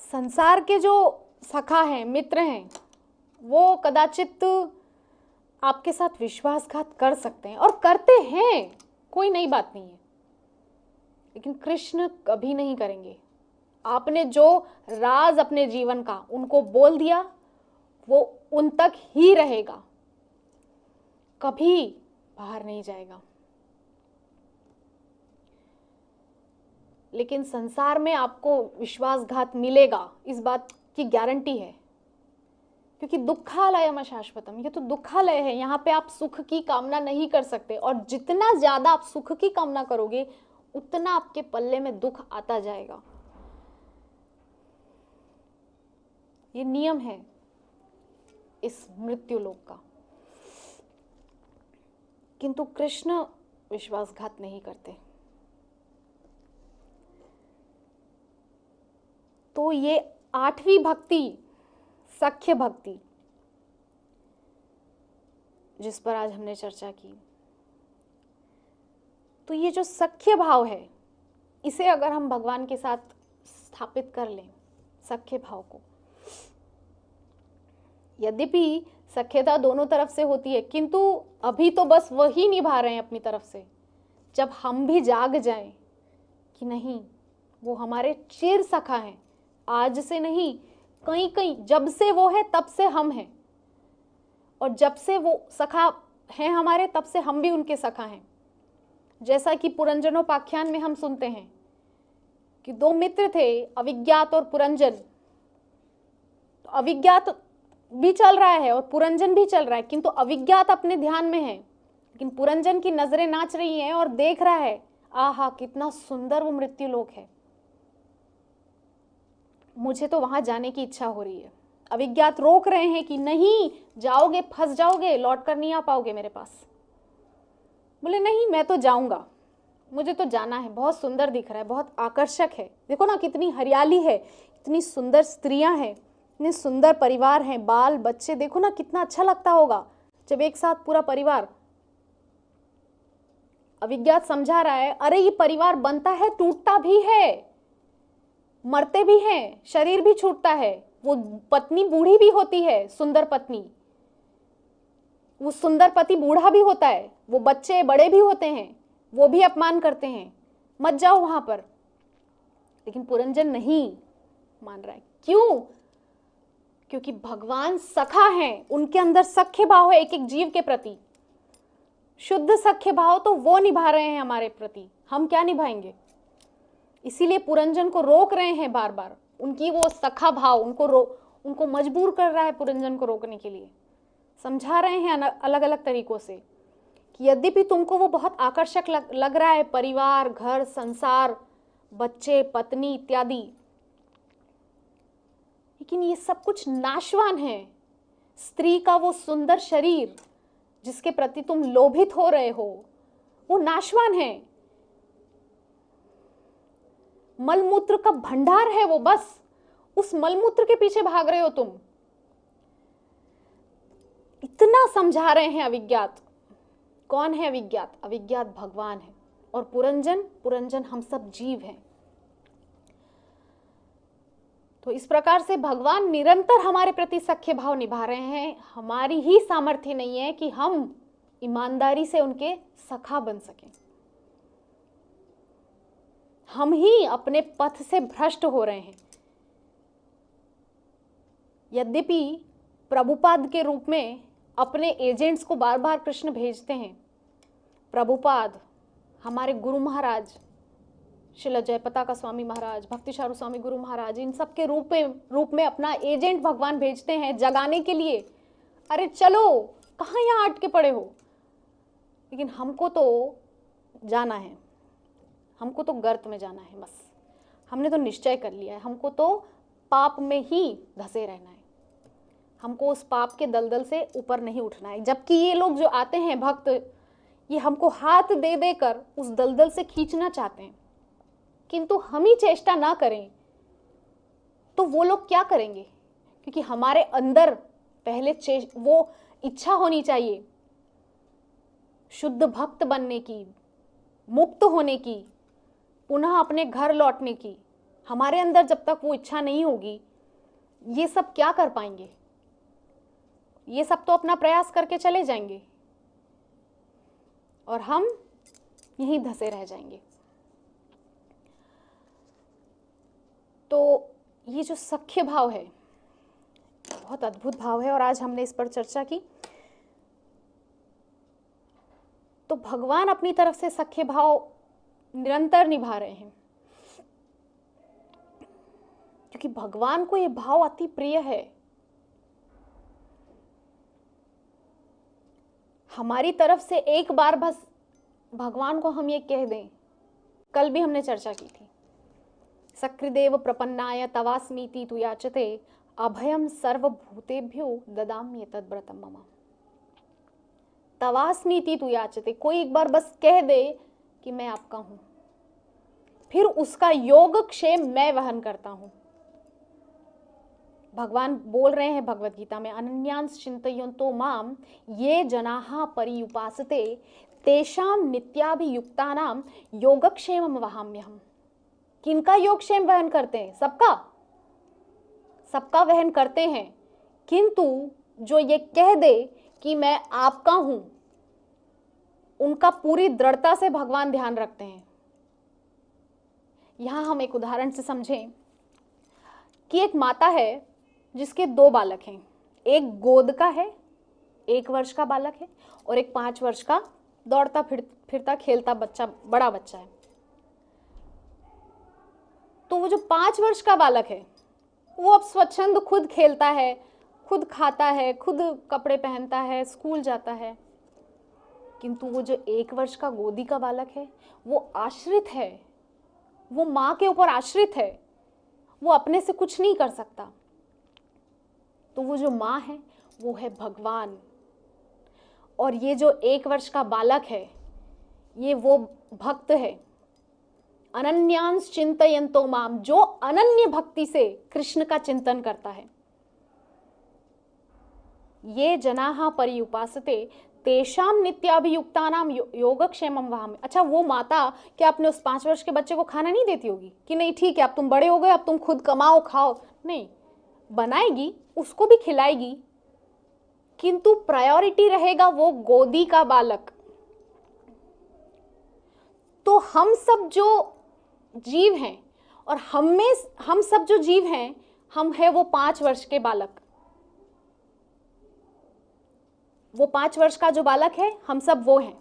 S1: संसार के जो सखा हैं, मित्र हैं, वो कदाचित आपके साथ विश्वासघात कर सकते हैं और करते हैं, कोई नई बात नहीं है, लेकिन कृष्ण कभी नहीं करेंगे। आपने जो राज अपने जीवन का उनको बोल दिया वो उन तक ही रहेगा, कभी बाहर नहीं जाएगा। लेकिन संसार में आपको विश्वासघात मिलेगा, इस बात की गारंटी है, क्योंकि दुखालयम शाश्वतम, ये तो दुखालय है। यहाँ पे आप सुख की कामना नहीं कर सकते, और जितना ज्यादा आप सुख की कामना करोगे उतना आपके पल्ले में दुख आता जाएगा। ये नियम है इस मृत्यु लोक का। किंतु कृष्ण विश्वासघात नहीं करते। तो ये 8वीं भक्ति, सख्य भक्ति, जिस पर आज हमने चर्चा की, तो ये जो सख्य भाव है, इसे अगर हम भगवान के साथ स्थापित कर लें, सख्य भाव को, यद्यपि सख्यता दोनों तरफ से होती है, किंतु अभी तो बस वही निभा रहे हैं अपनी तरफ से। जब हम भी जाग जाएं कि नहीं, वो हमारे चिर सखा हैं, आज से नहीं, कहीं कहीं जब से वो है तब से हम हैं, और जब से वो सखा हैं हमारे तब से हम भी उनके सखा हैं। जैसा कि पुरंजनोपाख्यान में हम सुनते हैं कि 2 मित्र थे, अविज्ञात और पुरंजन। तो अविज्ञात भी चल रहा है और पुरंजन भी चल रहा है, किंतु अविज्ञात अपने ध्यान में है, लेकिन पुरंजन की नजरें नाच रही हैं और देख रहा है, आहा कितना सुंदर वो मृत्यु लोक है, मुझे तो वहां जाने की इच्छा हो रही है। अविज्ञात रोक रहे हैं कि नहीं जाओगे, फंस जाओगे, लौट कर नहीं आ पाओगे मेरे पास। बोले नहीं, मैं तो जाऊंगा, मुझे तो जाना है, बहुत सुंदर दिख रहा है, बहुत आकर्षक है, देखो ना कितनी हरियाली है, इतनी सुंदर स्त्रियां हैं, इतने सुंदर परिवार हैं, बाल बच्चे, देखो ना कितना अच्छा लगता होगा जब एक साथ पूरा परिवार। अविज्ञात समझा रहा है, अरे ये परिवार बनता है, टूटता भी है, मरते भी हैं, शरीर भी छूटता है, वो पत्नी बूढ़ी भी होती है, सुंदर पत्नी, वो सुंदर पति बूढ़ा भी होता है, वो बच्चे बड़े भी होते हैं, वो भी अपमान करते हैं, मत जाओ वहां पर। लेकिन पुरंजन नहीं मान रहा है। क्यों? क्योंकि भगवान सखा हैं, उनके अंदर सख्य भाव है एक एक जीव के प्रति, शुद्ध सख्य भाव तो वो निभा रहे हैं हमारे प्रति, हम क्या निभाएंगे? इसीलिए पुरंजन को रोक रहे हैं बार बार, उनकी वो सखा भाव उनको मजबूर कर रहा है पुरंजन को रोकने के लिए। समझा रहे हैं अलग अलग तरीकों से कि यद्यपि तुमको वो बहुत आकर्षक लग रहा है, परिवार, घर, संसार, बच्चे, पत्नी इत्यादि, लेकिन ये सब कुछ नाशवान है। स्त्री का वो सुंदर शरीर जिसके प्रति तुम लोभित हो रहे हो, वो नाशवान है, मलमूत्र का भंडार है वो, बस उस मलमूत्र के पीछे भाग रहे हो तुम। इतना समझा रहे हैं अविज्ञात। कौन है अविज्ञात? अविज्ञात भगवान है, और पुरंजन हम सब जीव हैं। तो इस प्रकार से भगवान निरंतर हमारे प्रति सख्य भाव निभा रहे हैं। हमारी ही सामर्थ्य नहीं है कि हम ईमानदारी से उनके सखा बन सकें, हम ही अपने पथ से भ्रष्ट हो रहे हैं। यद्यपि प्रभुपाद के रूप में अपने एजेंट्स को बार बार कृष्ण भेजते हैं, प्रभुपाद, हमारे गुरु महाराज श्रील जयपताका स्वामी महाराज, भक्तिशारू स्वामी गुरु महाराज, इन सब के रूप में अपना एजेंट भगवान भेजते हैं जगाने के लिए। अरे चलो, कहाँ यहाँ अटके पड़े हो? लेकिन हमको तो जाना है, हमको तो गर्त में जाना है, बस हमने तो निश्चय कर लिया है, हमको तो पाप में ही धंसे रहना है, हमको उस पाप के दलदल से ऊपर नहीं उठना है। जबकि ये लोग जो आते हैं भक्त, ये हमको हाथ दे देकर उस दलदल से खींचना चाहते हैं, किंतु हम ही चेष्टा ना करें तो वो लोग क्या करेंगे? क्योंकि हमारे अंदर पहले वो इच्छा होनी चाहिए शुद्ध भक्त बनने की, मुक्त होने की, पुनः अपने घर लौटने की। हमारे अंदर जब तक वो इच्छा नहीं होगी, ये सब क्या कर पाएंगे? ये सब तो अपना प्रयास करके चले जाएंगे और हम यहीं धंसे रह जाएंगे। तो ये जो सख्य भाव है, बहुत अद्भुत भाव है, और आज हमने इस पर चर्चा की। तो भगवान अपनी तरफ से सख्य भाव निरंतर निभा रहे हैं, क्योंकि भगवान को ये भाव अति प्रिय है। हमारी तरफ से एक बार बस भगवान को हम ये कह दें, कल भी हमने चर्चा की थी, सकृदेव प्रपन्नाय तवास्मीति तु याचते अभयम सर्वभूतेभ्यो ददाम्ये तद्व्रतम मम। तवास्मीति तु याचते, कोई एक बार बस कह दे कि मैं आपका हूं, फिर उसका योगक्षेम मैं वहन करता हूं। भगवान बोल रहे हैं भगवत गीता में, अनन्यांस चिंतयन्तो माम ये जनाः पर्युपासते तेषां नित्याभियुक्तानां योगक्षेमं वहाम्यहम्। किनका योगक्षेम वहन करते हैं? सबका वहन करते हैं, किंतु जो ये कह दे कि मैं आपका हूं, उनका पूरी दृढ़ता से भगवान ध्यान रखते हैं। यहां हम एक उदाहरण से समझें कि एक माता है जिसके 2 बालक हैं। एक गोद का है, 1 वर्ष का बालक है, और एक 5 वर्ष का दौड़ता फिरता खेलता बच्चा, बड़ा बच्चा है। तो वो जो 5 वर्ष का बालक है, वो अब स्वच्छंद खुद खेलता है, खुद खाता है, खुद कपड़े पहनता है, स्कूल जाता है। किंतु वो जो 1 वर्ष का गोदी का बालक है, वो आश्रित है, वो माँ के ऊपर आश्रित है, वो अपने से कुछ नहीं कर सकता। तो वो जो माँ है वो है भगवान, और ये जो 1 वर्ष का बालक है ये वो भक्त है। अनन्यांस चिंतयन्तो माम, जो अनन्य भक्ति से कृष्ण का चिंतन करता है। ये जनाः पर्युपासते तेषां नित्याभियुक्तानां योगक्षेमं वहाम्यहम्। अच्छा, वो माता क्या अपने उस 5 वर्ष के बच्चे को खाना नहीं देती होगी कि नहीं ठीक है अब तुम बड़े हो गए, अब तुम खुद कमाओ खाओ? नहीं, बनाएगी, उसको भी खिलाएगी, किंतु प्रायोरिटी रहेगा वो गोदी का बालक। तो हम सब जो जीव हैं, और हम सब जो जीव हैं, हम है वो 5 वर्ष के बालक। वो 5 वर्ष का जो बालक है, हम सब वो हैं।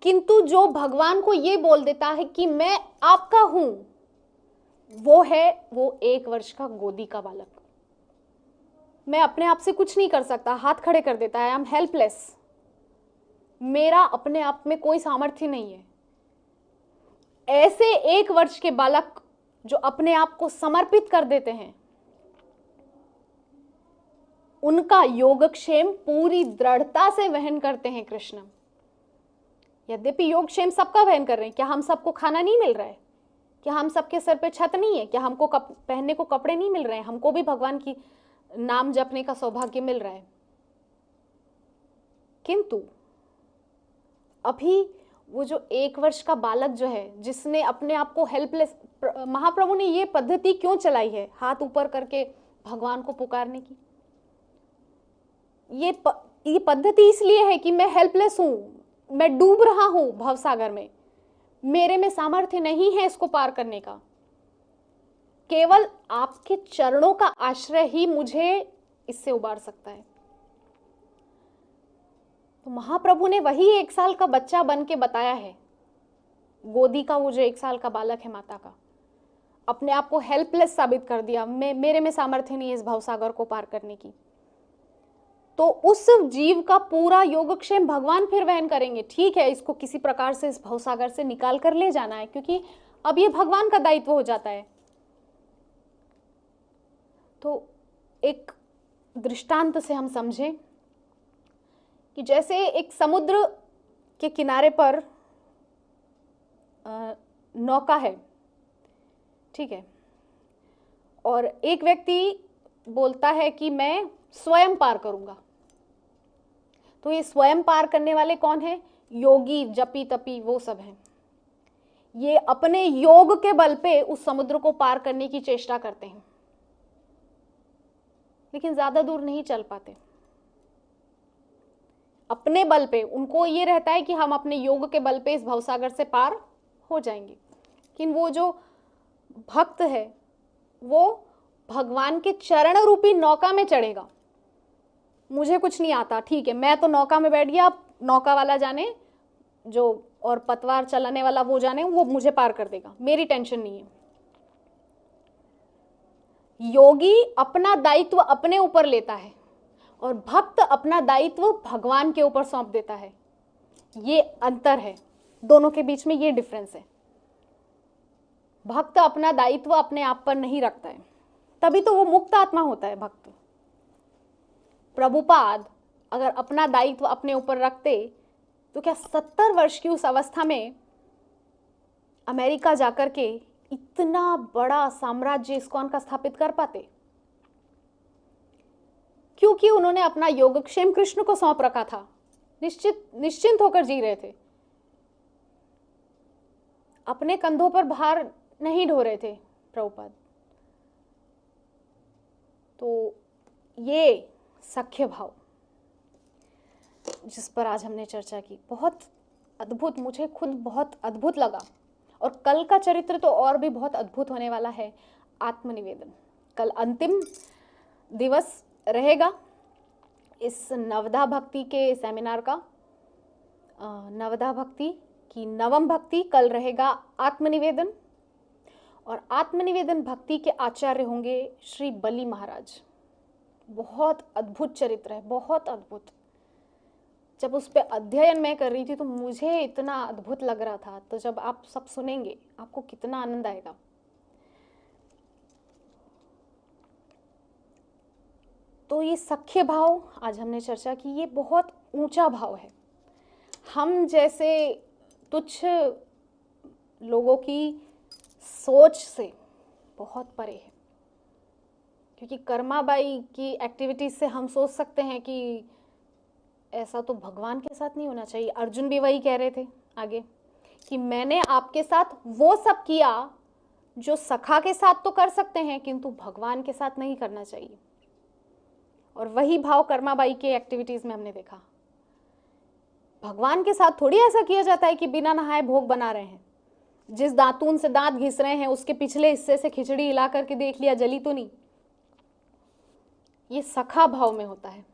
S1: किंतु जो भगवान को ये बोल देता है कि मैं आपका हूं, वो है वो 1 वर्ष का गोदी का बालक। मैं अपने आप से कुछ नहीं कर सकता, हाथ खड़े कर देता है, आई एम हेल्पलेस, मेरा अपने आप में कोई सामर्थ्य नहीं है। ऐसे 1 वर्ष के बालक जो अपने आप को समर्पित कर देते हैं, उनका योगक्षेम पूरी दृढ़ता से वहन करते हैं कृष्ण। यद्यपि योगक्षेम सबका वहन कर रहे हैं। क्या हम सबको खाना नहीं मिल रहा है? क्या हम सबके सर पे छत नहीं है? क्या हमको पहनने को कपड़े नहीं मिल रहे हैं? हमको भी भगवान की नाम जपने का सौभाग्य मिल रहा है। किंतु अभी वो जो 1 वर्ष का बालक जो है, जिसने अपने आप को हेल्पलेस, महाप्रभु ने ये पद्धति क्यों चलाई है हाथ ऊपर करके भगवान को पुकारने की? ये पद्धति इसलिए है कि मैं हेल्पलेस हूं, मैं डूब रहा हूं भवसागर में, मेरे में सामर्थ्य नहीं है इसको पार करने का। केवल आपके चरणों का आश्रय ही मुझे इससे उबार सकता है। तो महाप्रभु ने वही 1 साल का बच्चा बन के बताया है, गोदी का वो जो 1 साल का बालक है माता का, अपने आप को हेल्पलेस साबित कर दिया, मेरे में सामर्थ्य नहीं है इस भवसागर को पार करने की। तो उस जीव का पूरा योगक्षेम भगवान फिर वहन करेंगे। ठीक है, इसको किसी प्रकार से इस भवसागर से निकाल कर ले जाना है, क्योंकि अब ये भगवान का दायित्व हो जाता है। तो एक दृष्टांत से हम समझें कि जैसे एक समुद्र के किनारे पर नौका है, ठीक है, और एक व्यक्ति बोलता है कि मैं स्वयं पार करूंगा। तो ये स्वयं पार करने वाले कौन है? योगी, जपी तपी, वो सब हैं। ये अपने योग के बल पे उस समुद्र को पार करने की चेष्टा करते हैं, लेकिन ज्यादा दूर नहीं चल पाते। अपने बल पे उनको ये रहता है कि हम अपने योग के बल पे इस भवसागर से पार हो जाएंगे। लेकिन वो जो भक्त है वो भगवान के चरण रूपी नौका में चढ़ेगा। मुझे कुछ नहीं आता, ठीक है, मैं तो नौका में बैठ गया, अब नौका वाला जाने जो, और पतवार चलाने वाला वो जाने, वो मुझे पार कर देगा, मेरी टेंशन नहीं है। योगी अपना दायित्व अपने ऊपर लेता है और भक्त अपना दायित्व भगवान के ऊपर सौंप देता है। ये अंतर है, दोनों के बीच में ये डिफरेंस है। भक्त अपना दायित्व अपने आप पर नहीं रखता है, तभी तो वो मुक्त आत्मा होता है भक्त। प्रभुपाद अगर अपना दायित्व अपने ऊपर रखते तो क्या 70 वर्ष की उस अवस्था में अमेरिका जाकर के इतना बड़ा साम्राज्य इस्कॉन का स्थापित कर पाते? क्योंकि उन्होंने अपना योगक्षेम कृष्ण को सौंप रखा था, निश्चिंत होकर जी रहे थे, अपने कंधों पर भार नहीं ढो रहे थे प्रभुपाद। तो ये सख्य भाव जिस पर आज हमने चर्चा की, बहुत अद्भुत, मुझे खुद बहुत अद्भुत लगा। और कल का चरित्र तो और भी बहुत अद्भुत होने वाला है, आत्मनिवेदन। कल अंतिम दिवस रहेगा इस नवधा भक्ति के सेमिनार का। नवधा भक्ति की नवम भक्ति कल रहेगा आत्मनिवेदन, और आत्मनिवेदन भक्ति के आचार्य होंगे श्री बली महाराज। बहुत अद्भुत चरित्र है, बहुत अद्भुत। जब उस पर अध्ययन मैं कर रही थी तो मुझे इतना अद्भुत लग रहा था, तो जब आप सब सुनेंगे आपको कितना आनंद आएगा। तो ये सख्य भाव आज हमने चर्चा की, ये बहुत ऊंचा भाव है, हम जैसे तुच्छ लोगों की सोच से बहुत परे है। क्योंकि कर्माबाई की एक्टिविटीज से हम सोच सकते हैं कि ऐसा तो भगवान के साथ नहीं होना चाहिए। अर्जुन भी वही कह रहे थे आगे कि मैंने आपके साथ वो सब किया जो सखा के साथ तो कर सकते हैं, किंतु भगवान के साथ नहीं करना चाहिए। और वही भाव कर्माबाई के एक्टिविटीज में हमने देखा। भगवान के साथ थोड़ी ऐसा किया जाता है कि बिना नहाए भोग बना रहे हैं, जिस दातून से दांत घिस रहे हैं उसके पिछले हिस्से से खिचड़ी हिला करके देख लिया जली तो नहीं। ये सखा भाव में होता है।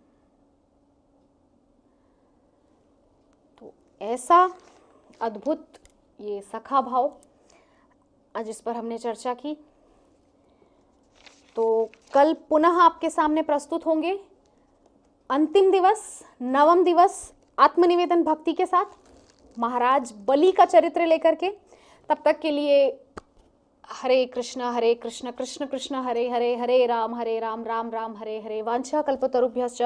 S1: तो ऐसा अद्भुत ये सखा भाव आज इस पर हमने चर्चा की। तो कल पुनः आपके सामने प्रस्तुत होंगे अंतिम दिवस, नवम दिवस आत्मनिवेदन भक्ति के साथ, महाराज बलि का चरित्र लेकर के। तब तक के लिए हरे कृष्ण कृष्ण कृष्ण हरे हरे, हरे राम राम राम हरे हरे। वांछा कल्पतरुभ्यश्च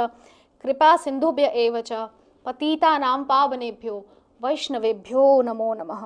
S1: कृपा सिंधुभ्य एव च पतितानां पावनेभ्यो वैष्णवेभ्यो नमो नमः।